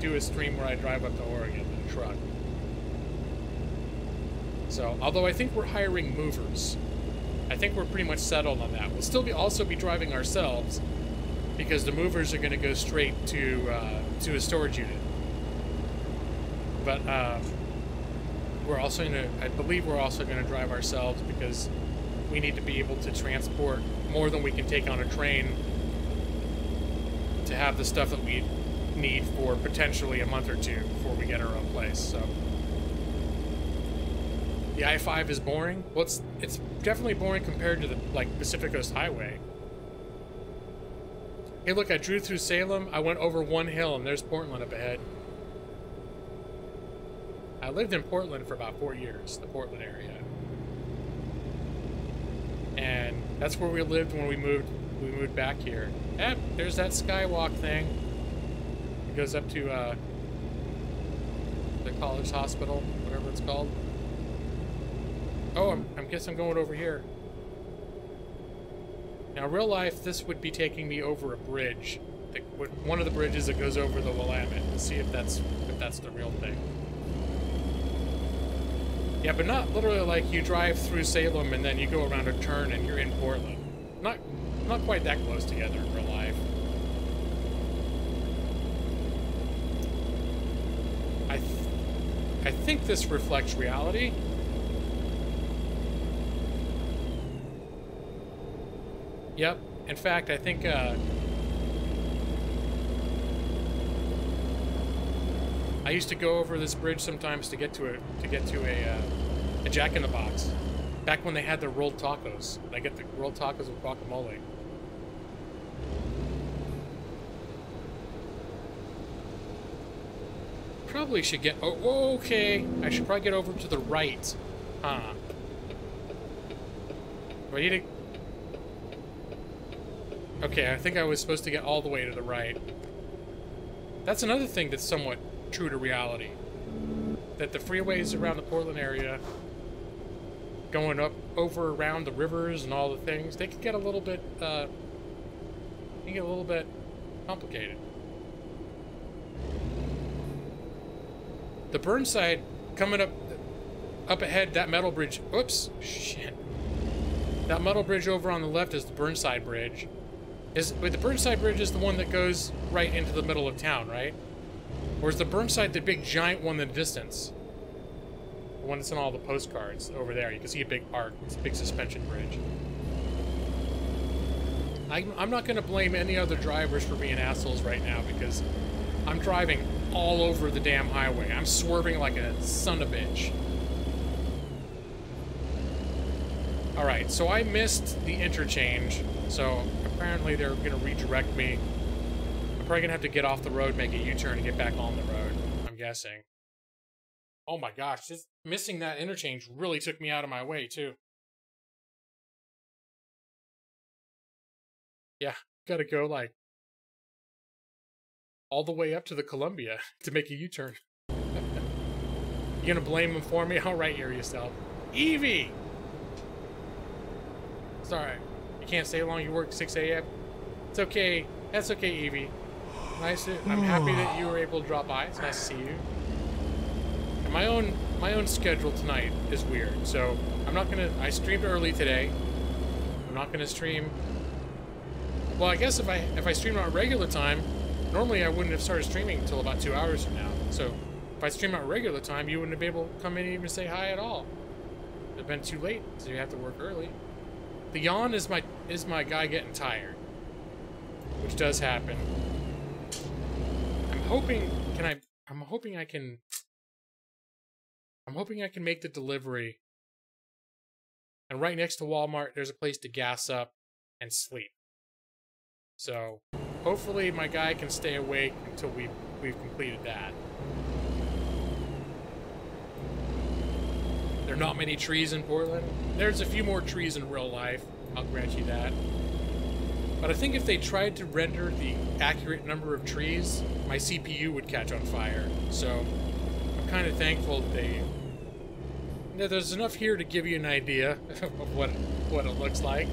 do a stream where I drive up to Oregon in a truck. So, although I think we're hiring movers, I think we're pretty much settled on that. We'll still also be driving ourselves, because the movers are going to go straight to a storage unit. But we're also I believe we're also going to drive ourselves, because we need to be able to transport more than we can take on a train to have the stuff that we need for potentially a month or two before we get our own place. So the I-5 is boring. Well, it's definitely boring compared to the Pacific Coast Highway. Hey, look, I drew through Salem. I went over one hill, and there's Portland up ahead. I lived in Portland for about 4 years, the Portland area. And that's where we lived when we moved back here. Yep, there's that skywalk thing. It goes up to the college hospital, whatever it's called. Oh, I guess I'm going over here. Now, real life, this would be taking me over a bridge. One of the bridges that goes over the Willamette. Let's see if that's the real thing. Yeah, but not literally like you drive through Salem and then you go around a turn and you're in Portland. Not quite that close together in real life. I think this reflects reality. Yep. In fact, I think I used to go over this bridge sometimes to get to a Jack in the Box. Back when they had the rolled tacos. I get the rolled tacos with guacamole. Probably should get... Oh, okay. I should probably get over to the right. Huh. Do I need to... Okay, I think I was supposed to get all the way to the right. That's another thing that's somewhat true to reality. That the freeways around the Portland area, going up, over, around the rivers and all the things, they could get a little bit, complicated. The Burnside coming up ahead, that metal bridge. Oops, shit. That metal bridge over on the left is the Burnside Bridge. But the Burnside Bridge is the one that goes right into the middle of town, right? Or is the Burnside the big giant one in the distance? The one that's in all the postcards over there. You can see a big arc. It's a big suspension bridge. I'm not going to blame any other drivers for being assholes right now because I'm driving all over the damn highway. I'm swerving like a son of a bitch. Alright, so I missed the interchange. So apparently they're going to redirect me. I'm probably going to have to get off the road, make a U-turn, and get back on the road, I'm guessing. Oh my gosh, just missing that interchange really took me out of my way, too. Yeah, gotta go, like, all the way up to the Columbia to make a U-turn. You gonna blame them for me? All right, hear yourself. Evie! Sorry, you can't stay long. You work 6 a.m. It's okay. That's okay, Evie. I'm happy that you were able to drop by. It's nice to see you. And my own schedule tonight is weird, so I'm not gonna. I streamed early today. I'm not gonna stream. Well, I guess if I streamed on regular time, normally I wouldn't have started streaming until about 2 hours from now. So if I stream on regular time, you wouldn't have been able to come in and even say hi at all. It'd have been too late, so you have to work early. The yawn is my guy getting tired, which does happen. I'm hoping I can make the delivery. And right next to Walmart, there's a place to gas up and sleep. So hopefully my guy can stay awake until we've completed that. There are not many trees in Portland. There's a few more trees in real life, I'll grant you that. But I think if they tried to render the accurate number of trees, my CPU would catch on fire. So I'm kind of thankful that there's enough here to give you an idea of what it looks like.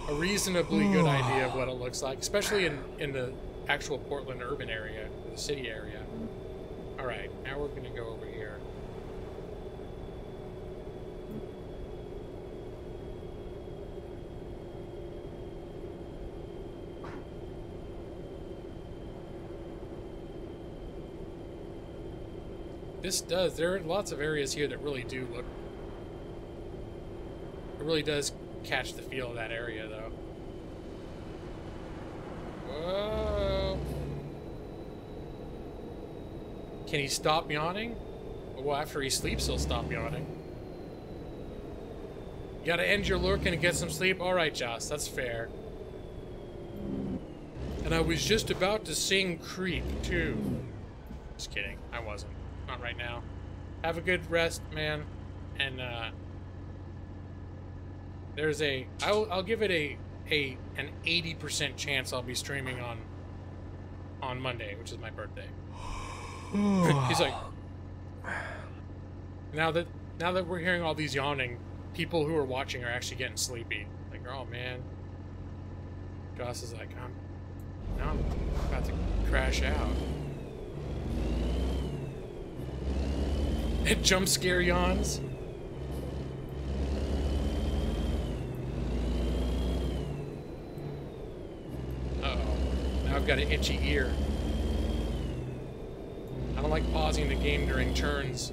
A reasonably good idea of what it looks like, especially in the actual Portland urban area, the city area. Alright, now we're going to go over here. There are lots of areas here that really do look... It really does catch the feel of that area, though. Whoa! Can he stop yawning? Well, after he sleeps, he'll stop yawning. You gotta end your lurking and get some sleep? Alright, Joss, that's fair. And I was just about to sing Creep, too. Just kidding, I wasn't. Not right now. Have a good rest, man. And, there's I'll give it an 80% chance I'll be streaming on Monday, which is my birthday. He's like, now that we're hearing all these yawning, people who are watching are actually getting sleepy. Like, oh man. Goss is like, now I'm about to crash out. And jump scare yawns. Uh-oh. Now I've got an itchy ear. I don't like pausing the game during turns.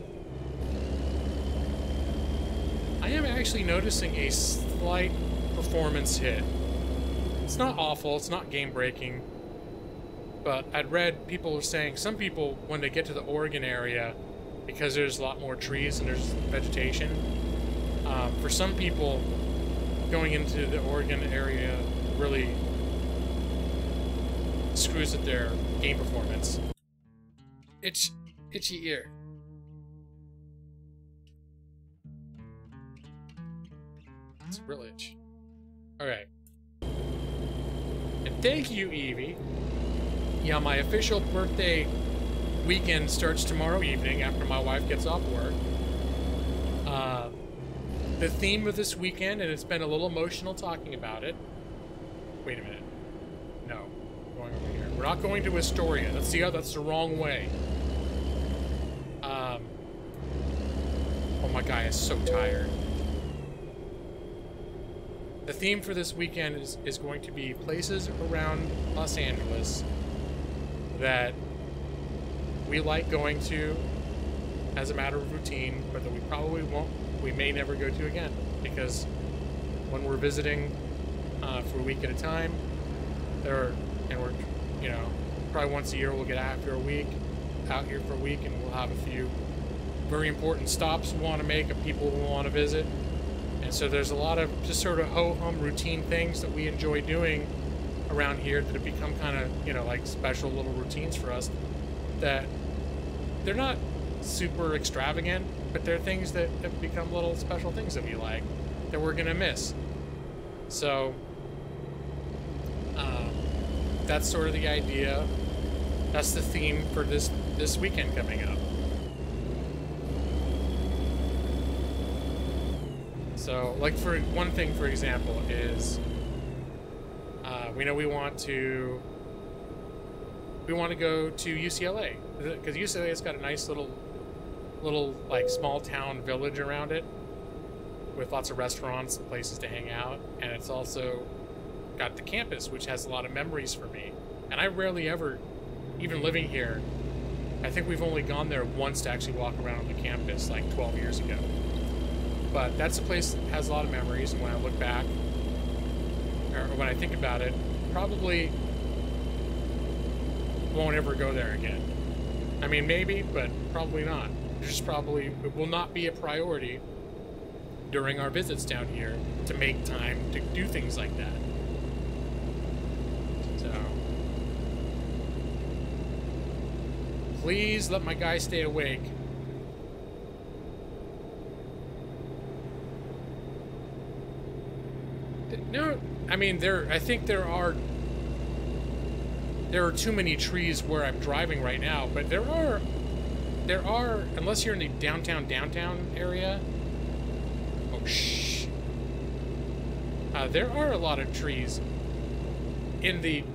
I am actually noticing a slight performance hit. It's not awful, it's not game-breaking, but I'd read people were saying, some people, when they get to the Oregon area, because there's a lot more trees and there's vegetation, for some people, going into the Oregon area really screws at their game performance. Itchy ear. It's a real itch. Alright. And thank you, Evie. Yeah, my official birthday weekend starts tomorrow evening after my wife gets off work. The theme of this weekend, and it's been a little emotional talking about it. Wait a minute. No. We're going over here. We're not going to Astoria. That's the wrong way. Oh, my guy is so tired. The theme for this weekend is going to be places around Los Angeles that we like going to as a matter of routine, but that we probably won't, we may never go to again, because when we're visiting for a week at a time, we're, you know, probably once a year we'll get out here for a week, and we'll have a few very important stops we want to make of people we want to visit. And so there's a lot of just sort of ho-hum routine things that we enjoy doing around here that have become kind of, you know, like special little routines for us, that they're not super extravagant, but they're things that have become little special things that we like that we're gonna miss. So that's sort of the idea. That's the theme for this weekend coming up. So, like, for one thing, for example, is we know we want to go to UCLA, because UCLA's got a nice little like small town village around it with lots of restaurants and places to hang out, and it's also got the campus, which has a lot of memories for me. And I rarely ever, even living here, I think we've only gone there once to actually walk around on the campus, like 12 years ago. But that's a place that has a lot of memories, and when I look back, or when I think about it, probably won't ever go there again. I mean, maybe, but probably not. It will not be a priority during our visits down here to make time to do things like that. So, please let my guy stay awake. No, I mean, I think there are too many trees where I'm driving right now, but there are, unless you're in the downtown area. Oh, shh. There are a lot of trees in the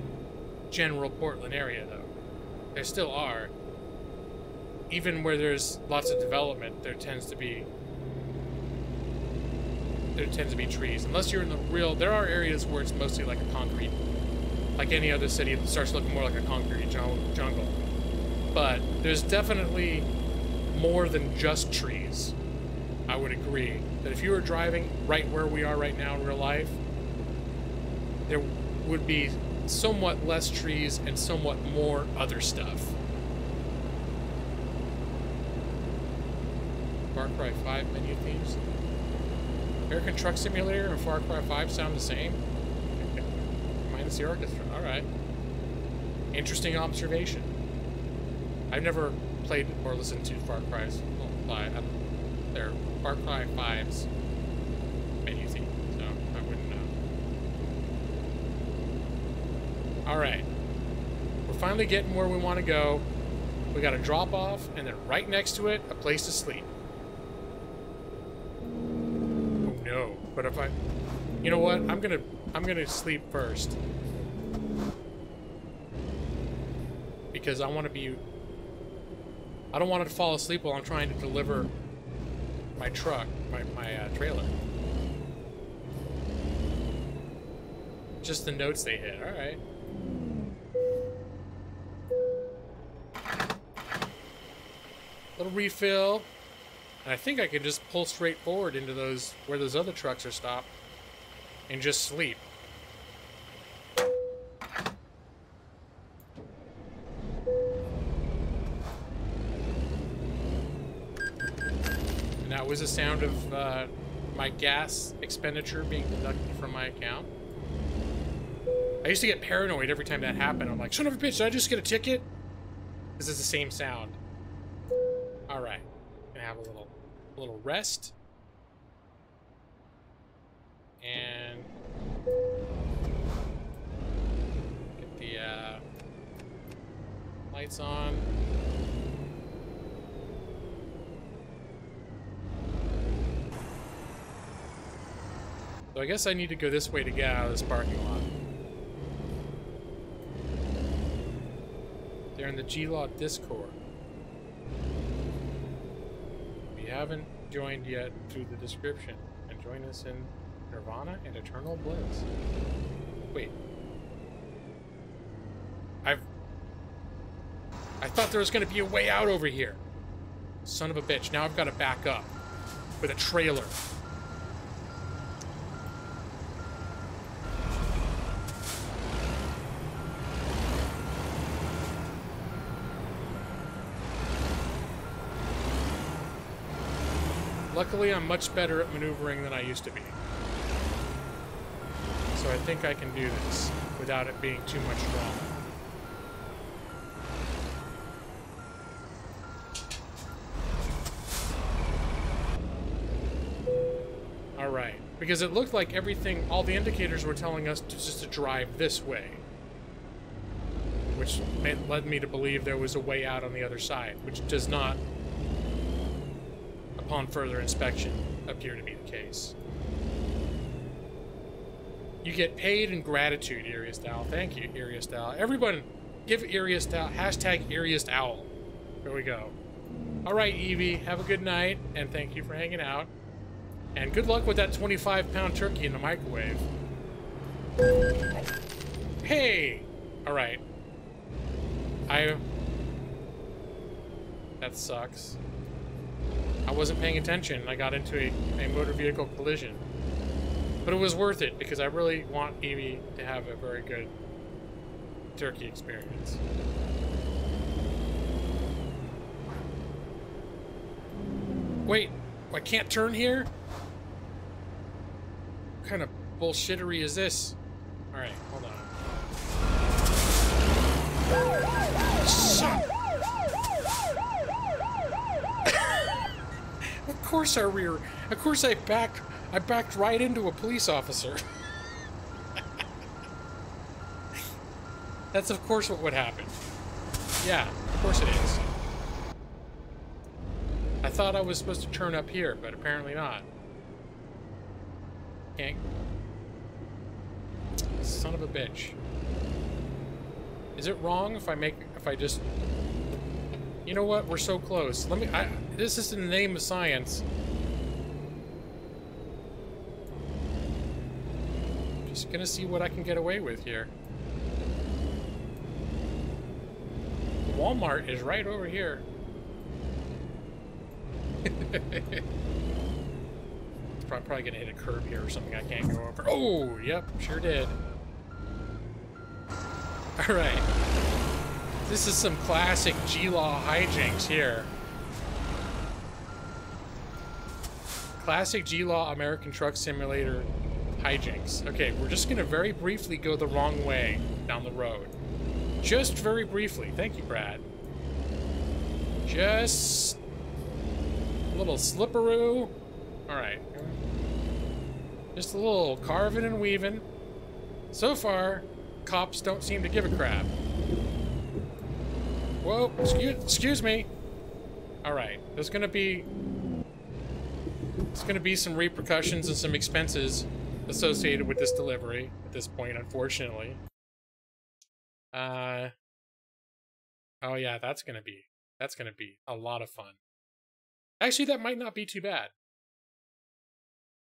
general Portland area, though. There still are. Even where there's lots of development, there tends to be trees. Unless you're in the real, there are areas where it's mostly like a concrete, like any other city, it starts looking more like a concrete jungle. But there's definitely more than just trees. I would agree that if you were driving right where we are right now in real life, there would be somewhat less trees and somewhat more other stuff. Far Cry 5 menu themes. American Truck Simulator and Far Cry 5 sound the same. Minus the orchestra. Alright. Interesting observation. I've never played or listened to Far Cry's. They're Far Cry 5's menu theme, so I wouldn't know. Alright. We're finally getting where we want to go. We got a drop off, and then right next to it, a place to sleep. But if I, you know what? I'm gonna sleep first because I want to be. I don't want to fall asleep while I'm trying to deliver my truck, my trailer. Just the notes they hit. All right. Little refill. And I think I can just pull straight forward into those, where those other trucks are stopped, and just sleep. And that was the sound of my gas expenditure being deducted from my account. I used to get paranoid every time that happened. I'm like, son of a bitch, did I just get a ticket? This is the same sound. Alright. Gonna have a little rest. And get the lights on. So I guess I need to go this way to get out of this parking lot. They're in the G-Law Discord. If you haven't joined yet, through the description, and join us in Nirvana and Eternal Bliss. Wait. I thought there was going to be a way out over here. Son of a bitch. Now I've got to back up with a trailer. Luckily, I'm much better at maneuvering than I used to be. So I think I can do this without it being too much drama. Alright, because it looked like everything, all the indicators were telling us just to drive this way. Which led me to believe there was a way out on the other side, which does not, upon further inspection, appear to be the case. You get paid in gratitude, Eeriest Owl. Thank you, Eeriest Owl. Everyone, give Eeriest Owl, hashtag Eeriest Owl. There we go. Alright, Evie, have a good night, and thank you for hanging out. And good luck with that 25-pound turkey in the microwave. Hey! Alright. That sucks. I wasn't paying attention, and I got into a motor vehicle collision. But it was worth it, because I really want Evie to have a very good turkey experience. Wait, I can't turn here? What kind of bullshittery is this? Alright, hold on. Shit! Of course I backed right into a police officer. That's of course what would happen. Yeah, of course it is. I thought I was supposed to turn up here, but apparently not. Can't. Son of a bitch. Is it wrong if I just... You know what? We're so close. This is in the name of science. Just gonna see what I can get away with here. Walmart is right over here. Probably gonna hit a curb here or something I can't go over. Oh, yep, sure did. Alright. This is some classic G-Law hijinks here. Classic G-Law American Truck Simulator hijinks. Okay, we're just gonna very briefly go the wrong way down the road. Just very briefly. Thank you, Brad. Just a little slipperoo. Alright. Just a little carving and weaving. So far, cops don't seem to give a crap. Whoa, excuse me. Alright, there's gonna be There's going to be some repercussions and some expenses associated with this delivery at this point, unfortunately. Oh yeah, that's going to be a lot of fun. Actually, that might not be too bad.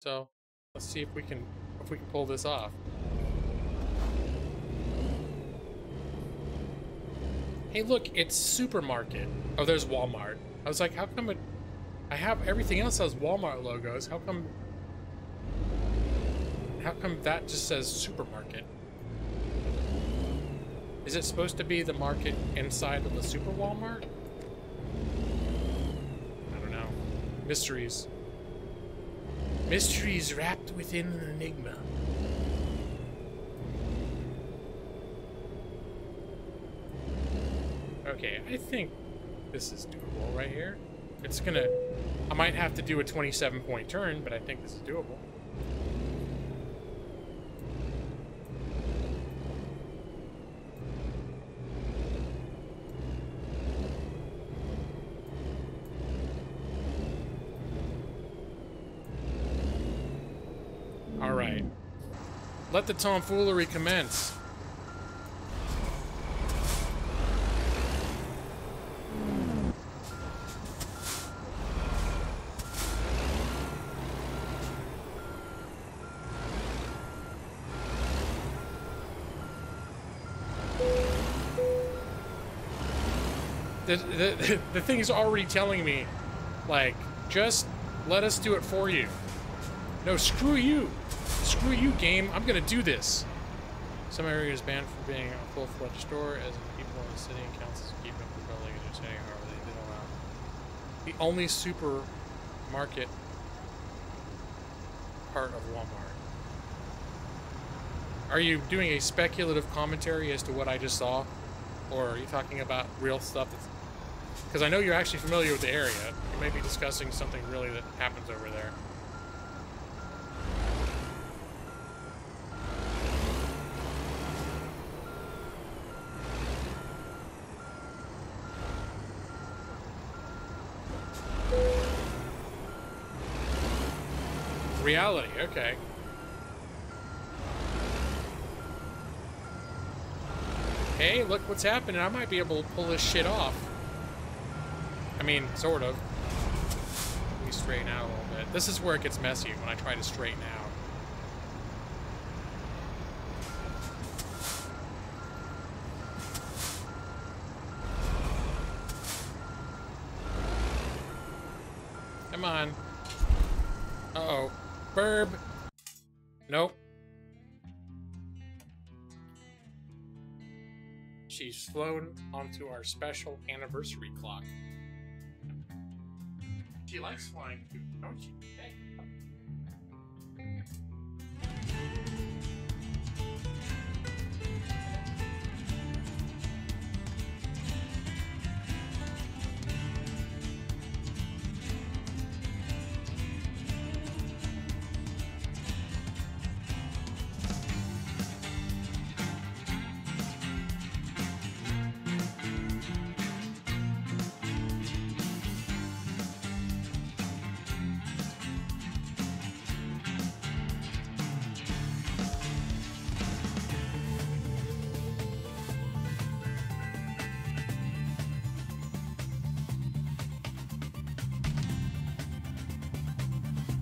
So, let's see if we can pull this off. Hey, look, it's supermarket. Oh, there's Walmart. I was like, how come I have everything else has Walmart logos. How come that just says supermarket? Is it supposed to be the market inside of the super Walmart? I don't know. Mysteries. Mysteries wrapped within an enigma. Okay, I think this is doable right here. It's gonna... I might have to do a 27-point turn, but I think this is doable. All right. Let the tomfoolery commence. The thing's already telling me, like, just let us do it for you. No, screw you. Screw you, game. I'm gonna do this. Some areas banned from being a full-fledged store, as in people in the city and councils keep up the building and just saying, however they did allow. The only supermarket part of Walmart. Are you doing a speculative commentary as to what I just saw? Or are you talking about real stuff that's... Because I know you're actually familiar with the area. You may be discussing something really that happens over there. Reality, okay. Hey, look what's happening. I might be able to pull this shit off. I mean, sort of. Let me straighten out a little bit. This is where it gets messy, when I try to straighten out. Come on. Uh-oh. Burb. Nope. She's flown onto our special anniversary clock. She likes flying too, don't she? Hey.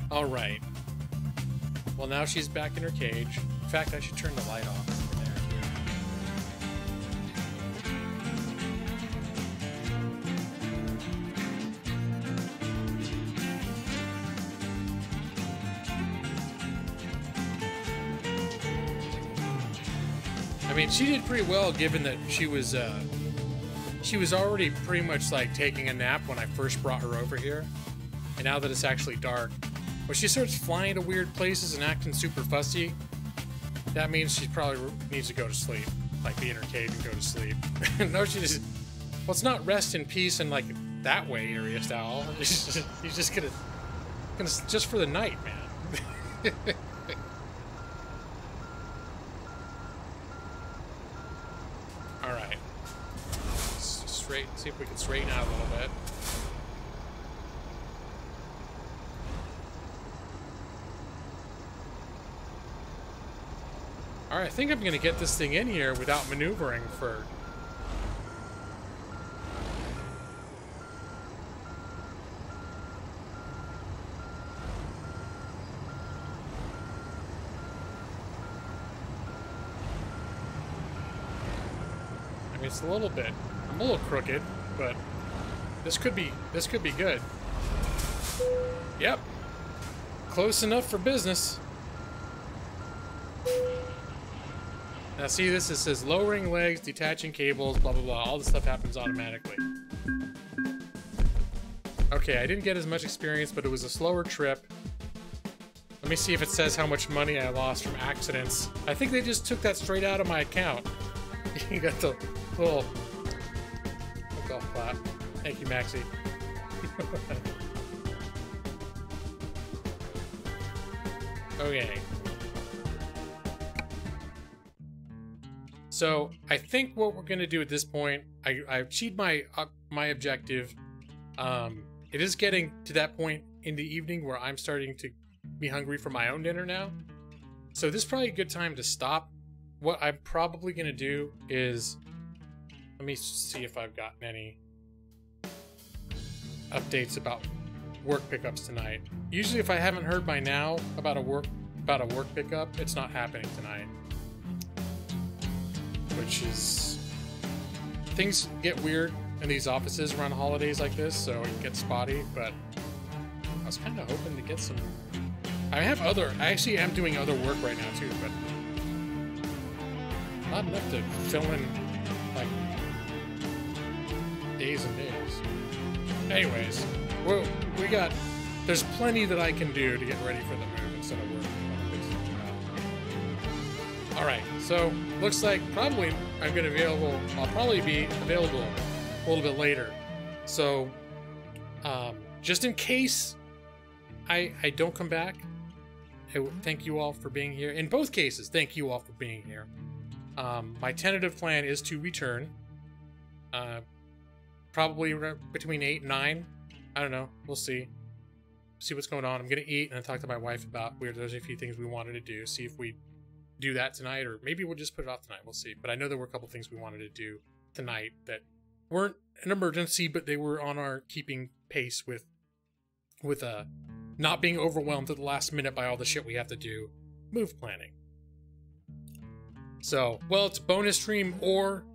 All right. Well, now she's back in her cage. In fact, I should turn the light off over there. I mean, she did pretty well, given that she was already pretty much like taking a nap when I first brought her over here, and now that it's actually dark. When she starts flying to weird places and acting super fussy, that means she probably needs to go to sleep. Like, be in her cage and go to sleep. No, she just... Well, it's not rest in peace in, like, that way, Arius Owl. She's just gonna... Just for the night, man. Alright. See if we can straighten out a little bit. All right, I think I'm gonna get this thing in here without maneuvering for. I mean, it's a little bit. I'm a little crooked, but this could be good. Yep. Close enough for business. Now see this, it says lowering legs, detaching cables, blah, blah, blah. All this stuff happens automatically. Okay, I didn't get as much experience, but it was a slower trip. Let me see if it says how much money I lost from accidents. I think they just took that straight out of my account. You got the little golf clap. Thank you, Maxie. Okay. So I think what we're gonna do at this point, I achieved my objective. It is getting to that point in the evening where I'm starting to be hungry for my own dinner now. So this is probably a good time to stop. What I'm probably gonna do is, let me see if I've gotten any updates about work pickups tonight. Usually if I haven't heard by now about a work pickup, it's not happening tonight. Which is, things get weird in these offices around holidays like this, so it gets spotty, but I was kind of hoping to get some. I actually am doing other work right now too, but not enough to fill in like days and days. Anyways, there's plenty that I can do to get ready for the move instead of working. All right, so looks like probably I'll probably be available a little bit later. So just in case I don't come back, thank you all for being here. In both cases, thank you all for being here. My tentative plan is to return probably between 8 and 9. I don't know, we'll see what's going on. I'm gonna eat and talk to my wife about there's a few things we wanted to do, see if we do that tonight, or maybe we'll just put it off tonight. We'll see. But I know there were a couple things we wanted to do tonight that weren't an emergency, but they were on our keeping pace with not being overwhelmed at the last minute by all the shit we have to do, move planning. So, well, it's a bonus stream or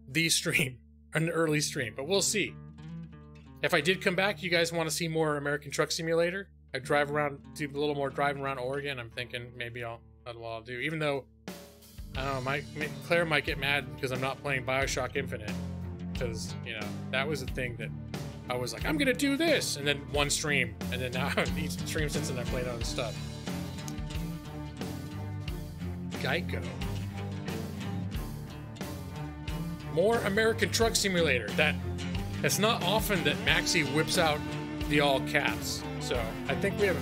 the stream, an early stream, but we'll see. If I did come back, you guys want to see more American Truck Simulator? I drive around, do a little more driving around Oregon. I'm thinking maybe that's what I'll do. Even though, I don't know, Claire might get mad because I'm not playing Bioshock Infinite. Because, you know, that was the thing that I was like, I'm going to do this! And then one stream. And then now each stream since then I played other stuff. Geico. More American Truck Simulator. It's not often that Maxie whips out the all caps. So I think we have.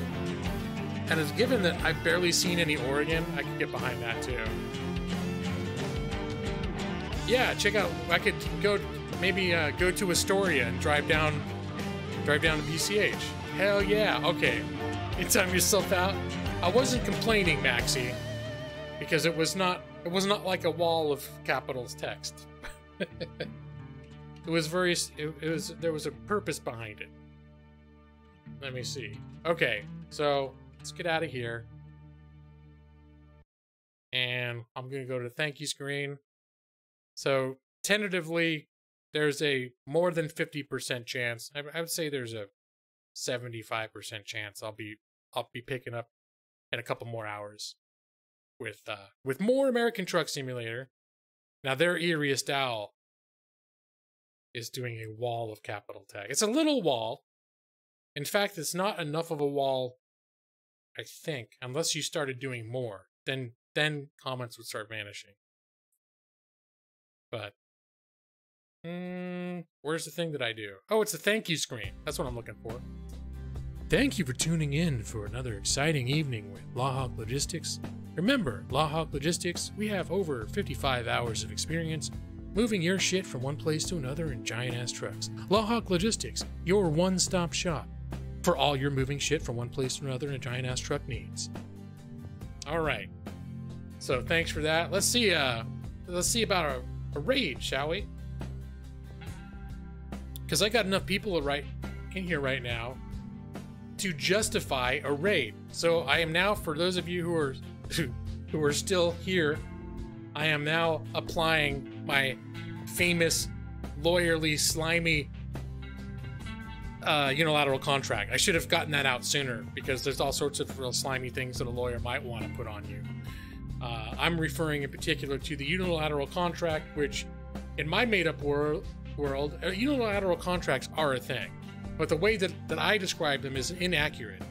And it's given that I've barely seen any Oregon, I could get behind that too. Yeah, check out. I could go to Astoria and drive down to BCH. Hell yeah. Okay, you time yourself out. I wasn't complaining, Maxie, because it was not like a wall of capitals text. There was a purpose behind it. Let me see. Okay, so let's get out of here. And I'm going to go to the thank you screen. So tentatively, there's a more than 50% chance. I would say there's a 75% chance I'll be picking up in a couple more hours with more American Truck Simulator. Now their eeriest owl is doing a wall of capital tag. It's a little wall. In fact, it's not enough of a wall, I think, unless you started doing more. Then comments would start vanishing. But where's the thing that I do? Oh, it's a thank you screen. That's what I'm looking for. Thank you for tuning in for another exciting evening with Lawhawk Logistics. Remember, Lawhawk Logistics, we have over 55 hours of experience moving your shit from one place to another in giant-ass trucks. Lawhawk Logistics, your one-stop shop for all your moving shit from one place to another in a giant-ass truck needs. All right. So thanks for that. Let's see about a raid, shall we? Because I got enough people right in here right now to justify a raid. So I am now, for those of you who are still here, I am now applying my famous lawyerly slimy unilateral contract. I should have gotten that out sooner, because there's all sorts of real slimy things that a lawyer might want to put on you. I'm referring in particular to the unilateral contract, which in my made-up world, unilateral contracts are a thing. But the way that I describe them is inaccurate,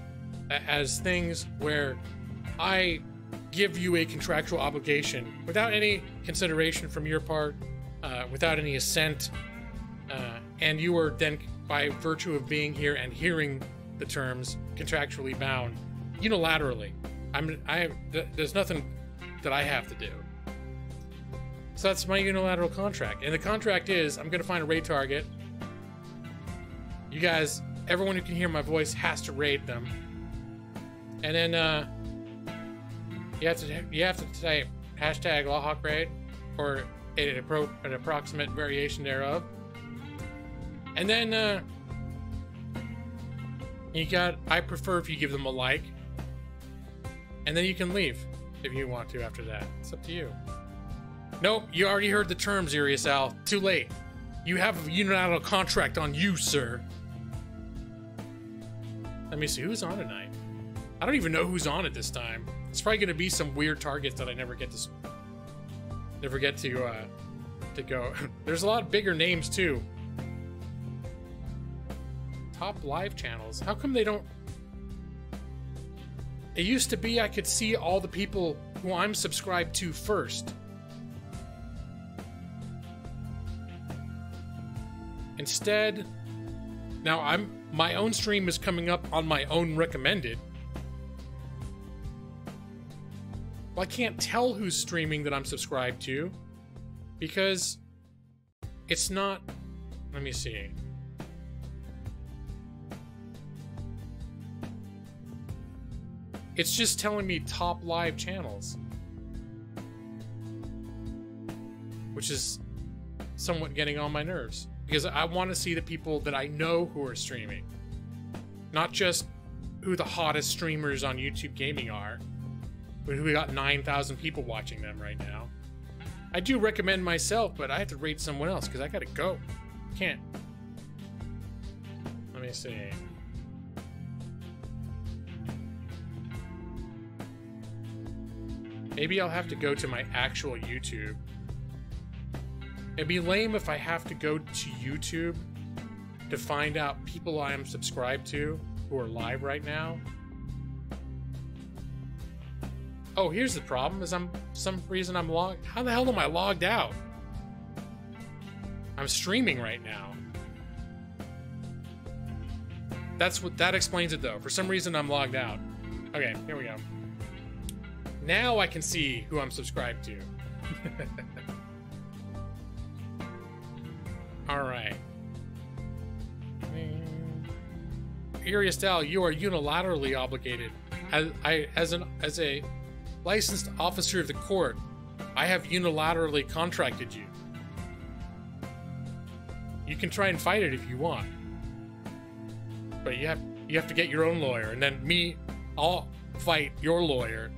as things where I give you a contractual obligation without any consideration from your part, without any assent, and you are then, by virtue of being here and hearing the terms, contractually bound unilaterally. There's nothing that I have to do. So that's my unilateral contract. And the contract is, I'm going to find a raid target. You guys, everyone who can hear my voice has to raid them. And then you have to type hashtag Lawhawk raid, or an approximate variation thereof. And then I prefer if you give them a like. And then you can leave if you want to after that. It's up to you. Nope, you already heard the terms, Urias Al. Too late. You have a unilateral contract on you, sir. Let me see, who's on tonight? I don't even know who's on at this time. It's probably going to be some weird targets that I never get to go. There's a lot of bigger names too. Top live channels. How come they don't? It used to be I could see all the people who I'm subscribed to first. Instead, now my own stream is coming up on my own recommended. Well, I can't tell who's streaming that I'm subscribed to, because it's not. Let me see. It's just telling me top live channels, which is somewhat getting on my nerves, because I want to see the people that I know who are streaming, not just who the hottest streamers on YouTube gaming are. We got 9,000 people watching them right now. I do recommend myself, but I have to rate someone else because I gotta go. Can't. Let me see. Maybe I'll have to go to my actual YouTube. It'd be lame if I have to go to YouTube to find out people I am subscribed to who are live right now. Oh, here's the problem, is some reason I'm logged. How the hell am I logged out? I'm streaming right now. That explains it though. For some reason I'm logged out. Okay, here we go. Now I can see who I'm subscribed to. All right. Uriastal, you are unilaterally obligated. As a licensed officer of the court, I have unilaterally contracted you. You can try and fight it if you want, but you have to get your own lawyer, and then I'll fight your lawyer,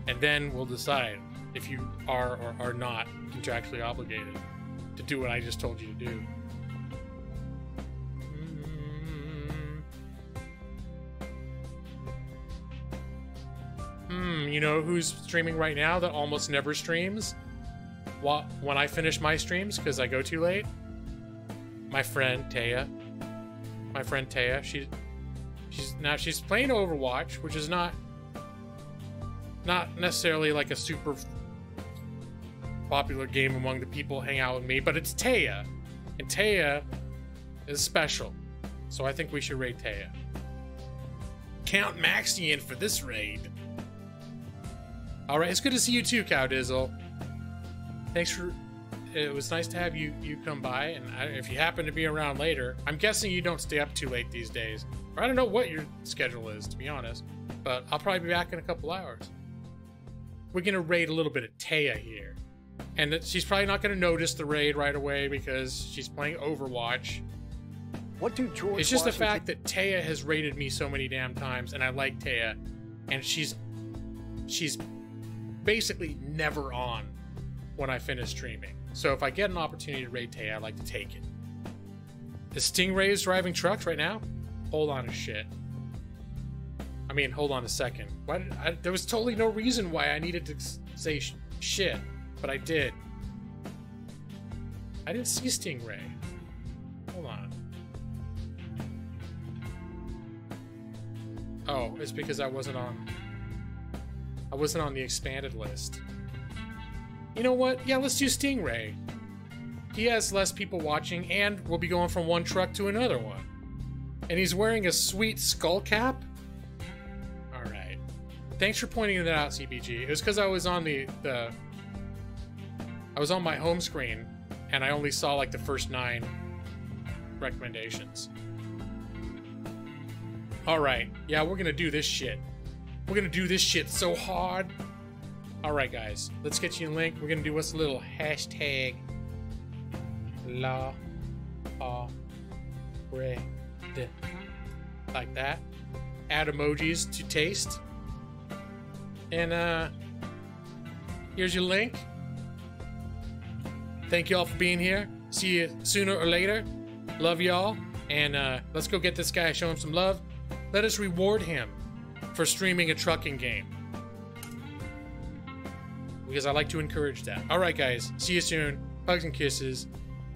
and then we'll decide if you are or are not contractually obligated to do what I just told you to do. You know who's streaming right now that almost never streams when I finish my streams because I go too late? My friend Taya. My friend Taya. She's playing Overwatch, which is not necessarily like a super popular game among the people hang out with me, but it's Taya, and Taya is special, so I think we should raid Taya. Count Maxi in for this raid. All right, it's good to see you too, Cowdizzle. Thanks for. It was nice to have you come by, and if you happen to be around later, I'm guessing you don't stay up too late these days, or I don't know what your schedule is, to be honest. But I'll probably be back in a couple hours. we're gonna raid a little bit of Taya here. And she's probably not gonna notice the raid right away because she's playing Overwatch. What do George It's just the Washington... fact that Taya has raided me so many damn times, and I like Taya, and she's basically never on when I finish streaming. So if I get an opportunity to raid Taya, I like to take it. Is Stingray driving trucks right now? Hold on a shit. I mean, hold on a second. There was totally no reason why I needed to say shit, but I did. I didn't see Stingray. Hold on. Oh, it's because I wasn't on the expanded list. You know what? Yeah, let's do Stingray. He has less people watching, and we'll be going from one truck to another one. And he's wearing a sweet skull cap. All right. Thanks for pointing that out, CBG. It was because I was on I was on my home screen, and I only saw like the first 9 recommendations. All right. Yeah, we're gonna do this shit. We're gonna do this shit so hard. All right, guys. Let's get you a link. We're gonna do us a little hashtag. La red, like that. Add emojis to taste, and here's your link. Thank y'all for being here. See you sooner or later. Love y'all, and let's go get this guy. Show him some love. Let us reward him for streaming a trucking game, because I like to encourage that. All right, guys. See you soon. Hugs and kisses.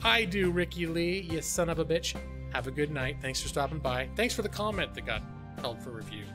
I do, Ricky Lee, you son of a bitch. Have a good night. Thanks for stopping by. Thanks for the comment that got held for review.